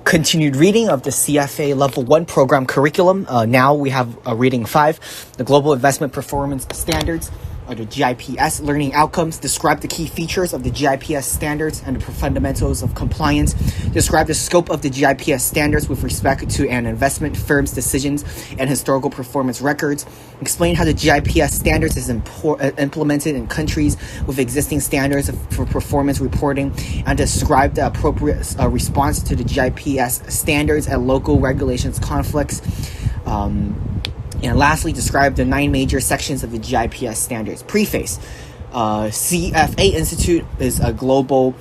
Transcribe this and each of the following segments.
continued reading of the CFA Level 1 program curriculum. Now we have reading 5, the Global Investment Performance Standards, or the GIPS. Learning outcomes. Describe the key features of the GIPS standards and the fundamentals of compliance. Describe the scope of the GIPS standards with respect to an investment firm's decisions and historical performance records. Explain how the GIPS standards is implemented in countries with existing standards for performance reporting, and describe the appropriate response to the GIPS standards and local regulations conflicts. And lastly, describe the 9 major sections of the GIPS standards. Preface. CFA Institute is a global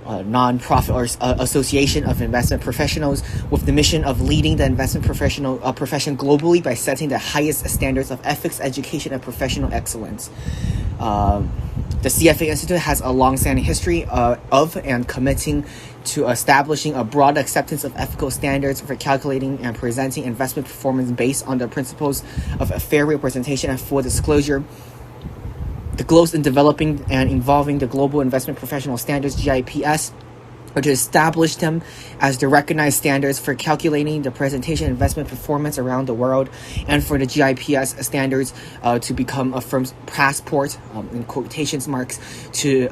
non-profit or association of investment professionals with the mission of leading the investment profession globally by setting the highest standards of ethics, education, and professional excellence. The CFA Institute has a long-standing history of and committing to establishing a broad acceptance of ethical standards for calculating and presenting investment performance based on the principles of a fair representation and full disclosure. The goals in developing and involving the global investment professional standards, GIPS, or to establish them as the recognized standards for calculating the presentation of investment performance around the world, and for the GIPS standards to become a firm's passport, in quotations marks, to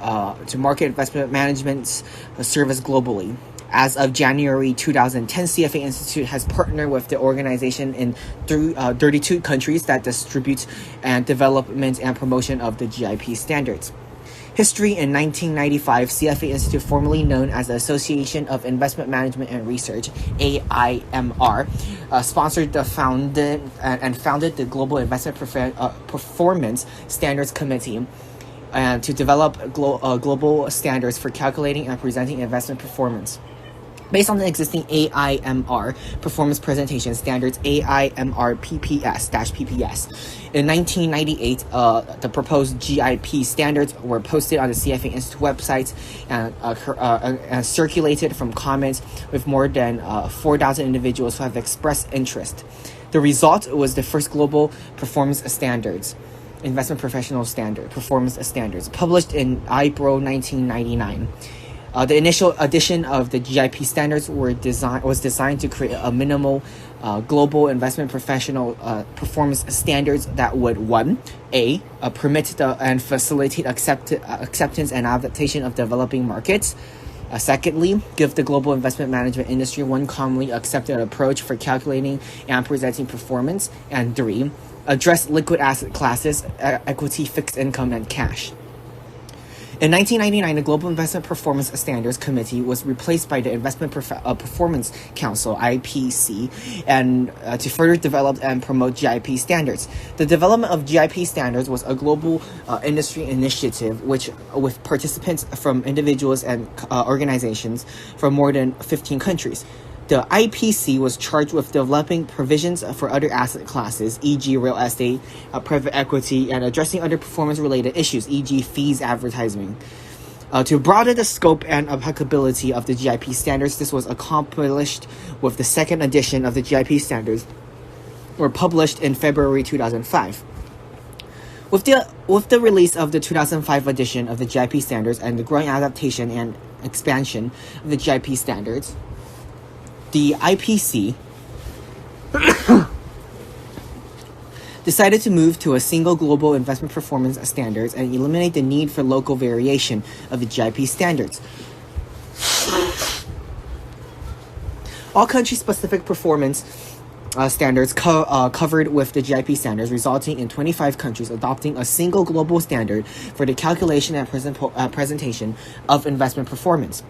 market investment management's service globally. As of January 2010, CFA Institute has partnered with the organization in 32 countries that distributes and development and promotion of the GIP standards. History. In 1995, CFA Institute, formerly known as the Association of Investment Management and Research, AIMR, sponsored and founded the Global Investment Performance Standards Committee to develop global standards for calculating and presenting investment performance. Based on the existing AIMR performance presentation standards, AIMR PPS-PPS. In 1998, the proposed GIP standards were posted on the CFA Institute website and circulated from comments with more than 4,000 individuals who have expressed interest. The result was the first global performance standards, investment professional standard, performance standards, published in April 1999. The initial edition of the GIP standards was designed to create a minimal global investment professional performance standards that would, 1, permit and facilitate acceptance and adaptation of developing markets. Secondly, give the global investment management industry one commonly accepted approach for calculating and presenting performance. And 3, address liquid asset classes, equity, fixed income, and cash. In 1999, the Global Investment Performance Standards Committee was replaced by the Investment Performance Council, IPC, and to further develop and promote GIP standards. The development of GIP standards was a global industry initiative with participants from individuals and organizations from more than 15 countries. The IPC was charged with developing provisions for other asset classes, e.g. real estate, private equity, and addressing other performance-related issues, e.g. fees, advertising. To broaden the scope and applicability of the GIP standards, this was accomplished with the second edition of the GIP standards, were published in February 2005. With the release of the 2005 edition of the GIP standards and the growing adaptation and expansion of the GIP standards, the IPC decided to move to a single global investment performance standards and eliminate the need for local variation of the GIP standards. All country-specific performance standards covered with the GIP standards, resulting in 25 countries adopting a single global standard for the calculation and presentation of investment performance.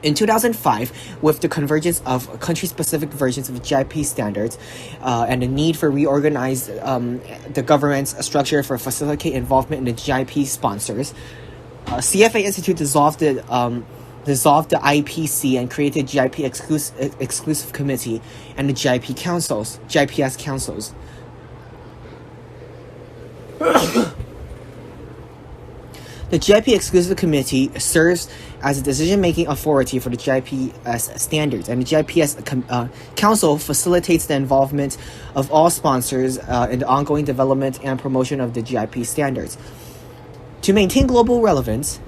In 2005, with the convergence of country-specific versions of GIP standards and the need for reorganize the government's structure for facilitate involvement in the GIP sponsors, CFA Institute dissolved the IPC and created GIP exclusive committee and the GIPS councils. The GIP Exclusive Committee serves as a decision-making authority for the GIPS standards, and the GIPS Council facilitates the involvement of all sponsors in the ongoing development and promotion of the GIP standards. To maintain global relevance,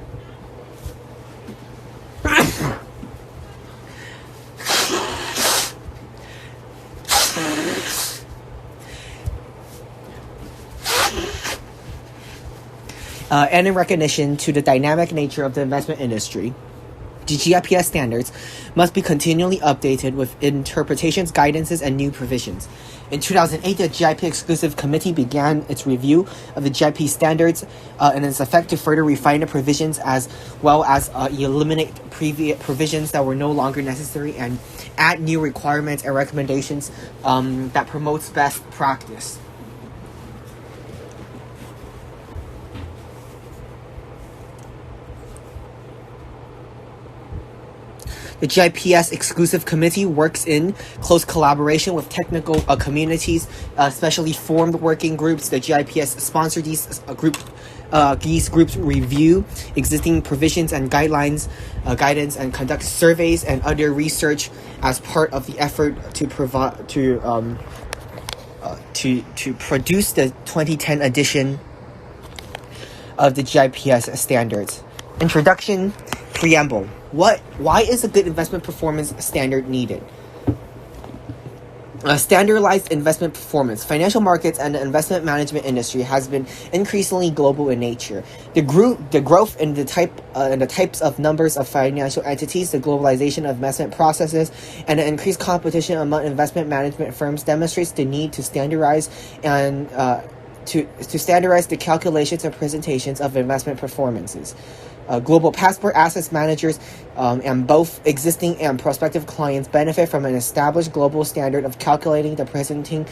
And in recognition to the dynamic nature of the investment industry, the GIPS standards must be continually updated with interpretations, guidances, and new provisions. In 2008, the GIP Exclusive Committee began its review of the GIP standards and its effect to further refine the provisions as well as eliminate previous provisions that were no longer necessary and add new requirements and recommendations that promotes best practice. The GIPS Exclusive Committee works in close collaboration with technical communities, specially formed working groups. The GIPS sponsor these groups review existing provisions and guidelines, guidance, and conduct surveys and other research as part of the effort to provide to produce the 2010 edition of the GIPS standards. Introduction, preamble. Why is a good investment performance standard needed? Standardized investment performance. Financial markets and the investment management industry has been increasingly global in nature. The growth in the types of numbers of financial entities, the globalization of investment processes, and the increased competition among investment management firms demonstrates the need to standardize and to standardize the calculations and presentations of investment performances. Global passport assets managers and both existing and prospective clients benefit from an established global standard of calculating, presenting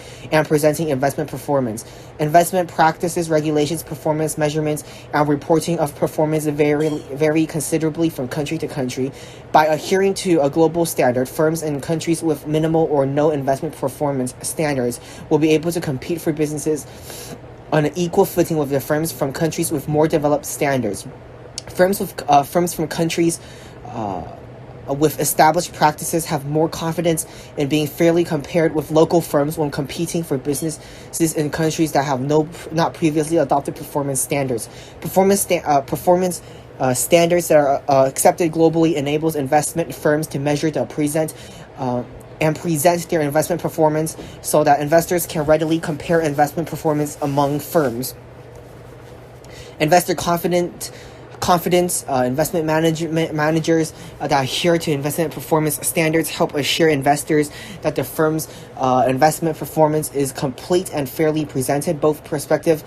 investment performance. Investment practices, regulations, performance measurements, and reporting of performance vary considerably from country to country. By adhering to a global standard, firms in countries with minimal or no investment performance standards will be able to compete for businesses on an equal footing with the firms from countries with more developed standards. Firms from countries with established practices have more confidence in being fairly compared with local firms when competing for businesses in countries that have not previously adopted performance standards. Performance standards that are accepted globally enables investment firms to measure present their investment performance so that investors can readily compare investment performance among firms. Investor confidence, investment managers that adhere to investment performance standards help assure investors that the firm's investment performance is complete and fairly presented. Both prospective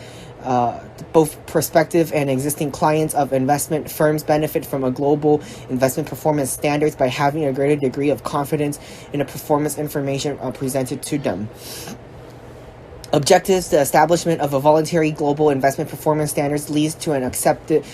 and existing clients of investment firms benefit from a global investment performance standards by having a greater degree of confidence in the performance information presented to them. Objectives: the establishment of a voluntary global investment performance standards leads to an accepted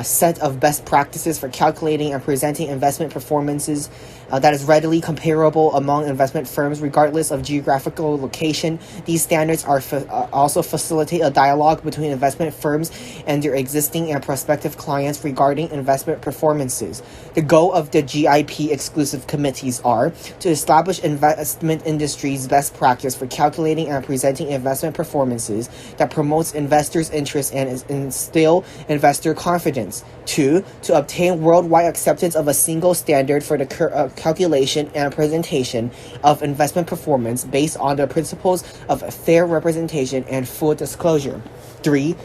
set of best practices for calculating and presenting investment performances that is readily comparable among investment firms regardless of geographical location. These standards also facilitate a dialogue between investment firms and their existing and prospective clients regarding investment performances. The goal of the GIP exclusive committees are to establish investment industry's best practice for calculating and presenting investment performances that promotes investors' interest and instill investor confidence. 2. To obtain worldwide acceptance of a single standard for the calculation and presentation of investment performance based on the principles of fair representation and full disclosure. 3.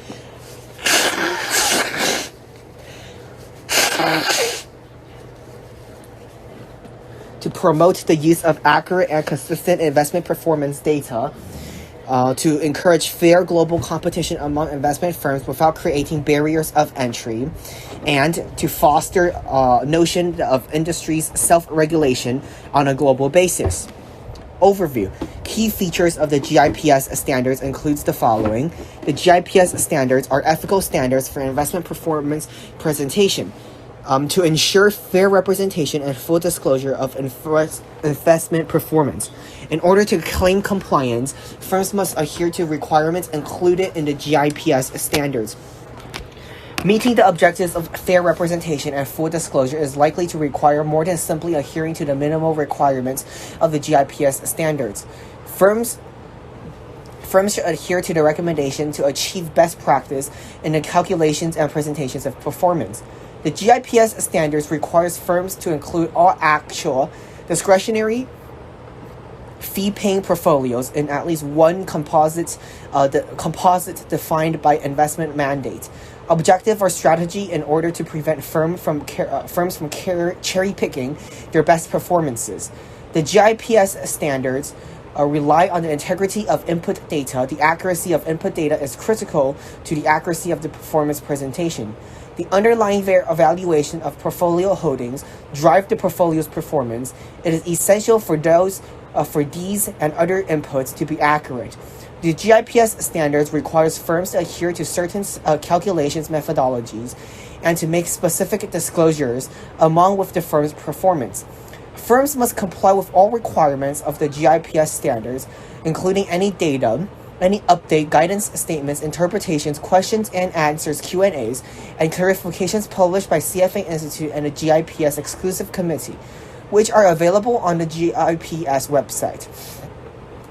To promote the use of accurate and consistent investment performance data to encourage fair global competition among investment firms without creating barriers of entry, and to foster notion of industry's self-regulation on a global basis. Overview. Key features of the GIPS standards includes the following. The GIPS standards are ethical standards for investment performance presentation to ensure fair representation and full disclosure of investment performance. In order to claim compliance, firms must adhere to requirements included in the GIPS standards. Meeting the objectives of fair representation and full disclosure is likely to require more than simply adhering to the minimal requirements of the GIPS standards. Firms should adhere to the recommendation to achieve best practice in the calculations and presentations of performance. The GIPS standards requires firms to include all actual, discretionary, fee-paying portfolios in at least one composite defined by investment mandate, objective or strategy in order to prevent firms from cherry-picking their best performances. The GIPS standards rely on the integrity of input data. The accuracy of input data is critical to the accuracy of the performance presentation. The underlying evaluation of portfolio holdings drive the portfolio's performance. It is essential for these and other inputs to be accurate. The GIPS standards requires firms to adhere to certain calculations methodologies and to make specific disclosures along with the firm's performance. Firms must comply with all requirements of the GIPS standards, including any data, any update, guidance statements, interpretations, questions and answers, Q&As, and clarifications published by CFA Institute and the GIPS Exclusive Committee, which are available on the GIPS website,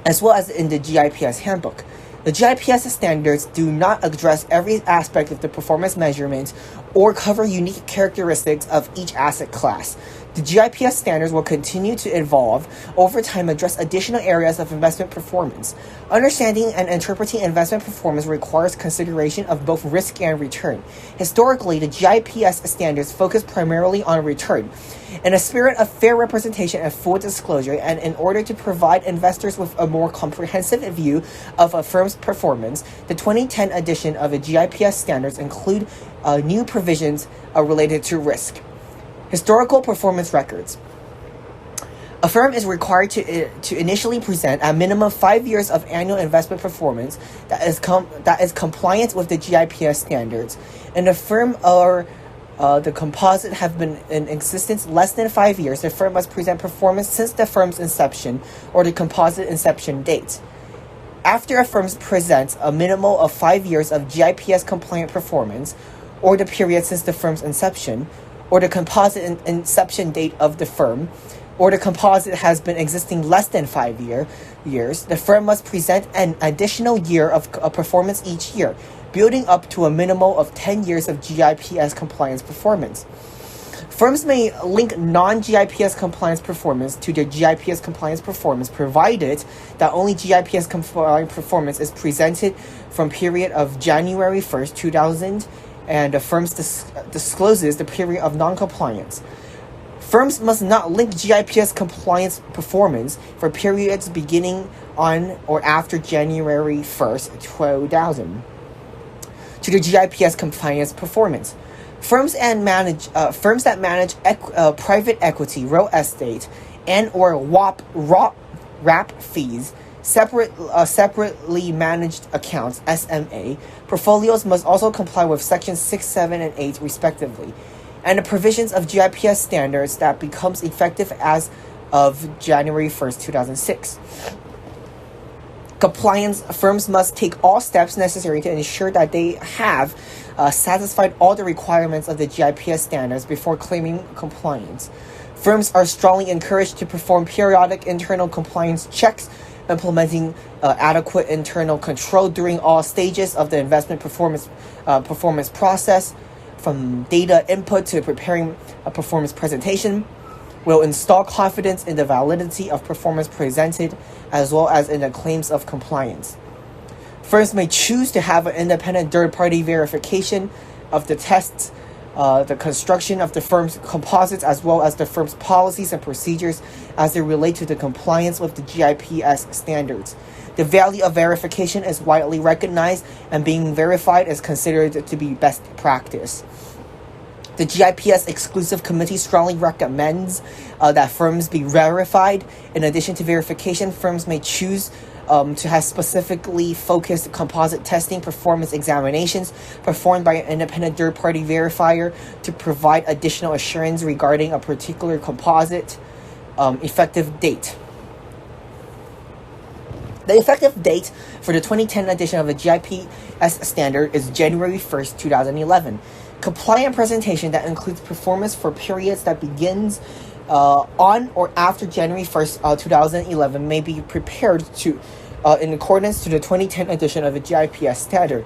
as well as in the GIPS handbook. The GIPS standards do not address every aspect of the performance measurement or cover unique characteristics of each asset class. The GIPS standards will continue to evolve over time, address additional areas of investment performance. Understanding and interpreting investment performance requires consideration of both risk and return. Historically, the GIPS standards focus primarily on return. In a spirit of fair representation and full disclosure, and in order to provide investors with a more comprehensive view of a firm's performance, the 2010 edition of the GIPS standards include new provisions related to risk. Historical performance records. A firm is required to initially present a minimum of 5 years of annual investment performance that is compliant with the GIPS standards, and the firm or the composite have been in existence less than 5 years. The firm must present performance since the firm's inception or the composite inception date. After a firm presents a minimum of 5 years of GIPS compliant performance, or the period since the firm's inception, or the composite inception date of the firm, or the composite has been existing less than 5 years, the firm must present an additional year of performance each year, building up to a minimum of 10 years of GIPS compliance performance. Firms may link non-GIPS compliance performance to their GIPS compliance performance, provided that only GIPS compliant performance is presented from period of January 1st, 2000, and the firm discloses the period of non-compliance. Firms must not link GIPS compliance performance for periods beginning on or after January 1st, 2000 to the GIPS compliance performance. Firms that manage private equity, real estate, and or wrap fees, separately managed accounts, SMA, portfolios must also comply with Sections 6, 7, and 8, respectively, and the provisions of GIPS standards that becomes effective as of January 1st, 2006. Compliance firms must take all steps necessary to ensure that they have satisfied all the requirements of the GIPS standards before claiming compliance. Firms are strongly encouraged to perform periodic internal compliance checks, implementing adequate internal control during all stages of the investment performance process, from data input to preparing a performance presentation, will install confidence in the validity of performance presented as well as in the claims of compliance. Firms may choose to have an independent third-party verification of the tests, the construction of the firm's composites, as well as the firm's policies and procedures as they relate to the compliance with the GIPS standards. The value of verification is widely recognized, and being verified is considered to be best practice. The GIPS Exclusive Committee strongly recommends that firms be verified. In addition to verification, firms may choose to have specifically focused composite testing performance examinations performed by an independent third-party verifier to provide additional assurance regarding a particular composite effective date. The effective date for the 2010 edition of the GIPS standard is January 1st, 2011. Compliant presentation that includes performance for periods that begins on or after January 1st, 2011 may be prepared to in accordance to the 2010 edition of the GIPS standard.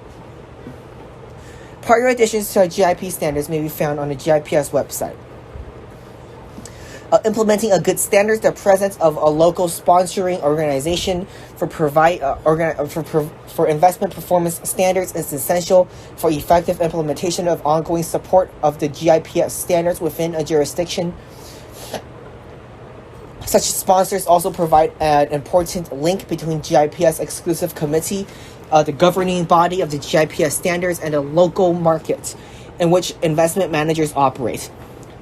Prior additions to our GIP standards may be found on the GIPS website. Implementing a good standards, the presence of a local sponsoring organization for investment performance standards is essential for effective implementation of ongoing support of the GIPS standards within a jurisdiction. Such sponsors also provide an important link between GIPS exclusive committee, the governing body of the GIPS standards, and the local markets in which investment managers operate.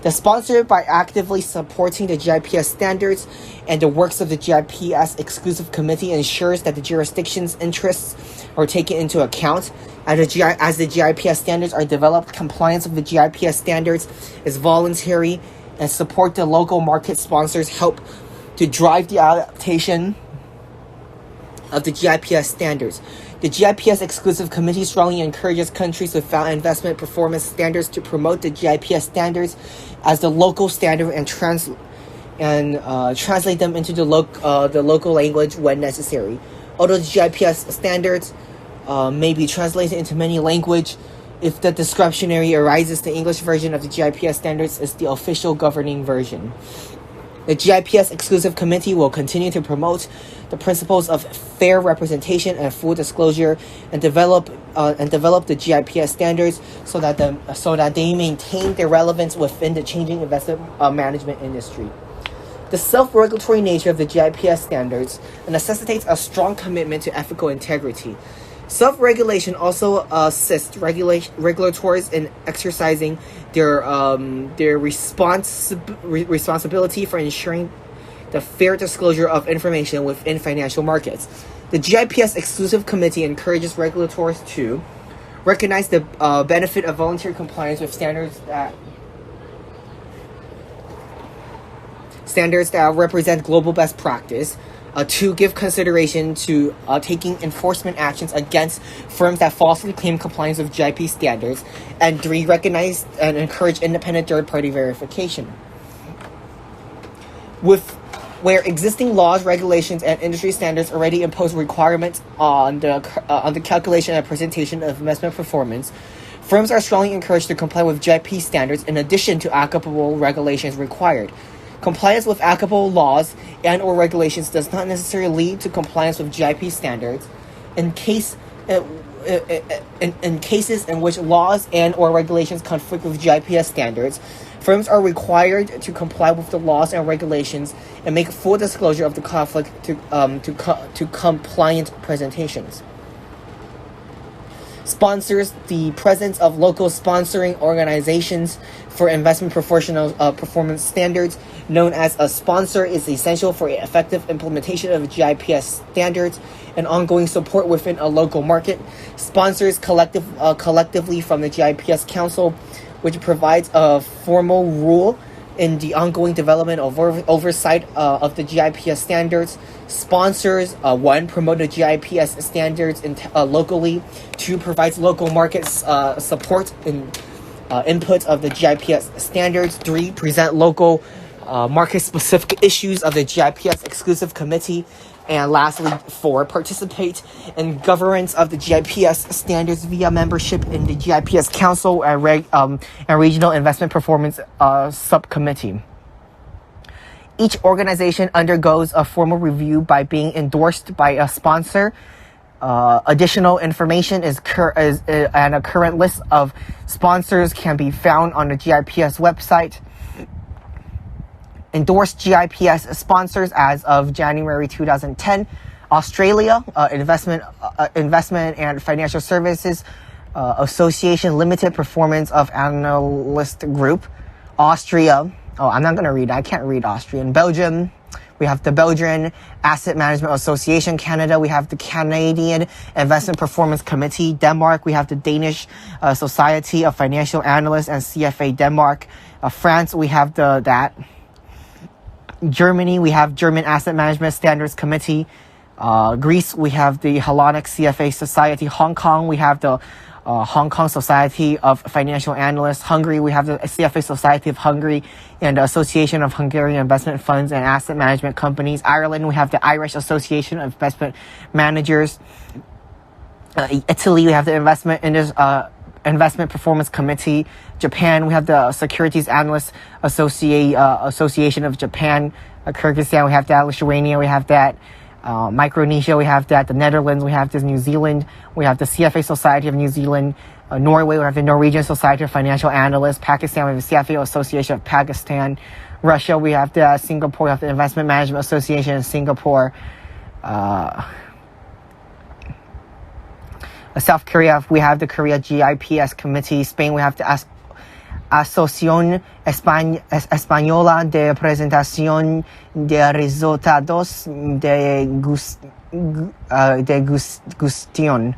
The sponsor, by actively supporting the GIPS standards and the works of the GIPS exclusive committee, ensures that the jurisdiction's interests are taken into account. As the GIPS standards are developed, compliance with the GIPS standards is voluntary, and support the local market sponsors help to drive the adaptation of the GIPS standards. The GIPS exclusive committee strongly encourages countries without investment performance standards to promote the GIPS standards as the local standard and translate them into the local language when necessary. Although the GIPS standards may be translated into many languages, if the discrepancy arises, the English version of the GIPS standards is the official governing version. The GIPS exclusive committee will continue to promote the principles of fair representation and full disclosure, and develop the GIPS standards so that they maintain their relevance within the changing investment management industry. The self-regulatory nature of the GIPS standards necessitates a strong commitment to ethical integrity. Self-regulation also assists regulators in exercising their responsibility for ensuring the fair disclosure of information within financial markets. The GIPS exclusive committee encourages regulators to recognize the benefit of voluntary compliance with standards that represent global best practice. To give consideration to taking enforcement actions against firms that falsely claim compliance with GIP standards, and 3, recognize and encourage independent third-party verification. Where existing laws, regulations, and industry standards already impose requirements on the calculation and presentation of investment performance, firms are strongly encouraged to comply with GIP standards in addition to applicable regulations required. Compliance with applicable laws and or regulations does not necessarily lead to compliance with GIP standards. In cases in which laws and or regulations conflict with GIPS standards, firms are required to comply with the laws and regulations and make full disclosure of the conflict to compliant presentations. Sponsors, the presence of local sponsoring organizations for investment performance standards, known as a sponsor, is essential for effective implementation of GIPS standards and ongoing support within a local market. Sponsors collectively from the GIPS Council, which provides a formal rule in the ongoing development of oversight of the GIPS standards. Sponsors, 1, promote the GIPS standards locally. 2, provides local markets support and input of the GIPS standards. 3, present local market-specific issues of the GIPS exclusive committee. And lastly, 4, participate in governance of the GIPS standards via membership in the GIPS Council and Regional Investment Performance Subcommittee. Each organization undergoes a formal review by being endorsed by a sponsor. Additional information and a current list of sponsors can be found on the GIPS website. Endorsed GIPS sponsors as of January 2010: Australia, Investment and Financial Services Association Limited Performance of Analyst Group. Austria, I'm not going to read, I can't read Austrian. Belgium, we have the Belgian Asset Management Association. Canada, we have the Canadian Investment Performance Committee. Denmark, we have the Danish Society of Financial Analysts and CFA Denmark. France, we have that. Germany, we have German Asset Management Standards Committee. Greece, we have the Hellenic CFA Society. Hong Kong, we have the Hong Kong Society of Financial Analysts. Hungary, we have the CFA Society of Hungary and the Association of Hungarian Investment Funds and Asset Management Companies. Ireland, we have the Irish Association of Investment Managers. Italy, we have the Investment Performance Committee. Japan, we have the Securities Analyst Association of Japan. Kyrgyzstan, we have that. Lithuania, we have that. Micronesia, we have that. The Netherlands, we have this. New Zealand, we have the CFA Society of New Zealand. Norway, we have the Norwegian Society of Financial Analysts. Pakistan, we have the CFA Association of Pakistan. Russia, we have the Singapore, we have the Investment Management Association in Singapore. South Korea, we have the Korea GIPS Committee. Spain, we have the Asociación Española de Presentación de Resultados de Gestión,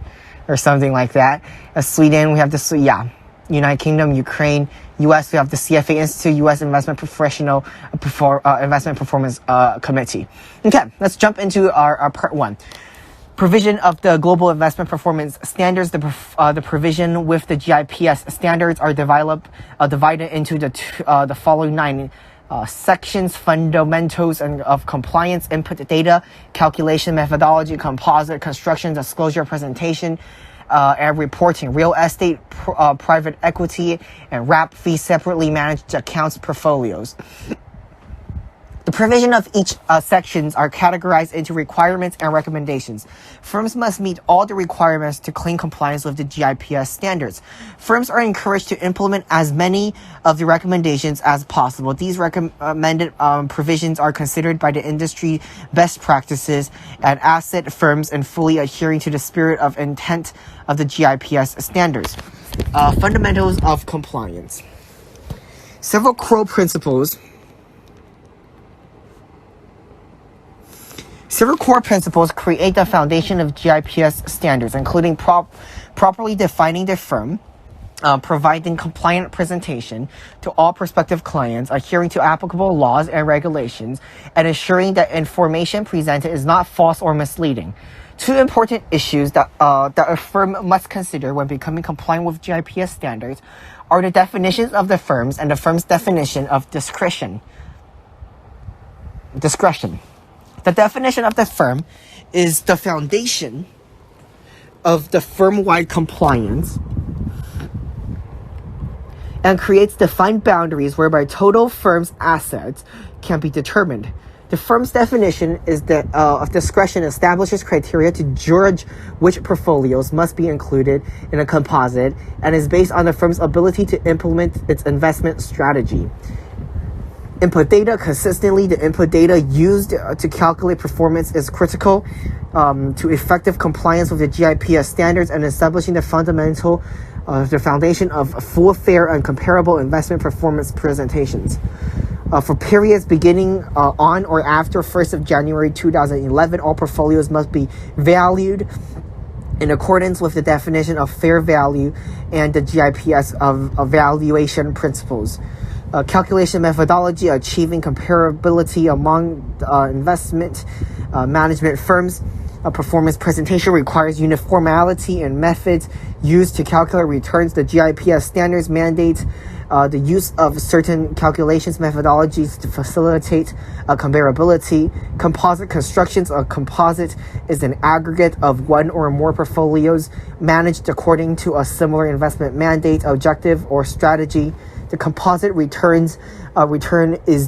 or something like that. Sweden, we have the United Kingdom, Ukraine. U.S., we have the CFA Institute, U.S. Investment Investment Performance Committee. Okay, let's jump into our part one. Provision of the Global Investment Performance Standards. The provision with the GIPS standards are divided into the following 9 sections: fundamentals of compliance, input data, calculation methodology, composite, construction, disclosure, presentation, and reporting, real estate, private equity, and wrap fees, separately managed accounts, portfolios. The provision of each sections are categorized into requirements and recommendations. Firms must meet all the requirements to claim compliance with the GIPS standards. Firms are encouraged to implement as many of the recommendations as possible. These recommended provisions are considered by the industry best practices and asset firms and fully adhering to the spirit of intent of the GIPS standards. Fundamentals of compliance. Several core principles create the foundation of GIPS standards, including properly defining the firm, providing compliant presentation to all prospective clients, adhering to applicable laws and regulations, and ensuring that information presented is not false or misleading. 2 important issues that a firm must consider when becoming compliant with GIPS standards are the definitions of the firms and the firm's definition of discretion. The definition of the firm is the foundation of the firm-wide compliance and creates defined boundaries whereby total firm's assets can be determined. The firm's definition is that of discretion establishes criteria to judge which portfolios must be included in a composite and is based on the firm's ability to implement its investment strategy. Input data. Consistently, the input data used to calculate performance is critical to effective compliance with the GIPS standards and establishing the foundation of full, fair, and comparable investment performance presentations. For periods beginning on or after 1st of January 2011, all portfolios must be valued in accordance with the definition of fair value and the GIPS of valuation principles. Calculation methodology, achieving comparability among investment management firms. A performance presentation requires uniformity in methods used to calculate returns. The GIPS standards mandate the use of certain calculations methodologies to facilitate comparability. Composite constructions. A composite is an aggregate of one or more portfolios managed according to a similar investment mandate, objective, or strategy. The composite return is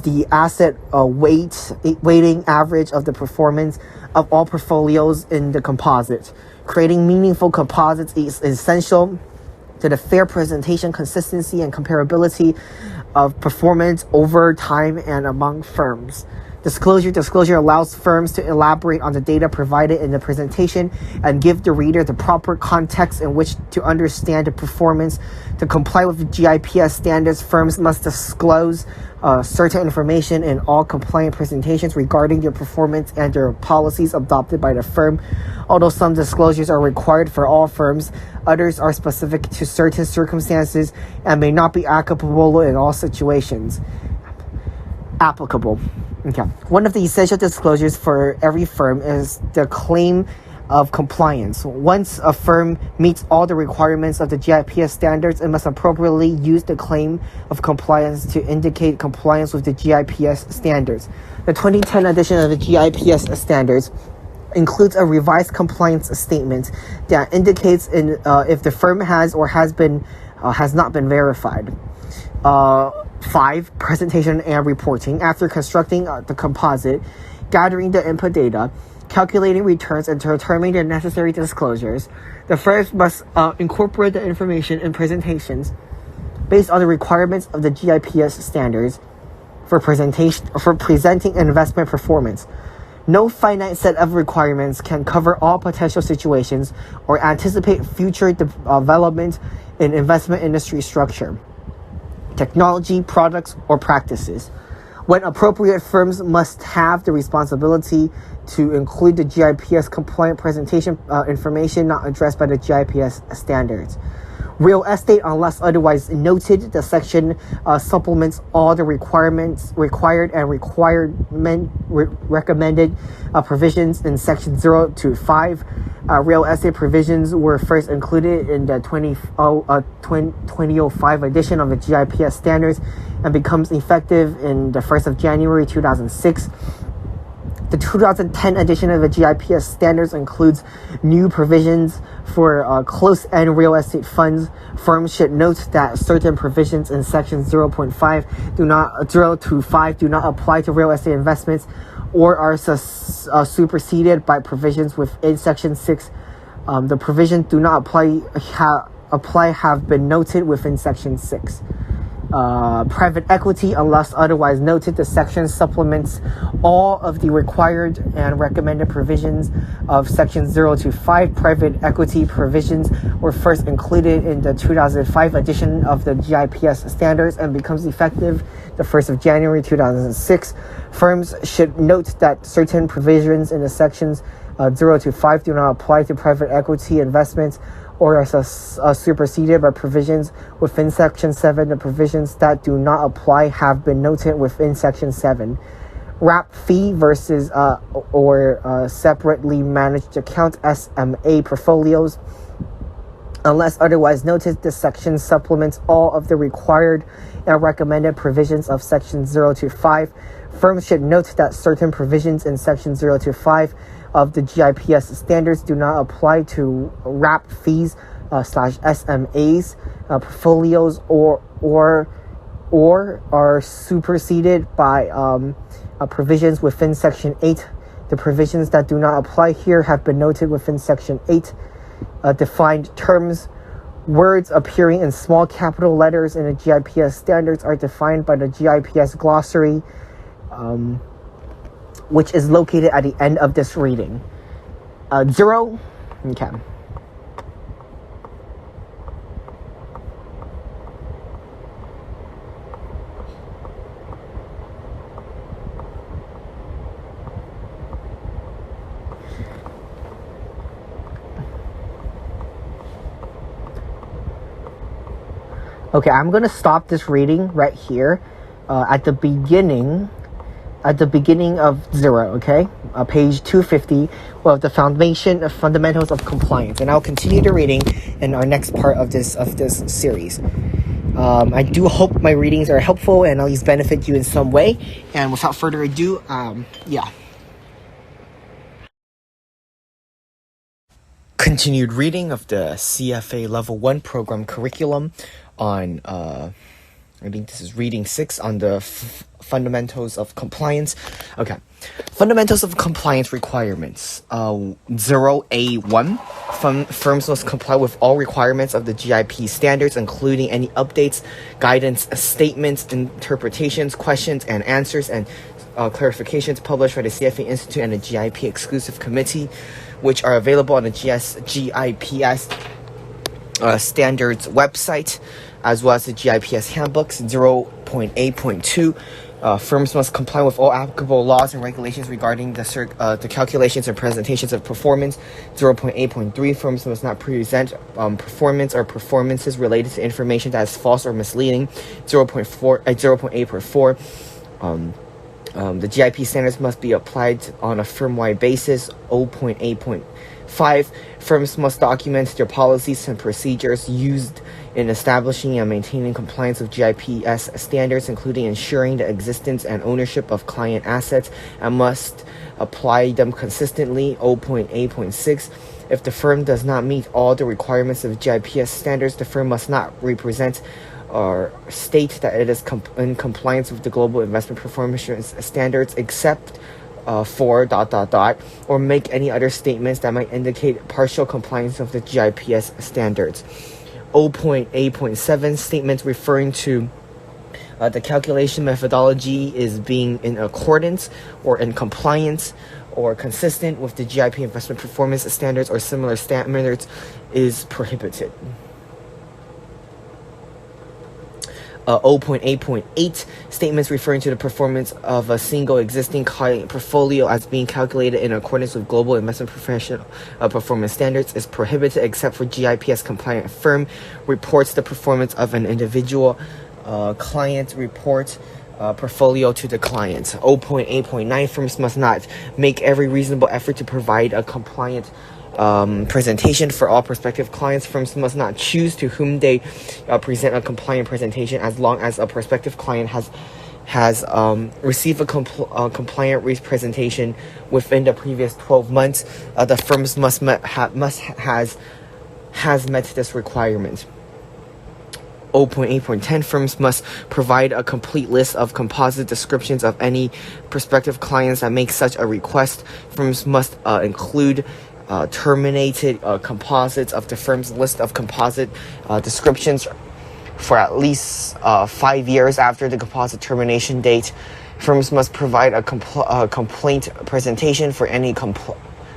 the asset weighting average of the performance of all portfolios in the composite. Creating meaningful composites is essential to the fair presentation, consistency, and comparability of performance over time and among firms. Disclosure allows firms to elaborate on the data provided in the presentation and give the reader the proper context in which to understand the performance. To comply with the GIPS standards, firms must disclose certain information in all compliant presentations regarding their performance and their policies adopted by the firm. Although some disclosures are required for all firms, others are specific to certain circumstances and may not be applicable in all situations. Okay. One of the essential disclosures for every firm is the claim of compliance. Once a firm meets all the requirements of the GIPS standards, it must appropriately use the claim of compliance to indicate compliance with the GIPS standards. The 2010 edition of the GIPS standards includes a revised compliance statement that indicates if the firm has or has not been verified. 5. Presentation and reporting. After constructing the composite, gathering the input data, calculating returns, and determining the necessary disclosures, the firm must incorporate the information in presentations based on the requirements of the GIPS standards for presenting investment performance. No finite set of requirements can cover all potential situations or anticipate future development in investment industry structure, technology, products, or practices. When appropriate, firms must have the responsibility to include the GIPS compliant presentation information not addressed by the GIPS standards. Real estate, unless otherwise noted, the section supplements all the required and recommended provisions in section 0 to 5. Real estate provisions were first included in the 2005 edition of the GIPS standards and becomes effective in the 1st of January 2006. The 2010 edition of the GIPS standards includes new provisions for closed-end real estate funds. Firms should note that certain provisions in section 0.5 0 to 5 do not apply to real estate investments or are superseded by provisions within section 6. The provisions do not apply have been noted within section 6. Private equity, unless otherwise noted, the section supplements all of the required and recommended provisions of section 0 to 5. Private equity provisions were first included in the 2005 edition of the GIPS standards and becomes effective the 1st of January 2006. Firms should note that certain provisions in the sections 0 to 5 do not apply to private equity investments or are superseded by provisions within Section 7. The provisions that do not apply have been noted within Section 7. Wrap fee versus separately managed account SMA portfolios. Unless otherwise noted, this section supplements all of the required and recommended provisions of Section 0 to 5. Firms should note that certain provisions in Section 0 to 5 of the GIPS standards do not apply to wrap fees /SMAs portfolios or are superseded by provisions within Section 8. The provisions that do not apply here have been noted within Section 8. Defined terms. Words appearing in small capital letters in the GIPS standards are defined by the GIPS glossary, which is located at the end of this reading. 0. Okay. Okay, I'm going to stop this reading right here at the beginning of 0, okay? Page 250 of the fundamentals of compliance. And I'll continue the reading in our next part of this series. I do hope my readings are helpful and at least benefit you in some way. And without further ado, Continued reading of the CFA Level 1 program curriculum on, I think this is reading 6 on the fundamentals of compliance. Okay. Fundamentals of compliance requirements. 0A1. Firms must comply with all requirements of the GIP standards, including any updates, guidance, statements, interpretations, questions, and answers, and clarifications published by the CFA Institute and the GIP Exclusive Committee, which are available on the GIPS standards website, as well as the GIPS handbooks. 0.8.2. Firms must comply with all applicable laws and regulations regarding the calculations and presentations of performance. 0.8.3. Firms must not present performance or performances related to information that is false or misleading. 0.8.4. The GIP standards must be applied on a firm-wide basis. 0.8.5. 5. Firms must document their policies and procedures used in establishing and maintaining compliance with GIPS standards, including ensuring the existence and ownership of client assets, and must apply them consistently. 0.8.6. If the firm does not meet all the requirements of GIPS standards, the firm must not represent or state that it is in compliance with the global investment performance standards except for ... or make any other statements that might indicate partial compliance of the GIPS standards. 0.8.7 statements referring to the calculation methodology is being in accordance or in compliance or consistent with the GIP investment performance standards or similar standards is prohibited. 0.8.8 statements referring to the performance of a single existing client portfolio as being calculated in accordance with global investment professional performance standards is prohibited except for GIPS compliant firm reports the performance of an individual client report portfolio to the client. 0.8.9 firms must not make every reasonable effort to provide a compliant presentation for all prospective clients. Firms must not choose to whom they present a compliant presentation as long as a prospective client has received a compliant presentation within the previous 12 months. The firms has met this requirement. 0.8.10 firms must provide a complete list of composite descriptions of any prospective clients that make such a request. Firms must include terminated composites of the firm's list of composite descriptions for at least 5 years after the composite termination date. Firms must provide a complaint presentation for any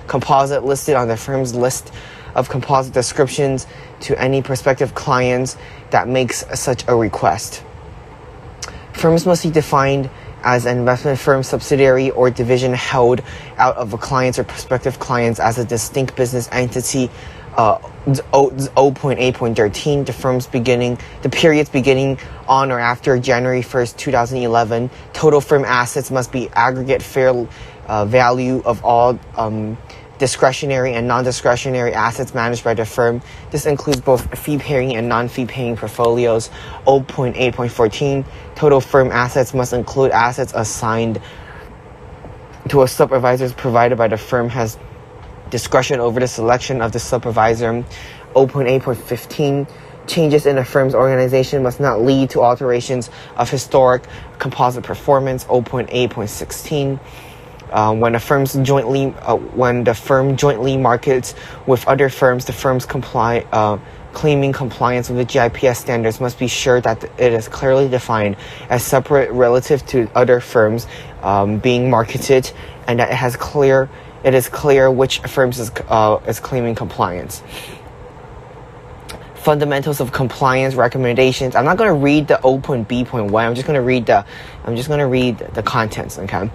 composite listed on the firm's list of composite descriptions to any prospective clients that makes such a request. Firms must be defined as an investment firm, subsidiary, or division held out of a client's or prospective clients as a distinct business entity. 0.8.13 the periods beginning on or after January 1st, 2011. Total firm assets must be aggregate fair value of all discretionary and non-discretionary assets managed by the firm. This includes both fee-paying and non-fee-paying portfolios. 0.8.14 total firm assets must include assets assigned to a supervisor provided by the firm has discretion over the selection of the supervisor. 0.8.15 changes in a firm's organization must not lead to alterations of historic composite performance. 0.8.16 when the firm jointly markets with other firms, the firms claiming compliance with the GIPS standards must be sure that it is clearly defined as separate relative to other firms being marketed, and that it is clear which firms is claiming compliance. Fundamentals of compliance recommendations. I'm not going to read the 0.B.1. I'm just going to read the contents. Okay.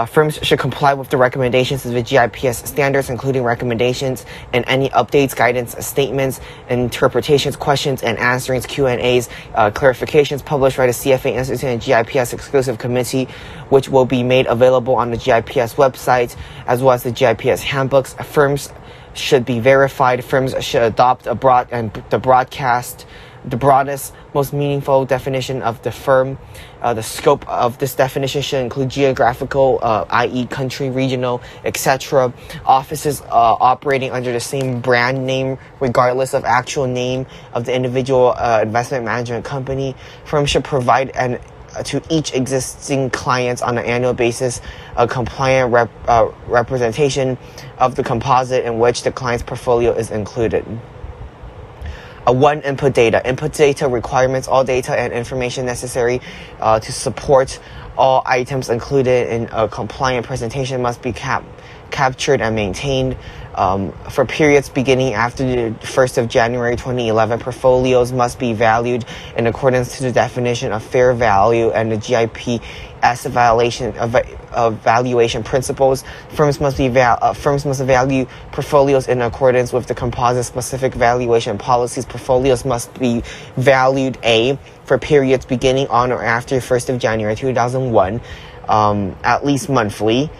Firms should comply with the recommendations of the GIPS standards, including recommendations and any updates, guidance, statements, interpretations, questions and answers, Q&As, clarifications published by the CFA Institute and GIPS Exclusive Committee, which will be made available on the GIPS website, as well as the GIPS handbooks. Firms should be verified. Firms should adopt the broadest, most meaningful definition of the firm. The scope of this definition should include geographical, i.e. country, regional, etc. Offices operating under the same brand name regardless of actual name of the individual investment management company. Firms should provide to each existing client on an annual basis a compliant representation of the composite in which the client's portfolio is included. One, input data. Input data requirements. All data and information necessary to support all items included in a compliant presentation must be captured and maintained. For periods beginning after the 1st of January 2011, portfolios must be valued in accordance to the definition of fair value and the GIPS valuation principles. Firms must value portfolios in accordance with the composite specific valuation policies. Portfolios must be valued for periods beginning on or after 1st of January 2001, at least monthly.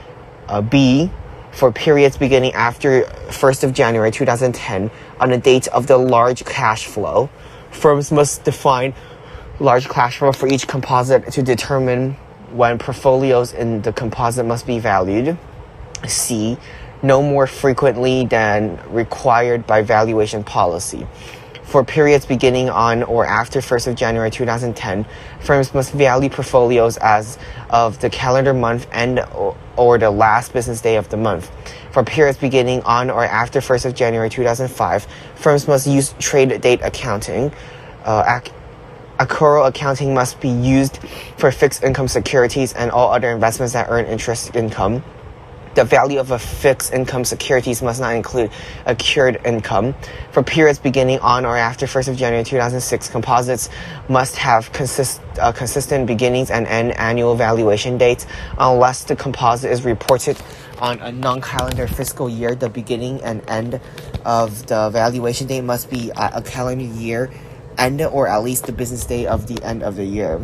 B, for periods beginning after 1st of January 2010 on the date of the large cash flow. Firms must define large cash flow for each composite to determine when portfolios in the composite must be valued. C. No more frequently than required by valuation policy. For periods beginning on or after 1st of January 2010, firms must value portfolios as of the calendar month end or the last business day of the month. For periods beginning on or after 1st of January 2005, firms must use trade date accounting. Accrual accounting must be used for fixed income securities and all other investments that earn interest income. The value of a fixed income securities must not include accrued income. For periods beginning on or after 1st of January 2006, composites must have consistent beginnings and end annual valuation dates. Unless the composite is reported on a non-calendar fiscal year, the beginning and end of the valuation date must be at a calendar year end or at least the business day of the end of the year.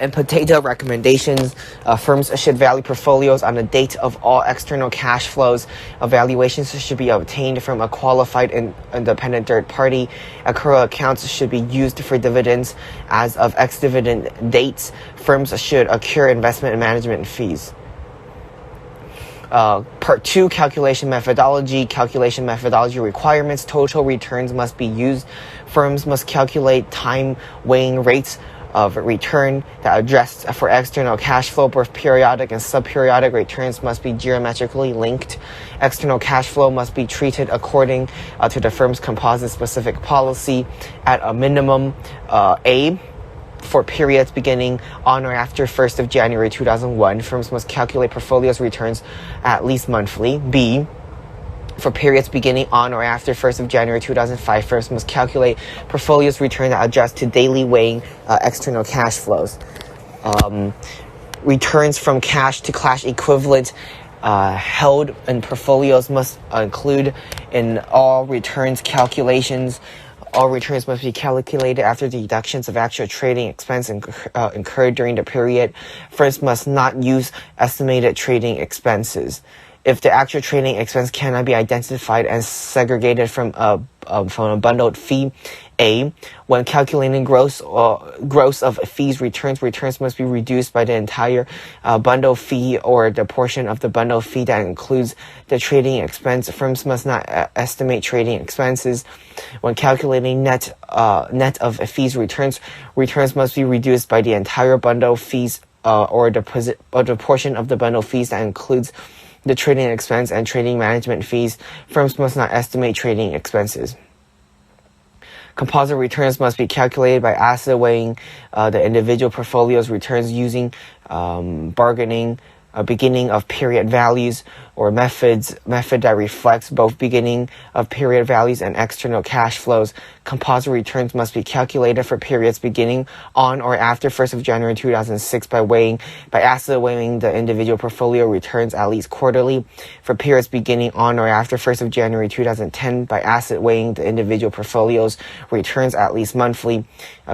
Input data recommendations. Firms should value portfolios on the date of all external cash flows. Valuations should be obtained from a qualified independent third party. Accrual accounts should be used for dividends as of ex-dividend dates. Firms should accrue investment and management fees. Part 2, calculation methodology. Calculation methodology requirements. Total returns must be used. Firms must calculate time weighing rates of return that adjust for external cash flow. Both periodic and subperiodic returns must be geometrically linked. External cash flow must be treated according to the firm's composite specific policy. At a minimum, A, for periods beginning on or after 1st of January 2001, firms must calculate portfolios returns at least monthly. B, for periods beginning on or after 1st of January 2005, firms must calculate portfolios return that adjust to daily weighing external cash flows. Returns from cash to cash equivalent held in portfolios must include in all returns calculations. All returns must be calculated after the deductions of actual trading expense incurred during the period. Firms must not use estimated trading expenses. If the actual trading expense cannot be identified and segregated from a bundled fee. A, when calculating gross of fees returns must be reduced by the entire bundle fee or the portion of the bundle fee that includes the trading expense. Firms must not estimate trading expenses. When calculating net of fees returns must be reduced by the entire bundle fees or the portion of the bundle fees that includes the trading expense and trading management fees. Firms must not estimate trading expenses. Composite returns must be calculated by asset weighing the individual portfolio's returns using bargaining, beginning of period values, or method that reflects both beginning of period values and external cash flows. Composite returns must be calculated for periods beginning on or after 1st of January 2006 by asset weighing the individual portfolio returns at least quarterly. For periods beginning on or after 1st of January 2010 by asset weighing the individual portfolio's returns at least monthly.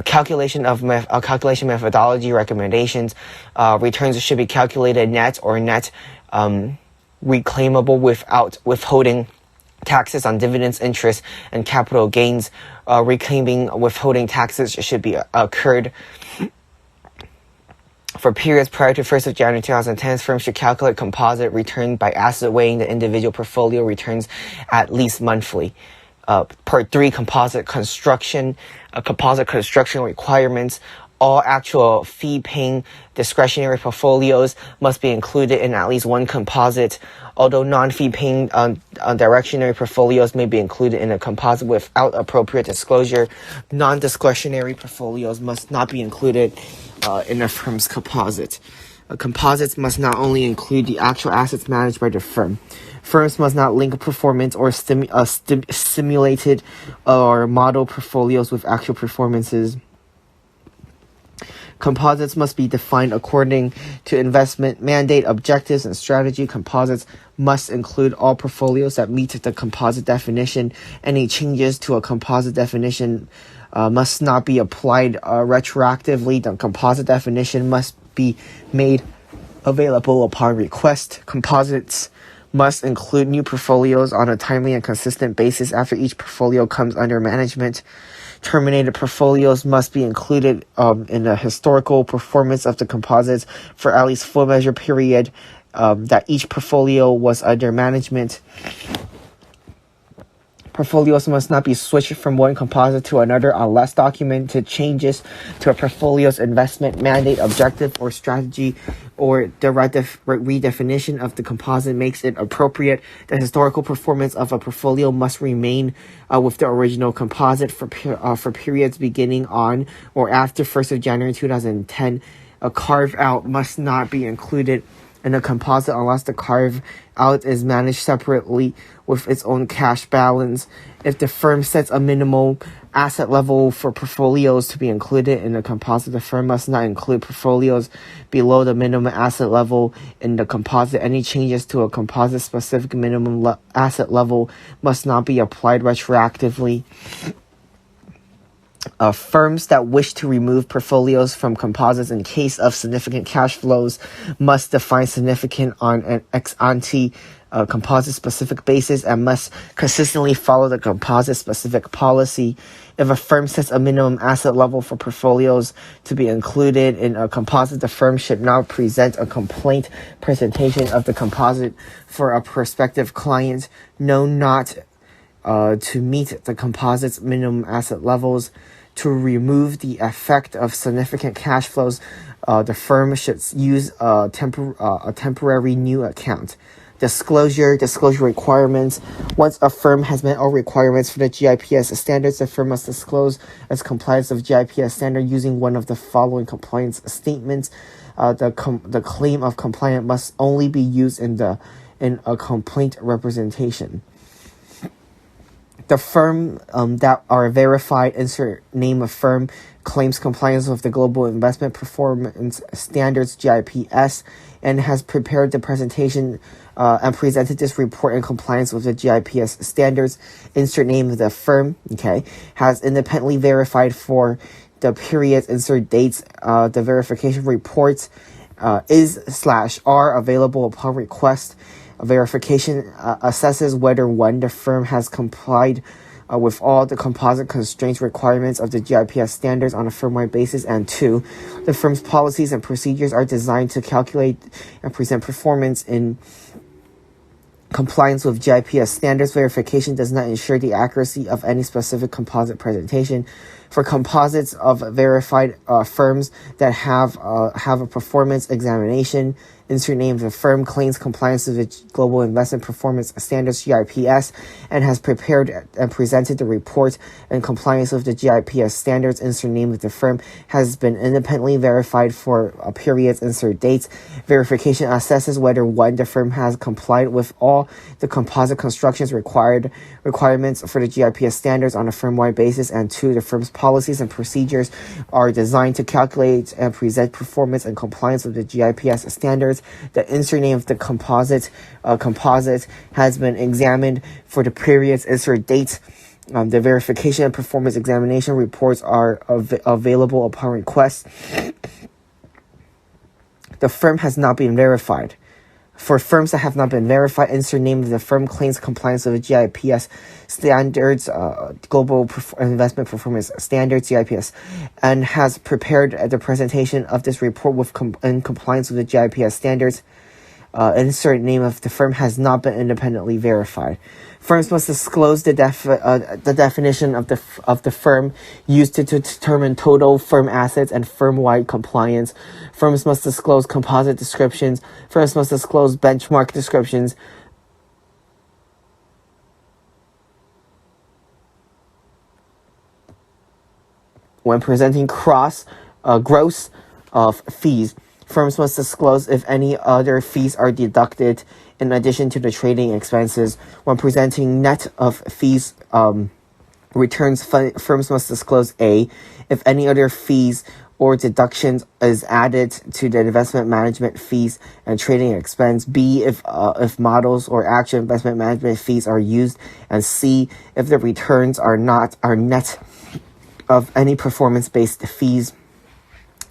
Calculation methodology recommendations. Returns should be calculated net or net reclaimable without withholding taxes on dividends, interest, and capital gains. Reclaiming withholding taxes should be occurred. For periods prior to 1st of January 2010, firms should calculate composite return by asset weighing the individual portfolio returns at least monthly. Part 3, composite construction requirements. All actual fee-paying discretionary portfolios must be included in at least one composite, although non-fee-paying discretionary portfolios may be included in a composite without appropriate disclosure. Non-discretionary portfolios must not be included in a firm's composite. Composites must not only include the actual assets managed by the firm. Firms must not link performance or simulated or model portfolios with actual performances. Composites must be defined according to investment mandate, objectives, and strategy. Composites must include all portfolios that meet the composite definition. Any changes to a composite definition must not be applied retroactively. The composite definition must be made available upon request. Composites must include new portfolios on a timely and consistent basis after each portfolio comes under management. Terminated portfolios must be included in the historical performance of the composites for at least full measure period that each portfolio was under management. Portfolios must not be switched from one composite to another unless documented changes to a portfolio's investment mandate, objective, or strategy, or the redefinition of the composite makes it appropriate. The historical performance of a portfolio must remain with the original composite for periods beginning on or after 1st of January 2010. A carve-out must not be included in a composite unless the carve-out is managed separately with its own cash balance. If the firm sets a minimal asset level for portfolios to be included in a composite, the firm must not include portfolios below the minimum asset level in the composite. Any changes to a composite-specific minimum asset level must not be applied retroactively. Firms that wish to remove portfolios from composites in case of significant cash flows must define significant on an ex-ante composite-specific basis and must consistently follow the composite-specific policy. If a firm sets a minimum asset level for portfolios to be included in a composite, the firm should now present a complaint presentation of the composite for a prospective client known not to meet the composite's minimum asset levels. To remove the effect of significant cash flows, the firm should use a temporary new account. Disclosure requirements. Once a firm has met all requirements for the GIPS standards, the firm must disclose its compliance of GIPS standard using one of the following compliance statements. The claim of compliance must only be used in a complaint representation. The firm that are verified, insert name of firm, claims compliance with the Global Investment Performance Standards, GIPS, and has prepared the presentation and presented this report in compliance with the GIPS standards. Insert name of the firm, okay, has independently verified for the periods, insert dates. The verification reports is/are available upon request. Verification assesses whether 1, the firm has complied with all the composite constraints requirements of the GIPS standards on a firm-wide basis, and 2, the firm's policies and procedures are designed to calculate and present performance in compliance with GIPS standards. Verification does not ensure the accuracy of any specific composite presentation. For composites of verified firms that have a performance examination, insert name of the firm, claims compliance with the Global Investment Performance Standards, GIPS, and has prepared and presented the report in compliance with the GIPS standards, insert name of the firm, has been independently verified for periods, insert dates. Verification assesses whether 1, the firm has complied with all the composite constructions requirements for the GIPS standards on a firm-wide basis, and 2, the firm's policies and procedures are designed to calculate and present performance in compliance with the GIPS standards. The insert name of the composite has been examined for the periods, insert dates. The verification and performance examination reports are available upon request. The firm has not been verified. For firms that have not been verified, insert name of the firm, claims compliance with the GIPS standards, Global Investment Performance Standards, GIPS, and has prepared the presentation of this report in compliance with the GIPS standards. Insert name of the firm has not been independently verified. Firms must disclose the definition of the firm used to determine total firm assets and firm-wide compliance. Firms must disclose composite descriptions. Firms must disclose benchmark descriptions. When presenting gross of fees, firms must disclose if any other fees are deducted in addition to the trading expenses. When presenting net of fees returns, firms must disclose A, if any other fees or deductions is added to the investment management fees and trading expense, B, if models or actual investment management fees are used, and C, if the returns are net of any performance-based fees.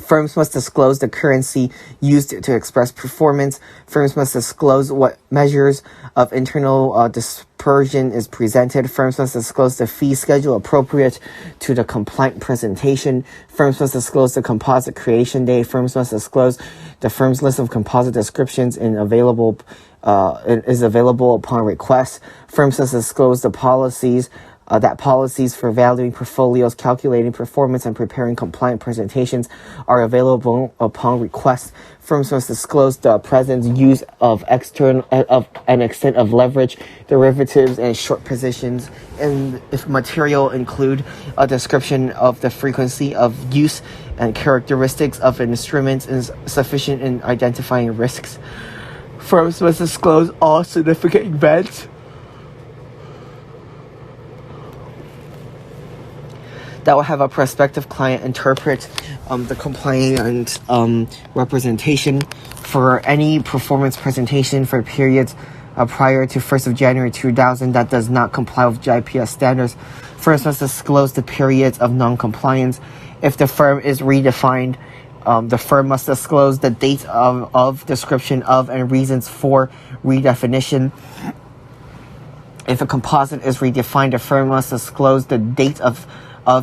Firms must disclose the currency used to express performance. Firms must disclose what measures of internal dispersion is presented. Firms must disclose the fee schedule appropriate to the compliant presentation. Firms must disclose the composite creation date. Firms must disclose the firm's list of composite descriptions is available upon request. Firms must disclose the policies for valuing portfolios, calculating performance, and preparing compliant presentations are available upon request. Firms must disclose the present use of an extent of leverage, derivatives, and short positions, and if material include a description of the frequency of use and characteristics of instruments is sufficient in identifying risks. Firms must disclose all significant events that will have a prospective client interpret the complaint representation for any performance presentation for periods prior to 1st of January 2000 that does not comply with GIPS standards. Firms must disclose the periods of non-compliance. If the firm is redefined, the firm must disclose the date of description of and reasons for redefinition. If a composite is redefined, the firm must disclose the date of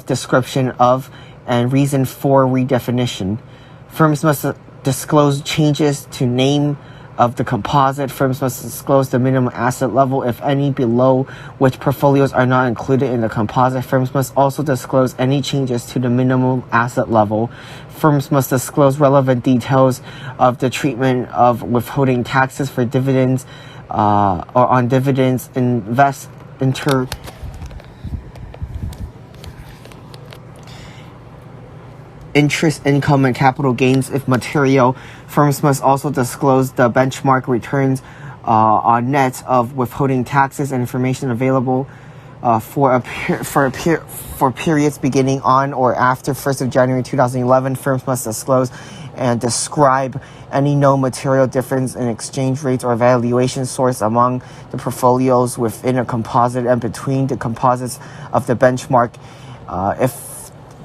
description of and reason for redefinition. Firms must disclose changes to name of the composite. Firms must disclose the minimum asset level, if any, below which portfolios are not included in the composite. Firms must also disclose any changes to the minimum asset level. Firms must disclose relevant details of the treatment of withholding taxes for dividends or on dividends, interest income and capital gains if material. Firms must also disclose the benchmark returns on net of withholding taxes and information available for periods beginning on or after 1st of January 2011. Firms must disclose and describe any known material difference in exchange rates or valuation source among the portfolios within a composite and between the composites of the benchmark. If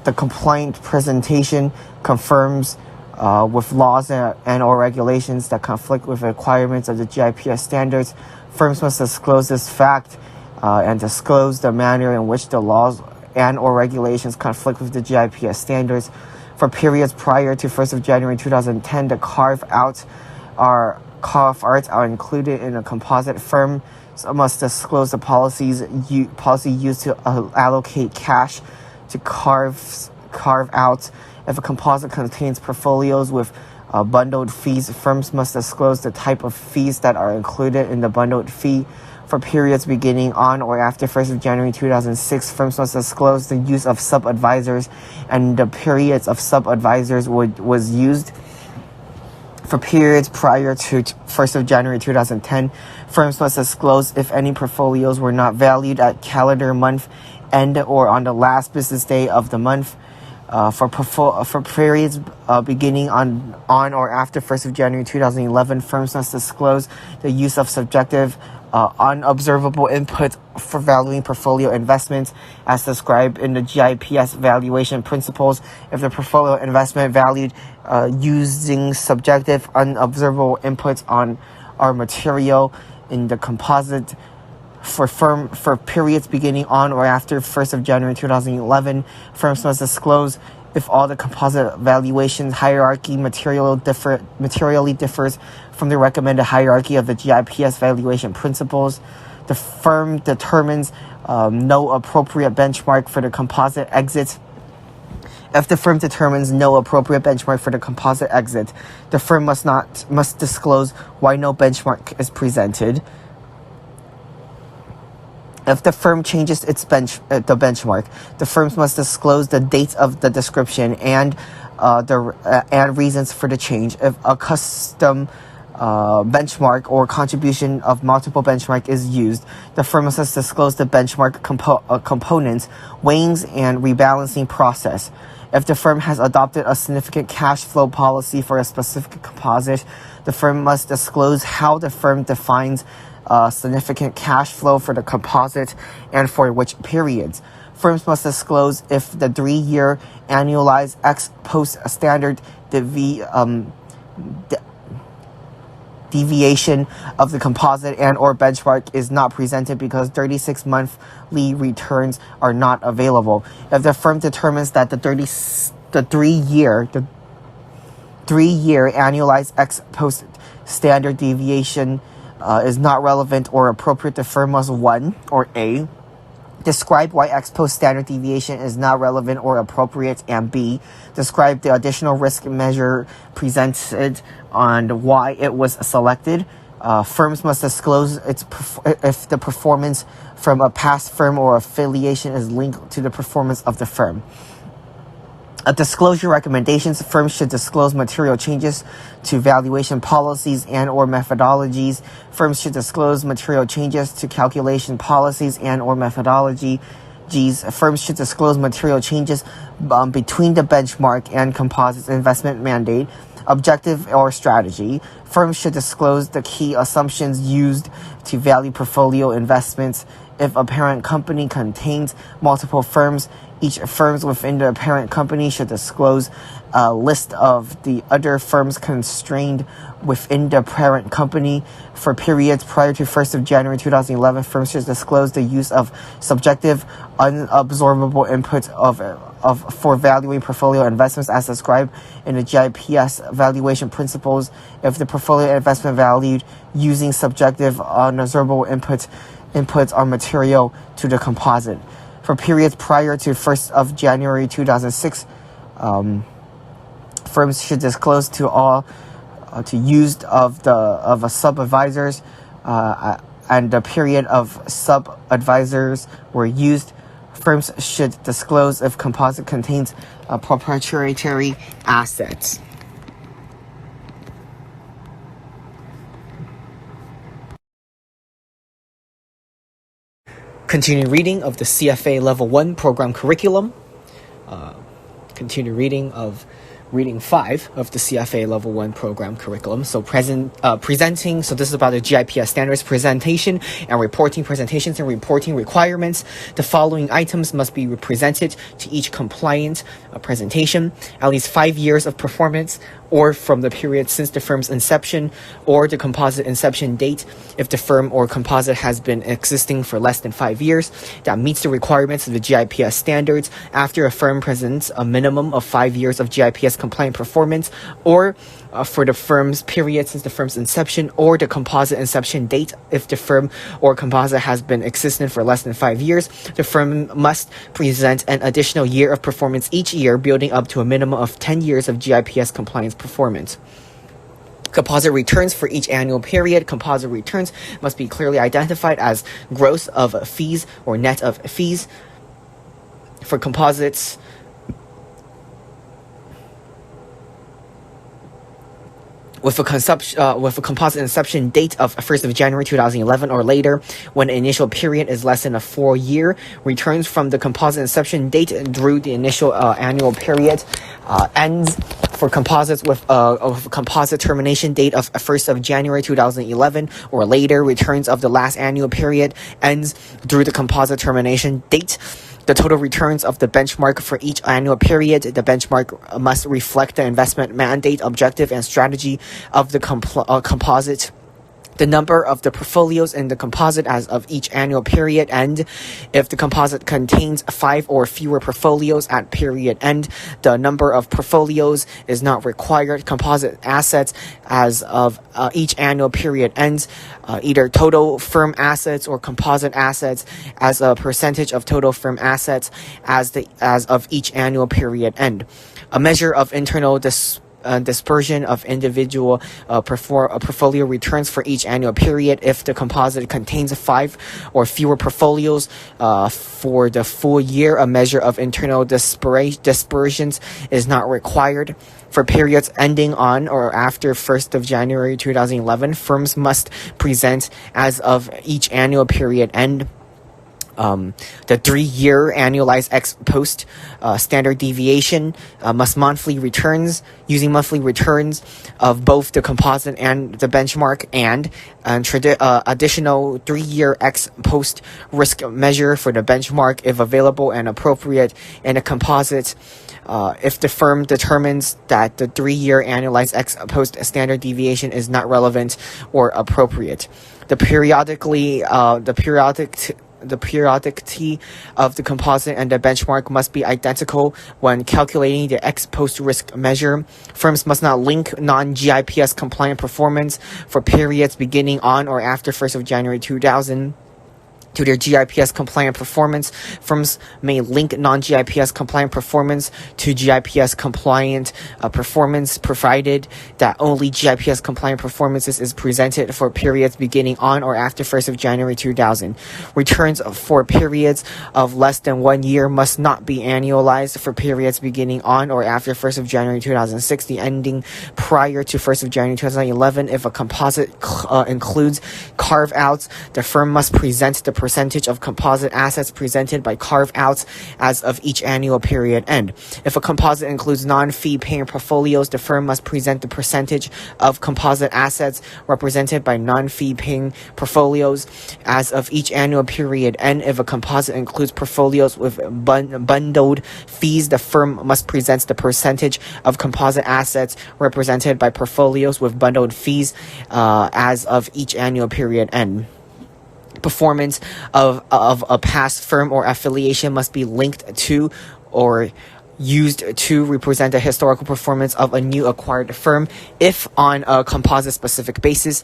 the complaint presentation confirms with laws and or regulations that conflict with the requirements of the GIPS standards, firms must disclose this fact and disclose the manner in which the laws and or regulations conflict with the GIPS standards. For periods prior to 1st of January 2010, the carve-outs are included in a composite. Firms must disclose the policy used to allocate cash to carve out. If a composite contains portfolios with bundled fees, firms must disclose the type of fees that are included in the bundled fee. For periods beginning on or after 1st of January 2006, firms must disclose the use of sub-advisors and the periods of sub-advisors was used. For periods prior to 1st of January 2010, firms must disclose if any portfolios were not valued at calendar month end or on the last business day of the month. For periods beginning on or after 1st of January 2011, firms must disclose the use of subjective unobservable input for valuing portfolio investments as described in the GIPS valuation principles. If the portfolio investment valued using subjective unobservable inputs are material in the composite for periods beginning on or after 1st of January 2011, firms must disclose if all the composite valuation hierarchy materially differs from the recommended hierarchy of the GIPS valuation principles. The firm determines no appropriate benchmark for the composite exit. If the firm determines no appropriate benchmark for the composite exit, the firm must disclose why no benchmark is presented. If the firm changes the benchmark, the firms must disclose the date of the description and reasons for the change. If a custom benchmark or contribution of multiple benchmark is used, the firm must disclose the benchmark components, weighings, and rebalancing process. If the firm has adopted a significant cash flow policy for a specific composite, the firm must disclose how the firm defines significant cash flow for the composite and for which periods. Firms must disclose if the 3-year annualized ex post standard deviation of the composite and or benchmark is not presented because 36 monthly returns are not available. If the firm determines that the 3-year annualized ex post standard deviation is not relevant or appropriate, the firm must 1 or A, describe why ex post standard deviation is not relevant or appropriate, and B, describe the additional risk measure presented on why it was selected. Firms must disclose if the performance from a past firm or affiliation is linked to the performance of the firm. Disclosure recommendations. Firms should disclose material changes to valuation policies and or methodologies. Firms should disclose material changes to calculation policies and or methodologies. Firms should disclose material changes between the benchmark and composites investment mandate, objective or strategy. Firms should disclose the key assumptions used to value portfolio investments. If a parent company contains multiple firms, each firm within the parent company should disclose a list of the other firms constrained within the parent company. For periods prior to 1st of January 2011, firms should disclose the use of subjective, unabsorbable inputs for valuing portfolio investments as described in the GIPS valuation principles. If the portfolio investment valued using subjective, unabsorbable inputs are material to the composite. For periods prior to 1st of January 2006, firms should disclose to all use of a sub-advisors and the period of sub-advisors were used. Firms should disclose if composite contains proprietary assets. Continue reading of the CFA Level 1 program curriculum. Continue reading of reading 5 of the CFA Level 1 program curriculum. So presenting, so this is about the GIPS standards presentation and reporting, presentations and reporting requirements. The following items must be presented to each compliant presentation: at least 5 years of performance, or from the period since the firm's inception, or the composite inception date if the firm or composite has been existing for less than 5 years, that meets the requirements of the GIPS standards after a firm presents a minimum of 5 years of GIPS compliant performance, or for the firm's period since the firm's inception, or the composite inception date if the firm or composite has been existent for less than 5 years. The firm must present an additional year of performance each year, building up to a minimum of 10 years of GIPS compliance performance. Composite returns for each annual period. Composite returns must be clearly identified as gross of fees or net of fees. For composites, with a composite inception date of 1st of January 2011 or later, when the initial period is less than a 4-year, returns from the composite inception date through the initial annual period ends. For composites with a composite termination date of 1st of January 2011 or later, returns of the last annual period ends through the composite termination date. The total returns of the benchmark for each annual period. The benchmark must reflect the investment mandate, objective, and strategy of the composite. The number of the portfolios in the composite as of each annual period end. If the composite contains 5 or fewer portfolios at period end, the number of portfolios is not required. Composite assets as of each annual period ends. Either total firm assets or composite assets as a percentage of total firm assets as of each annual period end. A measure of internal dispersion of individual portfolio returns for each annual period. If the composite contains 5 or fewer portfolios for the full year, a measure of internal dispersions is not required. For periods ending on or after 1st of January 2011, firms must present as of each annual period end The 3-year annualized ex post standard deviation must monthly returns using monthly returns of both the composite and the benchmark, and additional 3-year ex post risk measure for the benchmark if available and appropriate, and a composite if the firm determines that the 3-year annualized ex post standard deviation is not relevant or appropriate. The periodicity of the composite and the benchmark must be identical when calculating the ex post risk measure. Firms must not link non-GIPS compliant performance for periods beginning on or after 1st of January 2000 to their GIPS compliant performance. Firms may link non-GIPS compliant performance to GIPS compliant performance, provided that only GIPS compliant performances is presented for periods beginning on or after 1st of January 2000. Returns for periods of less than 1 year must not be annualized for periods beginning on or after 1st of January 2006, ending prior to 1st of January 2011. If a composite includes carve-outs, the firm must present the percentage of composite assets presented by carve-outs as of each annual period end. If a composite includes non-fee paying portfolios, the firm must present the percentage of composite assets represented by non-fee paying portfolios as of each annual period end. If a composite includes portfolios with bundled fees, the firm must present the percentage of composite assets represented by portfolios with bundled fees as of each annual period end. Performance of a past firm or affiliation must be linked to or used to represent the historical performance of a new acquired firm if on a composite specific basis.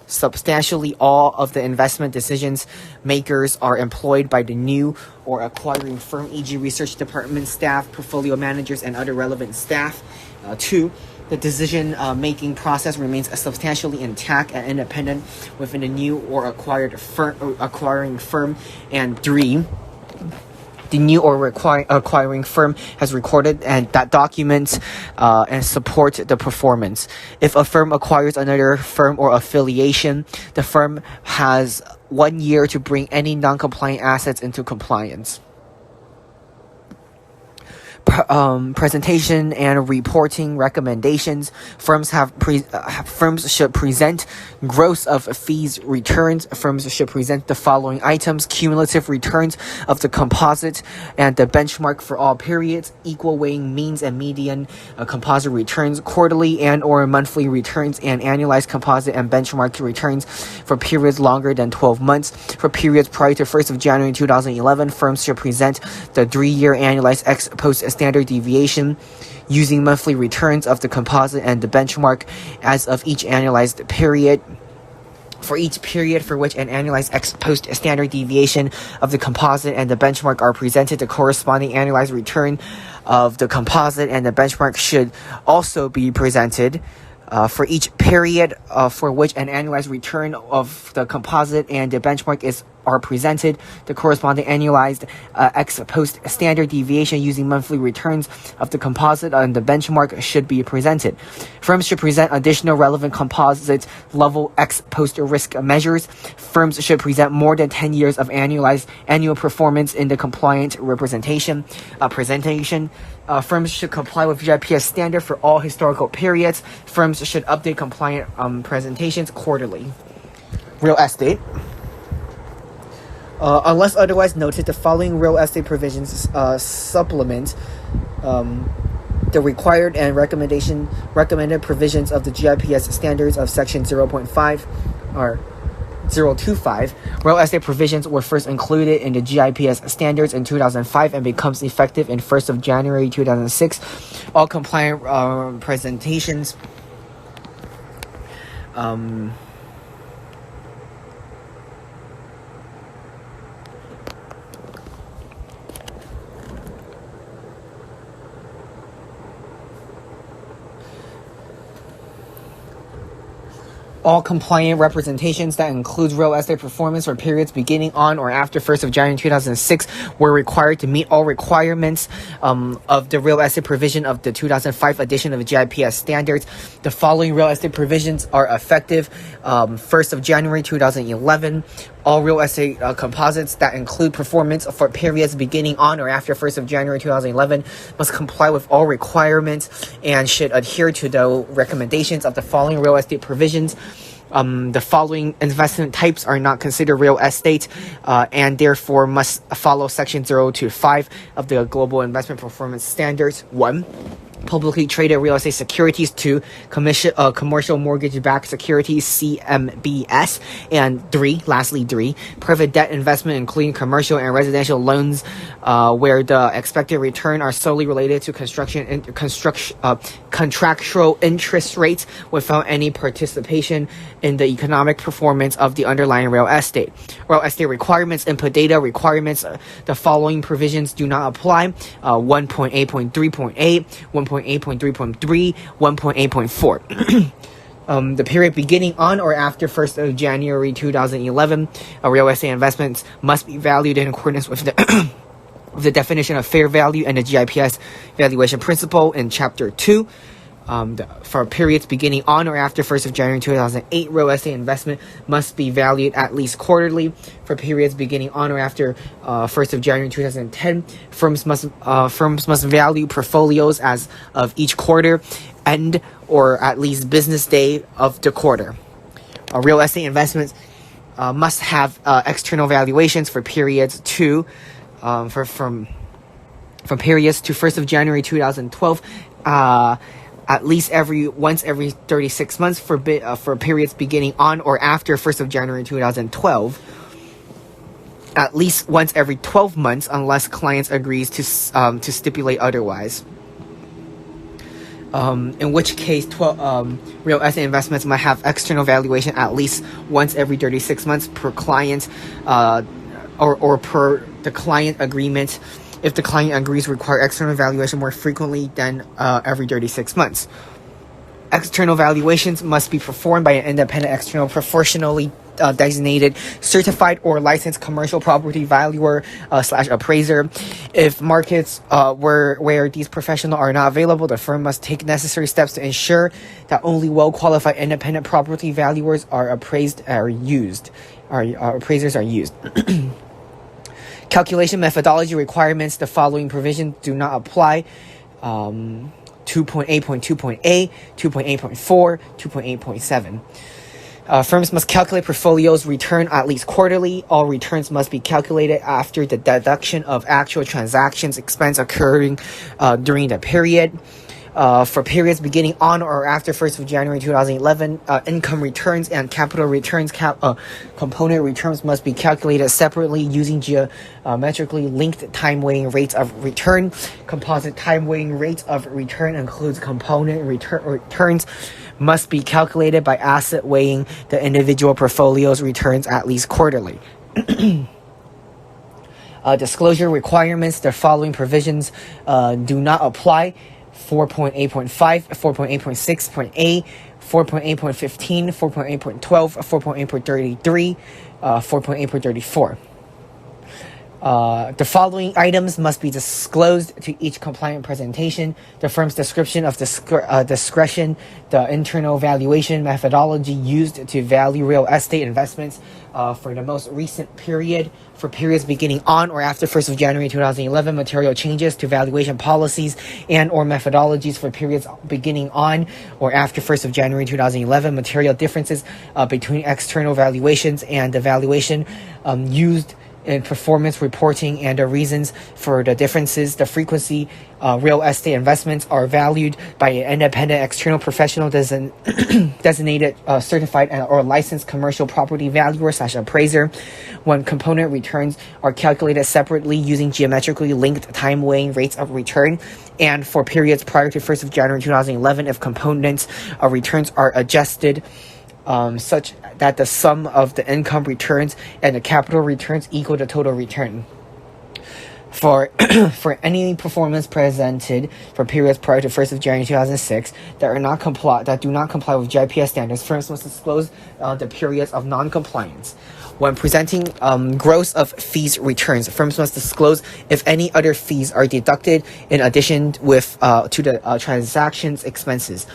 Substantially all of the investment decisions makers are employed by the new or acquiring firm, e.g. research department staff, portfolio managers, and other relevant staff. 2. The decision-making process remains substantially intact and independent within the new or acquiring firm. And 3. The new or acquiring firm has recorded and that documents and support the performance. If a firm acquires another firm or affiliation, the firm has 1 year to bring any non-compliant assets into compliance. Presentation and reporting recommendations. Firms should present gross of fees returns. Firms should present the following items: cumulative returns of the composite and the benchmark for all periods, equal weighing means and median composite returns, quarterly and or monthly returns, and annualized composite and benchmark returns for periods longer than 12 months. For periods prior to 1st of January 2011, firms should present the 3-year annualized ex post standard deviation using monthly returns of the composite and the benchmark as of each annualized period. For each period for which an annualized ex post standard deviation of the composite and the benchmark are presented, the corresponding annualized return of the composite and the benchmark should also be presented. For each period for which an annualized return of the composite and the benchmark are presented, the corresponding annualized ex post standard deviation using monthly returns of the composite and the benchmark should be presented. Firms should present additional relevant composite level ex post risk measures. Firms should present more than 10 years of annual performance in the compliant presentation. Firms should comply with GIPS standard for all historical periods. Firms should update compliant presentations quarterly. Real estate. Unless otherwise noted, the following real estate provisions supplement the required and recommended provisions of the GIPS standards of Section 0.5 or 025. Real estate provisions were first included in the GIPS standards in 2005 and becomes effective in 1st of January 2006. All compliant presentations all compliant representations that includes real estate performance for periods beginning on or after 1st of January 2006 were required to meet all requirements of the real estate provision of the 2005 edition of the GIPS standards. The following real estate provisions are effective 1st of January 2011. All real estate composites that include performance for periods beginning on or after 1st of January 2011 must comply with all requirements and should adhere to the recommendations of the following real estate provisions. The following investment types are not considered real estate and therefore must follow Section 0 to 5 of the Global Investment Performance Standards. 1. Publicly traded real estate securities. 2. Commercial mortgage-backed securities, CMBS. And 3. Private debt investment, including commercial and residential loans, where the expected return are solely related to contractual interest rates without any participation in the economic performance of the underlying real estate. Real estate requirements, input data requirements. The following provisions do not apply. 1.8.3.8, 1.8.3.3, 1.8.4. The period beginning on or after 1st of January 2011, real estate investments must be valued in accordance with the the definition of fair value and the GIPS valuation principle in Chapter 2. For periods beginning on or after 1st of January 2008, real estate investment must be valued at least quarterly. For periods beginning on or after 1st of January 2010, firms must value portfolios as of each quarter end or at least business day of the quarter. Real estate investments must have external valuations for periods from periods to 1st of January 2012. At least once every 36 months for periods beginning on or after 1st of January 2012. At least once every 12 months unless client agrees to stipulate otherwise. In which case, real estate investments might have external valuation at least once every 36 months per client, or per the client agreement. If the client agrees, require external valuation more frequently than every 36 months. External valuations must be performed by an independent, external, professionally designated, certified, or licensed commercial property valuer / appraiser. If markets where these professionals are not available, the firm must take necessary steps to ensure that only well-qualified independent property valuers appraisers are used. Calculation methodology requirements. The following provisions do not apply. 2.8.2.8, 2.8.4, 2.8.7. Firms must calculate portfolios return at least quarterly. All returns must be calculated after the deduction of actual transactions expense occurring during the period. For periods beginning on or after 1st of January 2011, income returns and capital returns component returns must be calculated separately using geometrically linked time weighting rates of return. Composite time weighting rates of return includes component returns must be calculated by asset weighing the individual portfolio's returns at least quarterly. Disclosure requirements. The following provisions do not apply. 4.8.5, 4.8.6.8, 4.8.15, 4.8.12, 4.8.33, 4.8.34. The following items must be disclosed to each compliant presentation: the firm's description of discretion, the internal valuation methodology used to value real estate investments for the most recent period. For periods beginning on or after 1st of January 2011, material changes to valuation policies and or methodologies for periods beginning on or after 1st of January 2011, material differences between external valuations and the valuation used in performance reporting and the reasons for the differences. The frequency real estate investments are valued by an independent external professional designated certified or licensed commercial property valuer / appraiser. When component returns are calculated separately using geometrically linked time weighing rates of return. And for periods prior to 1st of January 2011, if components of returns are adjusted such that the sum of the income returns and the capital returns equal the total return. For any performance presented for periods prior to 1st of January 2006 that do not comply with GIPS standards, firms must disclose the periods of non-compliance. When presenting gross of fees returns, firms must disclose if any other fees are deducted in addition to the transactions expenses.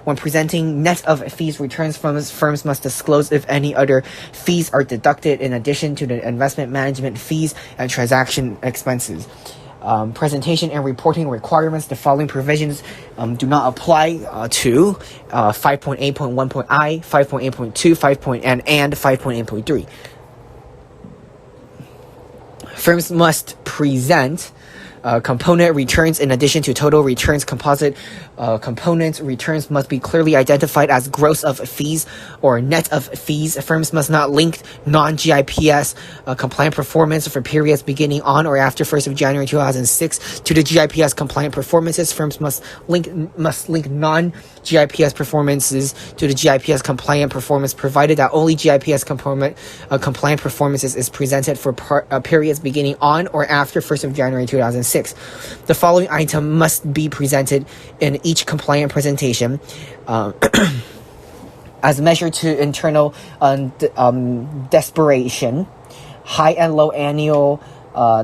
When presenting net of fees returns, firms must disclose if any other fees are deducted in addition to the investment management fees and transaction expenses. Presentation and reporting requirements. The following provisions do not apply to 5.8.1.I, 5.8.2, 5.8.3. Firms must present component returns in addition to total returns. Composite component returns must be clearly identified as gross of fees or net of fees. Firms must not link non-GIPS compliant performance for periods beginning on or after 1st of January 2006 to the GIPS compliant performances. Firms must link non-GIPS performances to the GIPS compliant performance, provided that only GIPS compliant performances is presented for periods beginning on or after 1st of January 2006. The following item must be presented in each compliant presentation as measured to internal desperation, high and low annual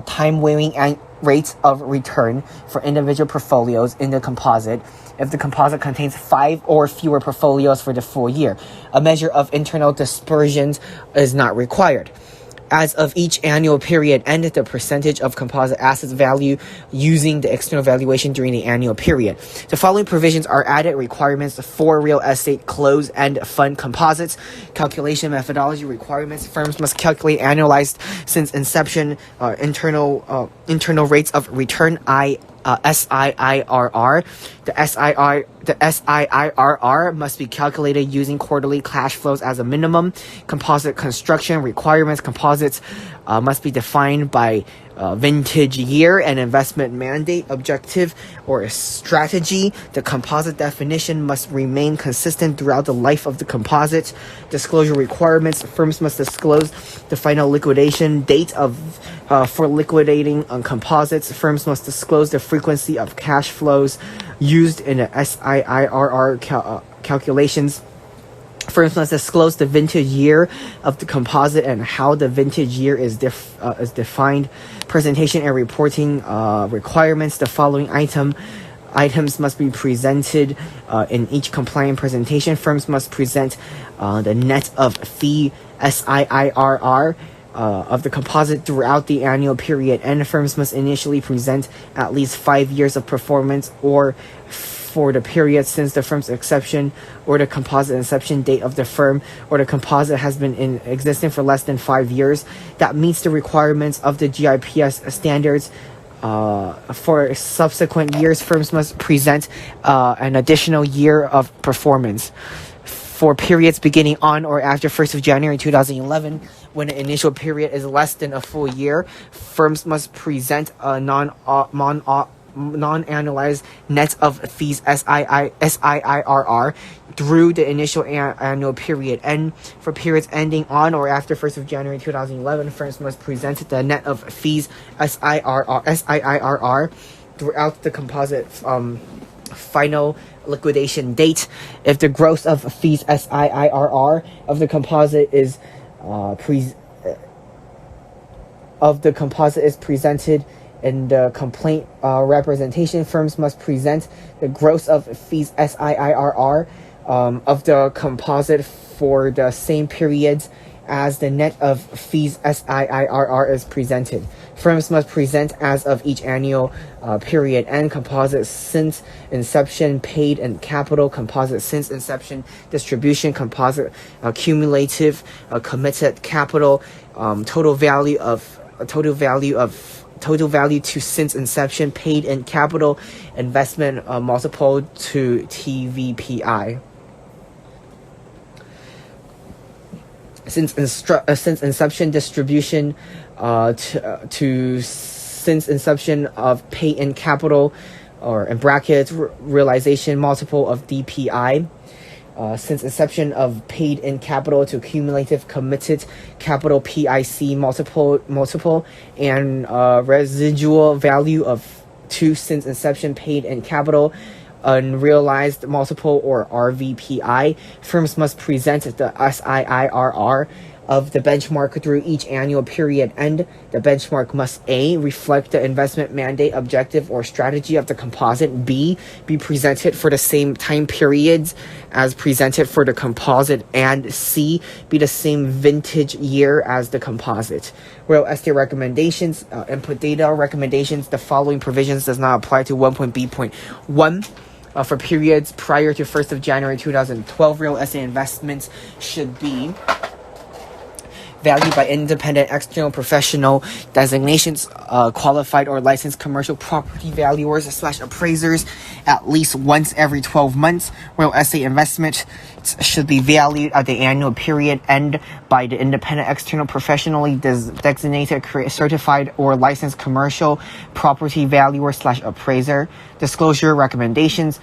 time-weighting rates of return for individual portfolios in the composite if the composite contains 5 or fewer portfolios for the full year. A measure of internal dispersions is not required. As of each annual period end, the percentage of composite assets value using the external valuation during the annual period. The following provisions are added requirements for real estate closed-end fund composites. Calculation methodology requirements. Firms must calculate annualized since inception internal rates of return SIIRR. The SIIRR must be calculated using quarterly cash flows as a minimum. Composite construction requirements. Composites must be defined by vintage year and investment mandate, objective, or strategy. The composite definition must remain consistent throughout the life of the composite. Disclosure requirements. Firms must disclose the final liquidation date for liquidating on composites. Firms must disclose the frequency of cash flows used in the SIIRR calculations. Firms must disclose the vintage year of the composite and how the vintage year is defined. Presentation and reporting requirements. The following items must be presented in each compliant presentation. Firms must present the net of fee SIIRR of the composite throughout the annual period, and firms must initially present at least 5 years of performance or for the period since the firm's inception or the composite inception date of the firm, or the composite has been in existence for less than 5 years that meets the requirements of the GIPS standards. For subsequent years, firms must present an additional year of performance. For periods beginning on or after 1st of January 2011, when the initial period is less than a full year, firms must present a non-annualized net of fees SIIRR through the initial annual period. And for periods ending on or after 1st of January 2011, firms must present the net of fees SIIRR throughout the composite final liquidation date. If the gross of fees SIIRR of the composite is presented in the complaint representation, firms must present the gross of fees SIIRR of the composite for the same periods as the net of fees SIIRR is presented. Firms must present as of each annual period and composite since inception paid in capital, composite since inception distribution, composite cumulative committed capital, total value to since inception paid in capital, investment multiple to TVPI. Since inception distribution to since inception of paid in capital, or in brackets realization multiple of DPI. Since inception of paid in capital to cumulative committed capital PIC multiple and residual value of to since inception paid in capital unrealized multiple, or RVPI. Firms must present the SIIRR of the benchmark through each annual period end. The benchmark must A, reflect the investment mandate, objective, or strategy of the composite. B, be presented for the same time periods as presented for the composite. And C, be the same vintage year as the composite. Real estate recommendations, input data recommendations. The following provisions does not apply to 1.B.1. For periods prior to 1st of January 2012, real estate investments should be valued by independent external professional designations, qualified or licensed commercial property valuers / appraisers at least once every 12 months. Real estate investments should be valued at the annual period end by the independent external professionally designated certified or licensed commercial property valuer / appraiser. Disclosure recommendations.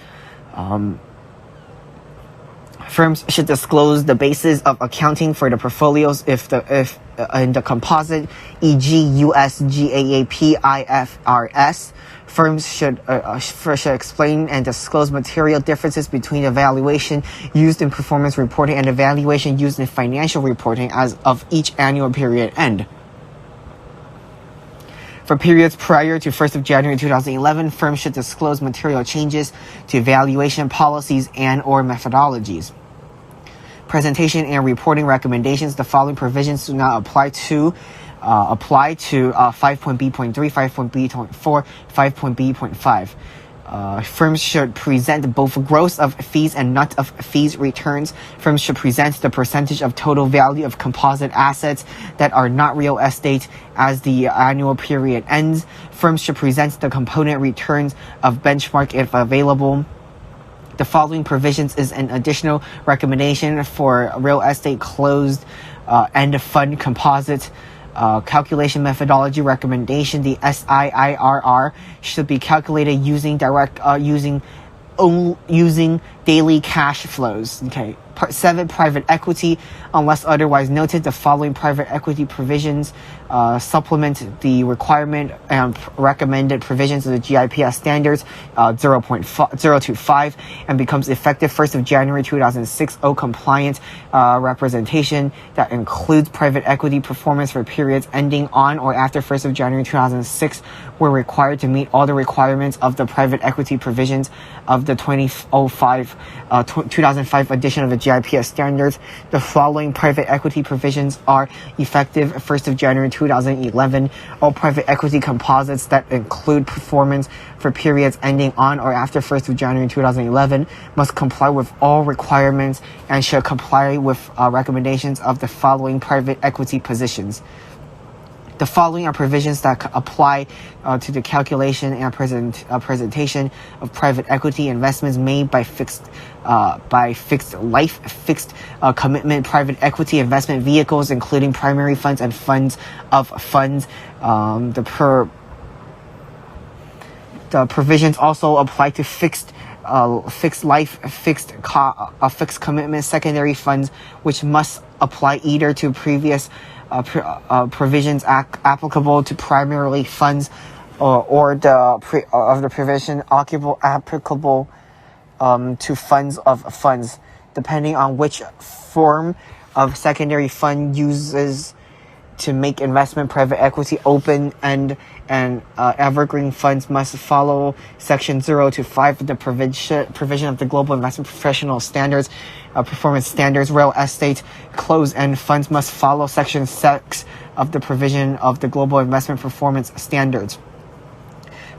Firms should disclose the basis of accounting for the portfolios if in the composite, e.g. US GAAP IFRS. Firms should explain and disclose material differences between the valuation used in performance reporting and the valuation used in financial reporting as of each annual period end. For periods prior to 1st of January 2011, firms should disclose material changes to valuation policies and or methodologies. Presentation and reporting recommendations. The following provisions do not apply to 5.B.3, 5.B.4, 5.B.5. Firms should present both gross of fees and net of fees returns. Firms should present the percentage of total value of composite assets that are not real estate as the annual period ends. Firms should present the component returns of benchmark if available. The following provisions is an additional recommendation for real estate closed end fund composite calculation methodology recommendation. The SIIRR should be calculated using using daily cash flows. Okay. Part 7, private equity. Unless otherwise noted, the following private equity provisions supplement the requirement and recommended provisions of the GIPS standards 0.025 and becomes effective 1st of January 2006. Compliant representation that includes private equity performance for periods ending on or after 1st of January 2006 were required to meet all the requirements of the private equity provisions of the 2005 edition of the GIPS standards. The following private equity provisions are effective 1st of January 2011. All private equity composites that include performance for periods ending on or after 1st of January 2011 must comply with all requirements and should comply with recommendations of the following private equity positions. The following are provisions that apply to the calculation and presentation of private equity investments made by fixed commitment private equity investment vehicles, including primary funds and funds of funds. The provisions also apply to fixed commitment secondary funds, which must apply either to previous provisions applicable to primarily funds or the provision applicable to funds of funds, depending on which form of secondary fund uses to make investment private equity open and evergreen funds must follow section 0 to 5 of the provision of the Global Investment Professional Standards, Performance Standards. Real estate closed-end funds must follow section 6 of the provision of the Global Investment Performance Standards.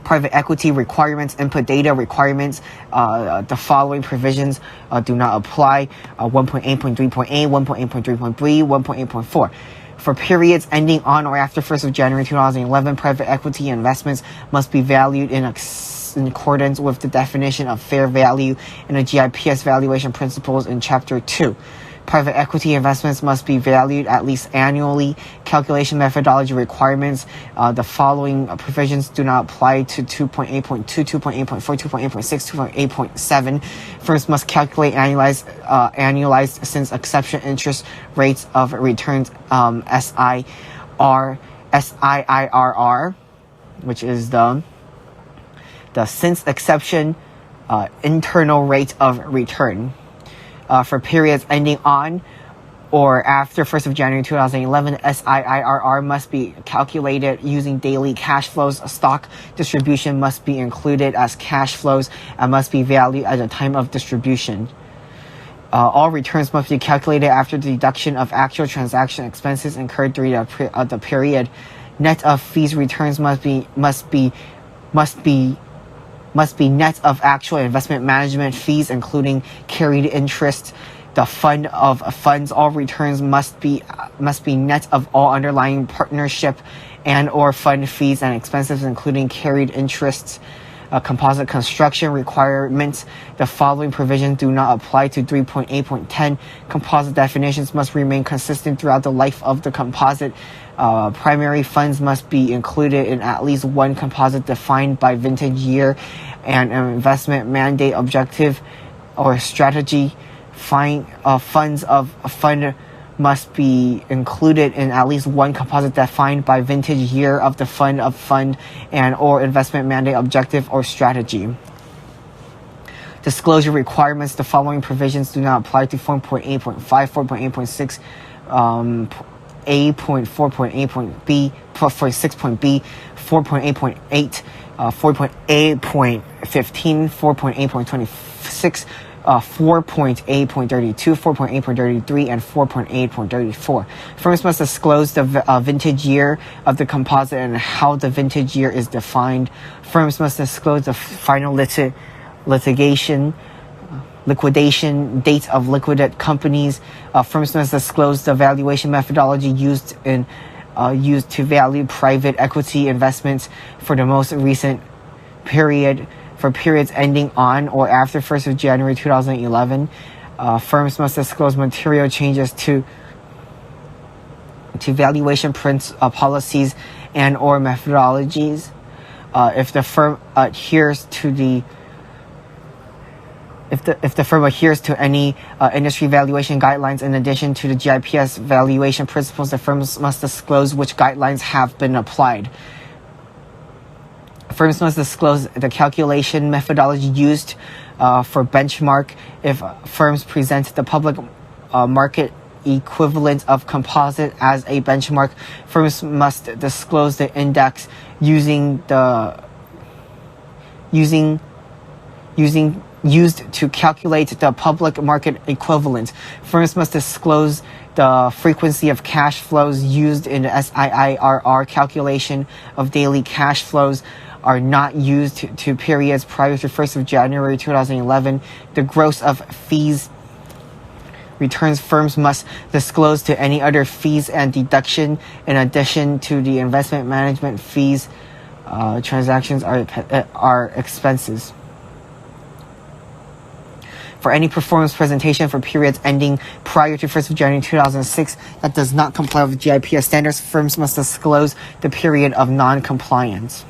Private equity requirements, input data requirements. The following provisions do not apply. 1.8.3.A, 1.8.3.B, 1.8.4. For periods ending on or after 1st of January 2011, private equity investments must be valued in accordance with the definition of fair value in the GIPS valuation principles in Chapter 2. Private equity investments must be valued at least annually. Calculation methodology requirements. The following provisions do not apply to 2.8.2, 2.8.4, 2.8.6, 2.8.7. Firms must calculate annualized since exception interest rates of returns SIIRR, which is the since exception internal rate of return. For periods ending on or after 1st of January 2011, SIIRR must be calculated using daily cash flows. Stock distribution must be included as cash flows and must be valued at the time of distribution. All returns must be calculated after the deduction of actual transaction expenses incurred during the period. Net of fees returns must be net of actual investment management fees, including carried interest. The fund of funds. All returns must be net of all underlying partnership and or fund fees and expenses, including carried interests. Composite construction requirements. The following provisions do not apply to 3.8.10. Composite definitions must remain consistent throughout the life of the composite. Primary funds must be included in at least one composite defined by vintage year and an investment mandate, objective, or strategy. Funds of a fund must be included in at least one composite defined by vintage year of the fund and or investment mandate, objective, or strategy. Disclosure requirements. The following provisions do not apply to 4.8.5, 4.8.6, A.4.8.B, 4.6.B, 4.8.8, 4.8.15, 4.8.26, 4.8.32, 4.8.33, and 4.8.34. Firms must disclose the vintage year of the composite and how the vintage year is defined. Firms must disclose the final liquidation date of liquidated companies. Firms must disclose the valuation methodology used to value private equity investments for the most recent period. For periods ending on or after 1st of January 2011, firms must disclose material changes to valuation policies and or methodologies. If the firm adheres to any industry valuation guidelines in addition to the GIPS valuation principles, the firms must disclose which guidelines have been applied. Firms must disclose the calculation methodology used for benchmark. If firms present the public market equivalent of composite as a benchmark, firms must disclose the index used to calculate the public market equivalent. Firms must disclose the frequency of cash flows used in the SIIRR calculation of daily cash flows are not used to periods prior to 1st of January 2011. The gross of fees returns firms must disclose to any other fees and deduction in addition to the investment management fees. Transactions are expenses. For any performance presentation for periods ending prior to 1st of January 2006 that does not comply with GIPS standards, firms must disclose the period of non-compliance.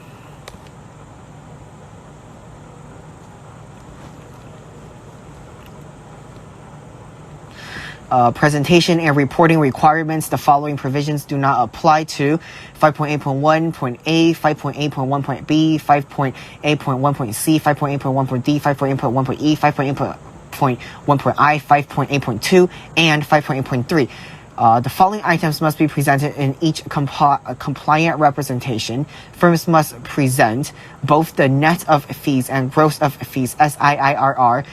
Presentation and reporting requirements. The following provisions do not apply to 5.8.1.A, 5.8.1.B, 5.8.1.C, 5.8.1.D, 5.8.1.E, 5.8.1.I, 5.8.2, and 5.8.3. The following items must be presented in each compliant representation. Firms must present both the net of fees and gross of fees, SIIRR,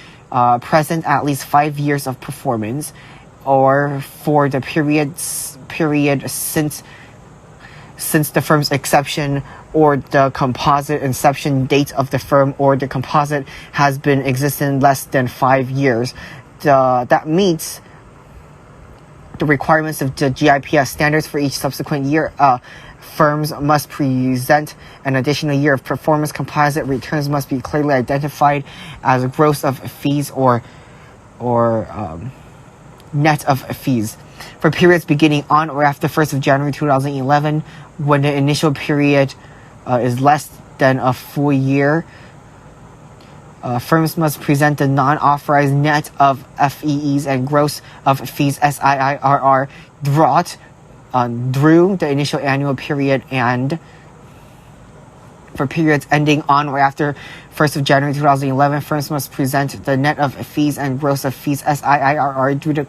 present at least 5 years of performance, or for the period since the firm's inception or the composite inception date of the firm, or the composite has been existing less than 5 years. That meets the requirements of the GIPS standards for each subsequent year. Firms must present an additional year of performance. Composite returns must be clearly identified as gross of fees or net of fees. For periods beginning on or after 1st of January 2011, when the initial period is less than a full year, firms must present the non-authorized net of FEEs and gross of fees, SIIRR, brought through the initial annual period and For periods ending on or after 1st of January 2011, firms must present the net of fees and gross of fees SIIRR due to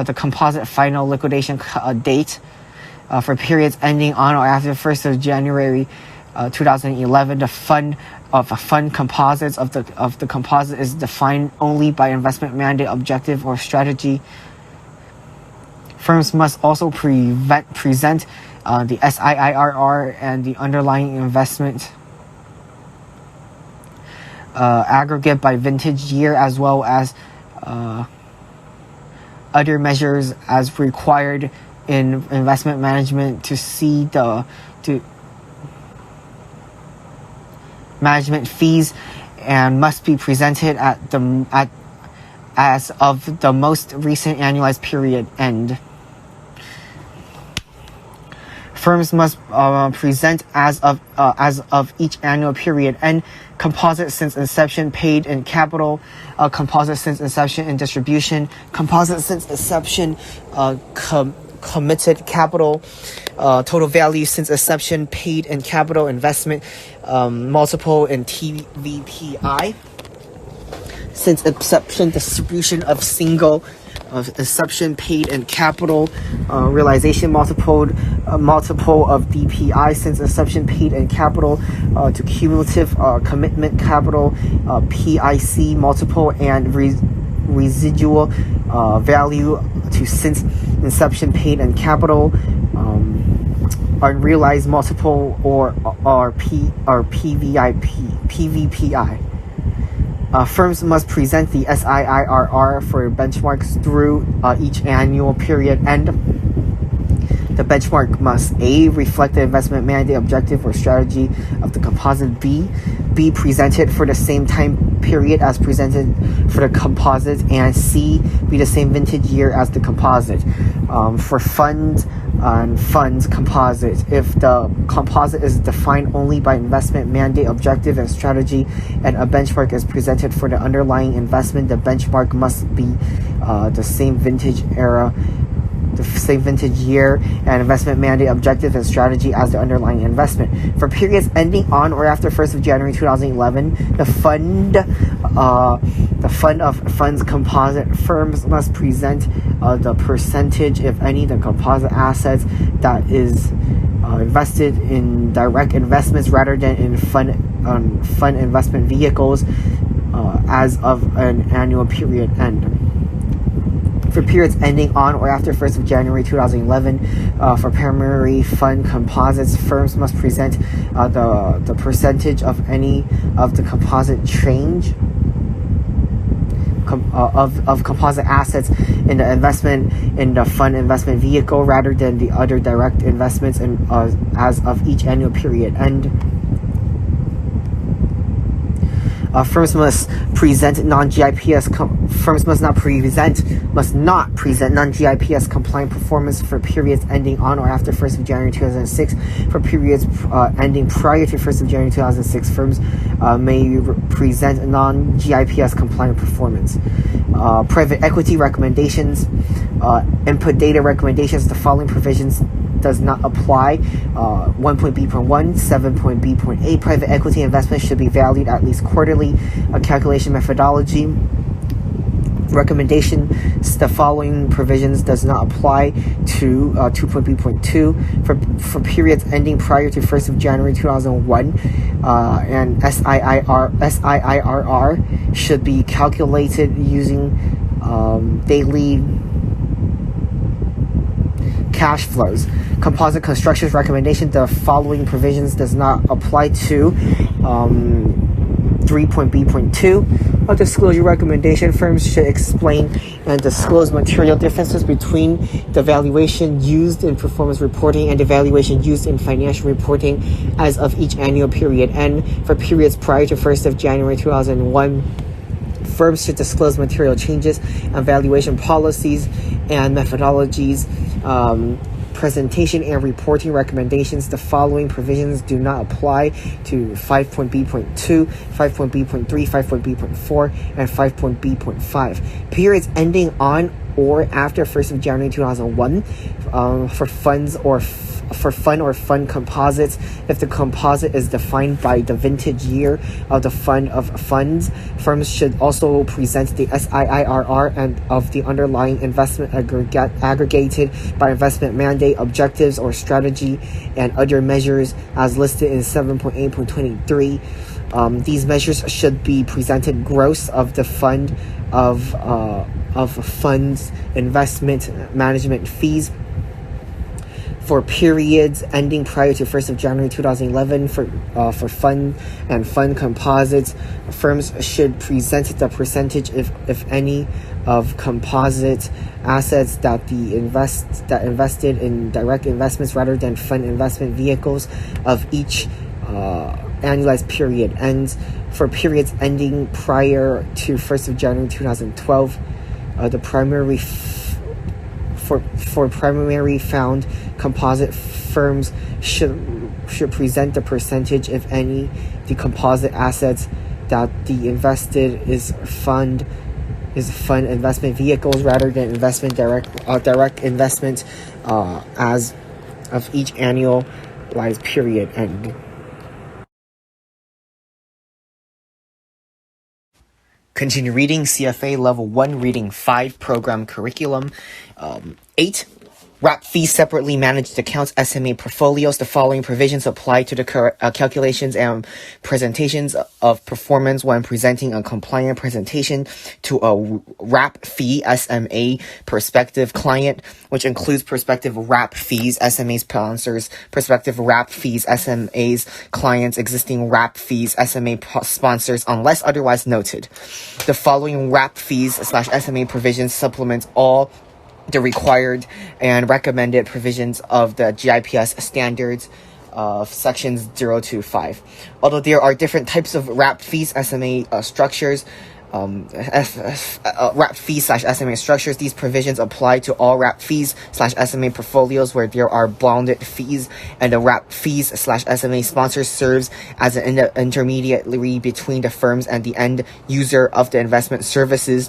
the composite final liquidation date. For periods ending on or after 1st of January 2011, the fund composites of the composite is defined only by investment mandate, objective, or strategy. Firms must also present the SIIRR and the underlying investment aggregate by vintage year, as well as other measures as required in investment management to see management fees, and must be presented as of the most recent annualized period end. Firms must present as of each annual period end composite since inception paid in capital, composite since inception in distribution, composite since inception committed capital, total value since inception paid in capital, investment multiple in TVPI since inception, distribution of inception paid in capital, realization multiple of DPI since inception paid in capital, to cumulative commitment capital, PIC multiple, and residual value to since inception paid in capital, unrealized multiple or PVPI. Firms must present the SIIRR for benchmarks through each annual period end. The benchmark must A. reflect the investment mandate, objective, or strategy of the composite. B. be presented for the same time period as presented for the composite. And C. be the same vintage year as the composite. For funds composite, if the composite is defined only by investment mandate, objective, and strategy, and a benchmark is presented for the underlying investment, the benchmark must be the same vintage year and investment mandate, objective, and strategy as the underlying investment. For periods ending on or after 1st of January 2011, the fund of funds composite, firms must present the percentage, if any, the composite assets that is invested in direct investments rather than in fund investment vehicles as of an annual period end. For periods ending on or after 1st of January 2011, for primary fund composites, firms must present the percentage of any of the composite change of composite assets in the fund investment vehicle rather than the other direct investments as of each annual period end. Firms must present non-GIPS. Firms must not present non-GIPS compliant performance for periods ending on or after 1st of January 2006. For periods ending prior to 1st of January 2006, firms may present non-GIPS compliant performance. Private equity recommendations, input data recommendations. The following provisions does not apply. 1.B.1, 7.B.8. Private equity investments should be valued at least quarterly. A calculation methodology recommendations. The following provisions does not apply to 2.B.2 for periods ending prior to 1st of January 2001, and SIIRR should be calculated using daily cash flows. Composite constructions recommendation. The following provisions does not apply to 3.B.2. A disclosure recommendation. Firms should explain and disclose material differences between the valuation used in performance reporting and the valuation used in financial reporting as of each annual period. And for periods prior to 1st of January 2001, firms should disclose material changes and valuation policies and methodologies, presentation and reporting recommendations. The following provisions do not apply to 5.B.2, 5.B.3, 5.B.4, and 5.B.5. Periods ending on or after 1st of January 2001 for funds or for fund or fund composites, if the composite is defined by the vintage year of the fund of funds, firms should also present the SIIRR and of the underlying investment aggregated by investment mandate, objectives or strategy, and other measures as listed in 7.8.23. These measures should be presented gross of the fund of funds investment management fees for periods ending prior to 1st of January 2011 for fund and fund composites. Firms should present the percentage, if any, of composite assets that invested in direct investments rather than fund investment vehicles of each annualized period ends. For periods ending prior to 1st of January 2012, the primary for primary found composite, firms should present the percentage, if any, the composite assets that the invested is fund investment vehicles rather than investment direct investment as of each annualized period end. Continue reading CFA Level 1, Reading 5, Program Curriculum. 8. Wrap fees separately managed accounts, SMA portfolios. The following provisions apply to the calculations and presentations of performance when presenting a compliant presentation to a wrap fee SMA prospective client, which includes prospective wrap fees, SMA sponsors, prospective wrap fees, SMA's clients, existing wrap fees, SMA sponsors, unless otherwise noted. The following wrap fees / SMA provisions supplement all the required and recommended provisions of the GIPS standards of sections 0 to 5. Although there are different types of wrap fees, SMA structures, wrap fees / SMA structures, these provisions apply to all wrap fees / SMA portfolios where there are bonded fees, and the wrap fees / SMA sponsor serves as an intermediary between the firms and the end user of the investment services.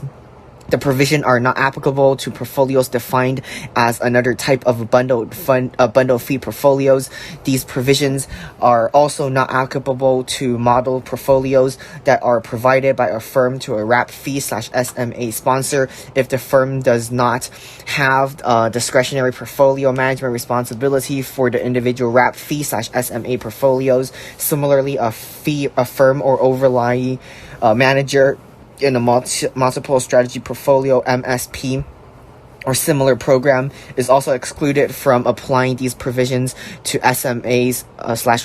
The provision are not applicable to portfolios defined as another type of bundle fee portfolios. These provisions are also not applicable to model portfolios that are provided by a firm to a wrap fee / SMA sponsor if the firm does not have discretionary portfolio management responsibility for the individual wrap fee / SMA portfolios. Similarly, a firm or overlying manager in a multiple strategy portfolio, MSP, or similar program is also excluded from applying these provisions to SMAs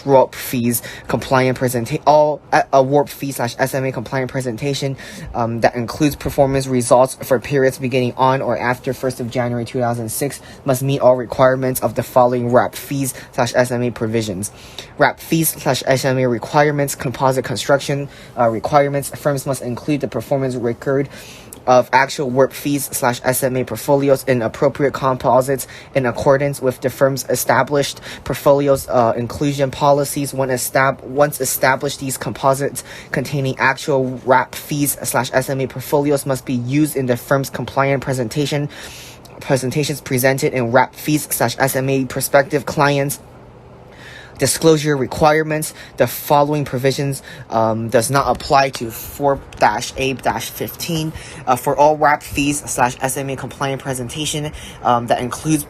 / WARP fees compliant presentation. All a WARP fee / SMA compliant presentation that includes performance results for periods beginning on or after 1st of January 2006 must meet all requirements of the following WRAP fees / SMA provisions. WRAP fees / SMA requirements, composite construction requirements. Firms must include the performance record of actual WRAP fees / SMA portfolios in appropriate composites in accordance with the firm's established portfolios inclusion policies. Once established, these composites containing actual WRAP fees / SMA portfolios must be used in the firm's compliant presentations presented in WRAP fees / SMA prospective clients. Disclosure requirements. The following provisions does not apply to 4-A-15 for all WRAP fees / SMA compliant presentation that includes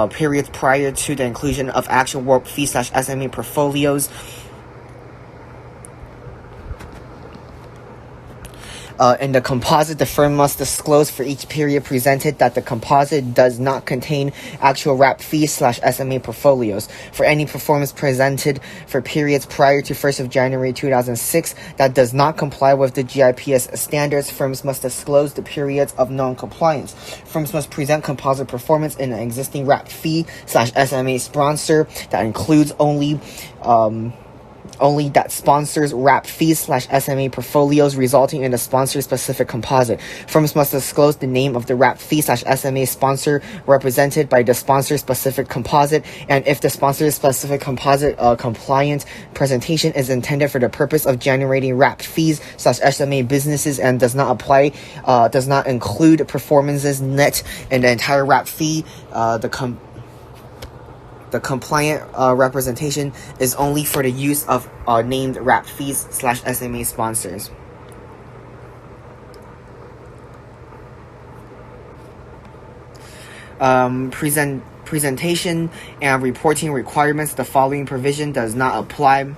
periods prior to the inclusion of actual WRAP fees / SMA portfolios. In the composite, the firm must disclose for each period presented that the composite does not contain actual WRAP fees / SMA portfolios. For any performance presented for periods prior to 1st of January 2006 that does not comply with the GIPS standards, firms must disclose the periods of non-compliance. Firms must present composite performance in an existing WRAP fee / SMA sponsor that includes only that sponsors WRAP fees / SMA portfolios resulting in a sponsor-specific composite. Firms must disclose the name of the WRAP fee / SMA sponsor represented by the sponsor-specific composite, and if the sponsor-specific composite compliant presentation is intended for the purpose of generating WRAP fees / SMA businesses and does not include performances net in the entire WRAP fee, The compliant representation is only for the use of named wrapped fees / SMA sponsors. Presentation and reporting requirements. The following provision does not apply.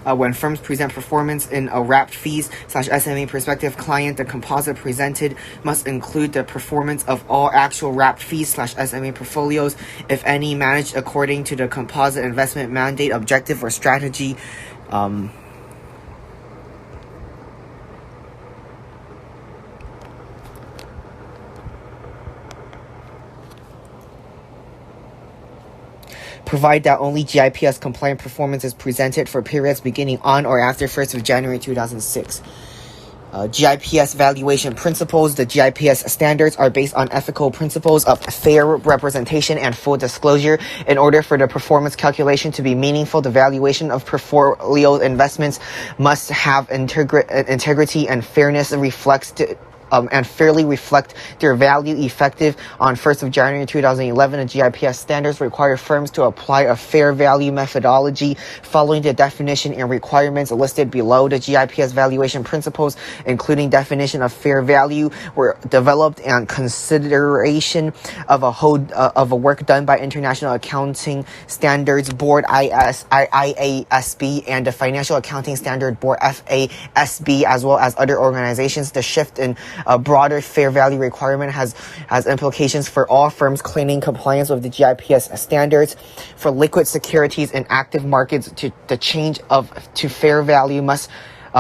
When firms present performance in a wrapped fees / SMA prospective client, the composite presented must include the performance of all actual wrapped fees / SMA portfolios, if any, managed according to the composite investment mandate, objective, or strategy. Provide that only GIPS compliant performance is presented for periods beginning on or after 1st of January 2006. GIPS valuation principles. The GIPS standards are based on ethical principles of fair representation and full disclosure. In order for the performance calculation to be meaningful, the valuation of portfolio investments must have integrity and fairness and fairly reflect their value effective on 1st of January 2011. The GIPS standards require firms to apply a fair value methodology following the definition and requirements listed below. The GIPS valuation principles, including definition of fair value, were developed and consideration of a work done by International Accounting Standards Board IASB and the Financial Accounting Standard Board FASB, as well as other organizations. The shift in a broader fair value requirement has implications for all firms claiming compliance with the GIPS standards. For liquid securities in active markets, the change to fair value must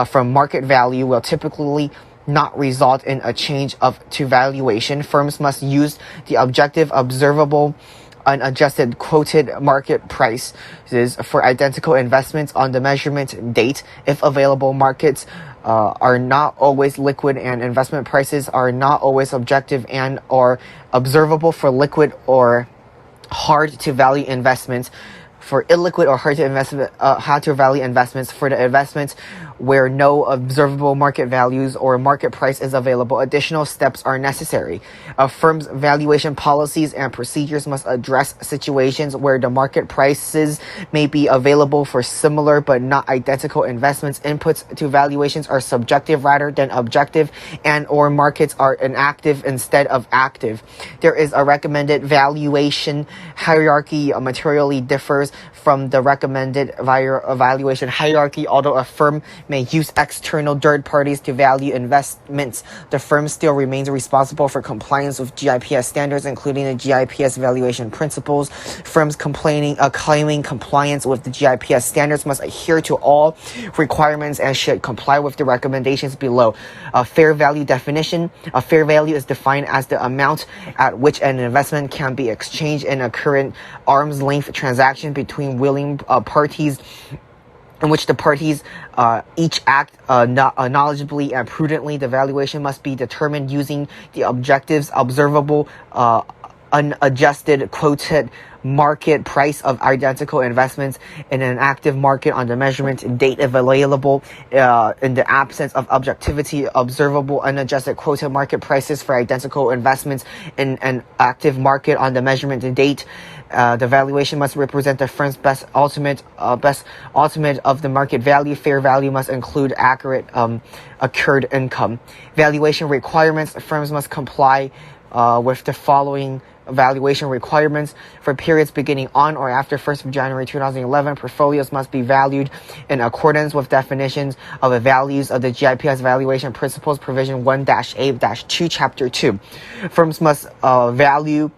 from market value will typically not result in a change to valuation. Firms must use the objective, observable, unadjusted quoted market prices for identical investments on the measurement date. If available, markets are not always liquid and investment prices are not always objective and or observable for liquid or hard to value investments. For illiquid or hard to value investments, for the investments where no observable market values or market price is available, additional steps are necessary. A firm's valuation policies and procedures must address situations where the market prices may be available for similar but not identical investments. Inputs to valuations are subjective rather than objective, and or markets are inactive instead of active. There is a recommended valuation hierarchy materially differs from the recommended valuation hierarchy. Although a firm may use external third parties to value investments, the firm still remains responsible for compliance with GIPS standards, including the GIPS valuation principles. Firms claiming compliance with the GIPS standards must adhere to all requirements and should comply with the recommendations below. A fair value definition. A fair value is defined as the amount at which an investment can be exchanged in a current arm's length transaction between willing parties, in which the parties each act knowledgeably and prudently. The valuation must be determined using the objectives, observable, unadjusted quoted market price of identical investments in an active market on the measurement date if available. In the absence of objectivity, observable, unadjusted quoted market prices for identical investments in an active market on the measurement date. The valuation must represent the firm's best ultimate of the market value. Fair value must include accurate accrued income. Valuation requirements. Firms must comply with the following valuation requirements. For periods beginning on or after 1st of January 2011, portfolios must be valued in accordance with definitions of the values of the GIPS valuation principles, provision 1-A-2, chapter 2. Firms must value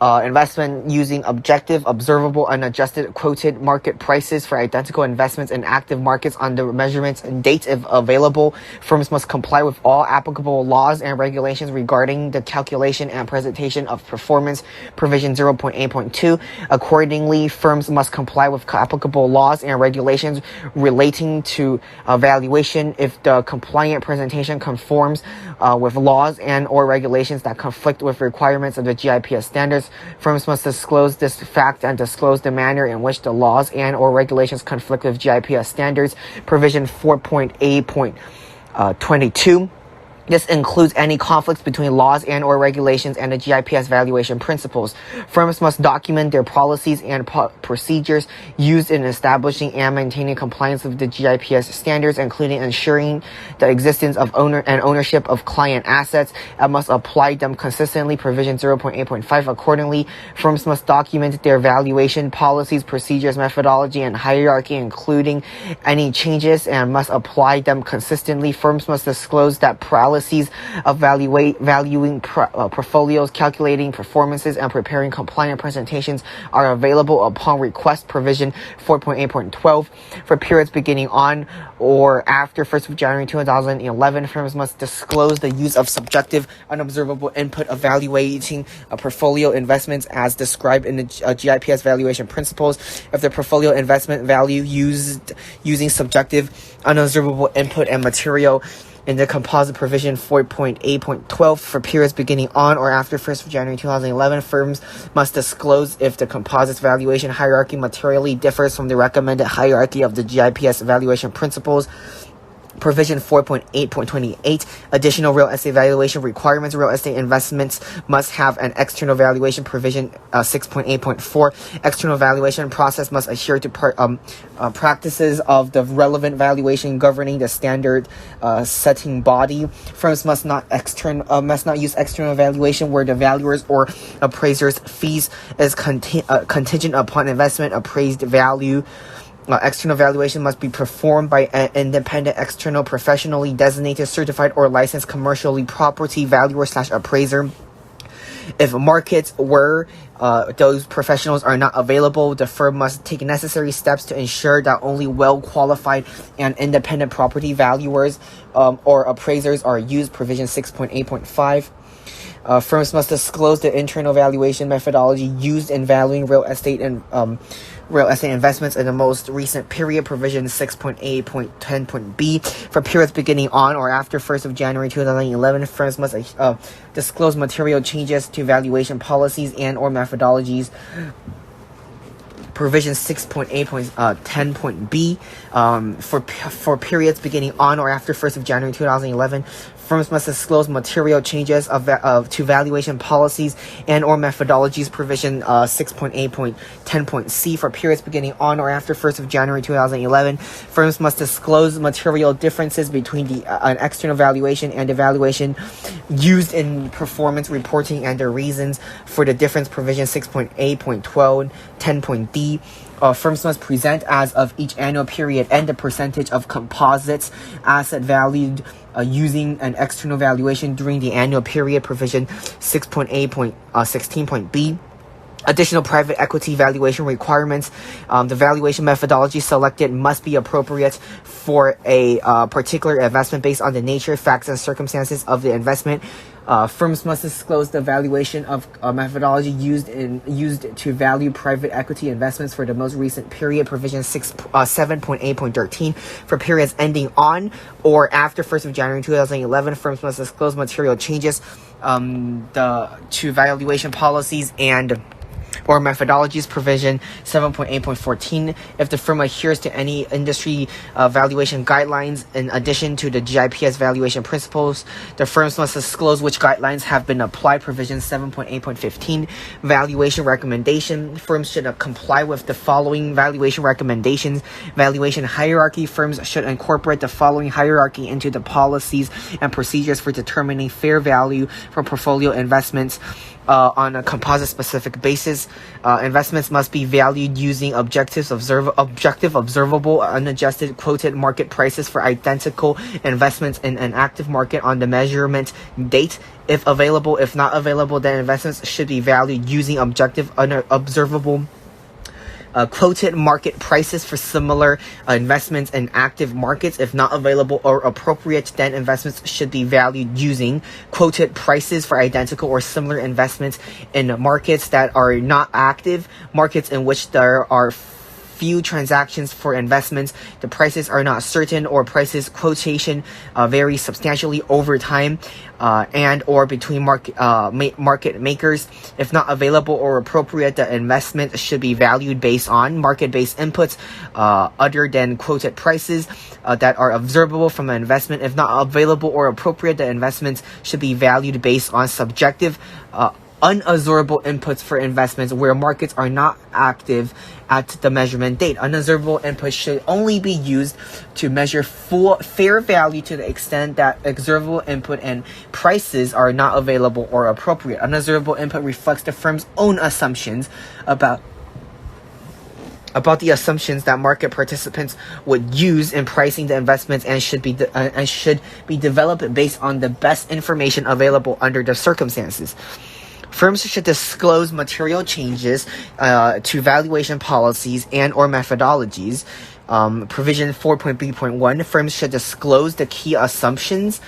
investment using objective, observable, unadjusted quoted market prices for identical investments in active markets on the measurements and date if available. Firms must comply with all applicable laws and regulations regarding the calculation and presentation of performance, provision 0.8.2. Accordingly, firms must comply with applicable laws and regulations relating to valuation if the compliant presentation conforms with laws and or regulations that conflict with requirements of the GIPS standards. Firms must disclose this fact and disclose the manner in which the laws and or regulations conflict with GIPS standards. Provision 4.8.22. This includes any conflicts between laws and or regulations and the GIPS valuation principles. Firms must document their policies and procedures used in establishing and maintaining compliance with the GIPS standards, including ensuring the existence of ownership of client assets, and must apply them consistently. Provision 0.8.5. Accordingly, firms must document their valuation policies, procedures, methodology, and hierarchy, including any changes, and must apply them consistently. Firms must disclose that policies of valuing portfolios, calculating performances, and preparing compliant presentations are available upon request. Provision 4.8.12. For periods beginning on or after 1st of January 2011, firms must disclose the use of subjective, unobservable input evaluating portfolio investments as described in the GIPS valuation principles. If the portfolio investment value using subjective, unobservable input and material in the composite provision 4.8.12 for periods beginning on or after 1st of January 2011, firms must disclose if the composite valuation hierarchy materially differs from the recommended hierarchy of the GIPS valuation principles. Provision 4.8.28, additional real estate valuation requirements. Real estate investments must have an external valuation. Provision 6.8.4, external valuation process must adhere to practices of the relevant valuation governing the standard setting body. Firms must not use external valuation where the valuers or appraisers' fees is contingent upon investment appraised value. External valuation must be performed by an independent, external, professionally designated, certified, or licensed commercially property valuer / appraiser. If markets where those professionals are not available, the firm must take necessary steps to ensure that only well-qualified and independent property valuers or appraisers are used. Provision 6.8.5. Firms must disclose the internal valuation methodology used in valuing real estate investments in the most recent period. Provision 6.8.10.b. For periods beginning on or after 1st of January 2011, firms must disclose material changes to valuation policies and or methodologies. Provision 6.8.10.b. For periods beginning on or after 1st of January 2011, firms must disclose material changes to valuation policies and or methodologies. Provision 6.8.10.c. For periods beginning on or after 1st of January 2011, firms must disclose material differences between an external valuation and the valuation used in performance reporting and the reasons for the difference. Provision 6.8.12.10.d. Firms must present as of each annual period and the percentage of composites asset valued using an external valuation during the annual period. Provision 6.8.16.b. Additional private equity valuation requirements. The valuation methodology selected must be appropriate for a particular investment based on the nature, facts, and circumstances of the investment. Firms must disclose the valuation of methodology used to value private equity investments for the most recent period. Provision 7.8.13. For periods ending on or after 1st of January 2011, firms must disclose material changes to valuation policies and or methodologies. Provision 7.8.14. If the firm adheres to any industry valuation guidelines in addition to the GIPS valuation principles, the firms must disclose which guidelines have been applied. Provision 7.8.15. Valuation recommendation. Firms should comply with the following valuation recommendations. Valuation hierarchy. Firms should incorporate the following hierarchy into the policies and procedures for determining fair value for portfolio investments on a composite specific basis. Investments must be valued using objective, observable, unadjusted quoted market prices for identical investments in an active market on the measurement date, if available. If not available, then investments should be valued using objective, observable quoted market prices for similar investments in active markets. If not available or appropriate, then investments should be valued using quoted prices for identical or similar investments in markets that are not active, markets in which there are few transactions for investments. The prices are not certain, or prices quotation vary substantially over time, and or between market makers. If not available or appropriate, the investment should be valued based on market-based inputs other than quoted prices that are observable from an investment. If not available or appropriate, the investments should be valued based on subjective unobservable inputs for investments where markets are not active at the measurement date. Unobservable inputs should only be used to measure full fair value to the extent that observable input and prices are not available or appropriate. Unobservable input reflects the firm's own assumptions about the assumptions that market participants would use in pricing the investments, and should be developed based on the best information available under the circumstances. Firms should disclose material changes to valuation policies and or methodologies. Provision 4.B.1, firms should disclose the key assumptions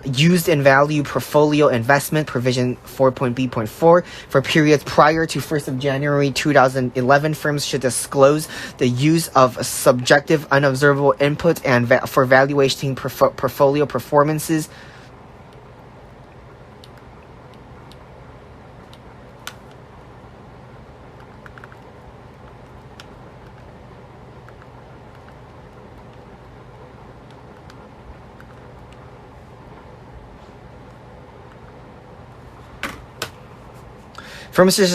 used in value portfolio investment. Provision 4.B.4, for periods prior to 1st of January 2011, firms should disclose the use of subjective unobservable input and for valuating portfolio performances. Firms should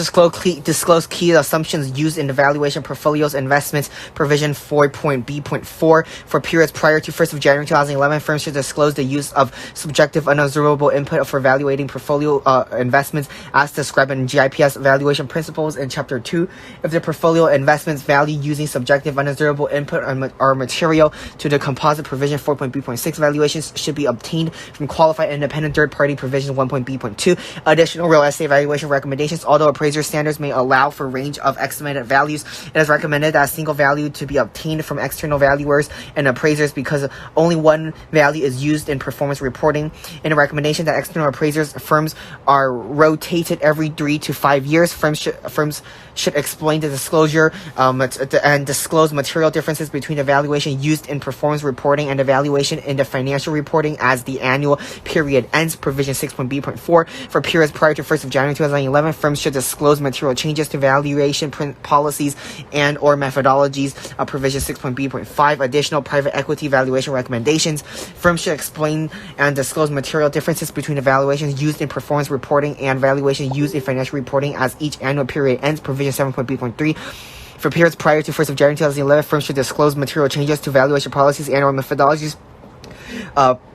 disclose key assumptions used in the valuation portfolios investments. Provision 4.B.4, for periods prior to 1st of January 2011, firms should disclose the use of subjective unobservable input for evaluating portfolio investments as described in GIPS valuation principles in Chapter 2. If the portfolio investments value using subjective unobservable input are material to the composite, provision 4.B.6, valuations should be obtained from qualified independent third party. Provision 1.B.2, additional real estate valuation recommendations. Although appraiser standards may allow for range of estimated values, it is recommended that a single value to be obtained from external valuers and appraisers because only one value is used in performance reporting. In a recommendation that external firms are rotated every 3 to 5 years, firms should explain the disclosure and disclose material differences between the valuation used in performance reporting and the valuation in the financial reporting as the annual period ends. Provision 6.B.4, for periods prior to 1st of January 2011, firms should disclose material changes to valuation policies and or methodologies. Provision 6.B.5, additional private equity valuation recommendations. Firms should explain and disclose material differences between the valuations used in performance reporting and valuation used in financial reporting as each annual period ends. Provision 7.B.3, for periods prior to 1st of January 2011, firms should disclose material changes to valuation policies and or methodologies.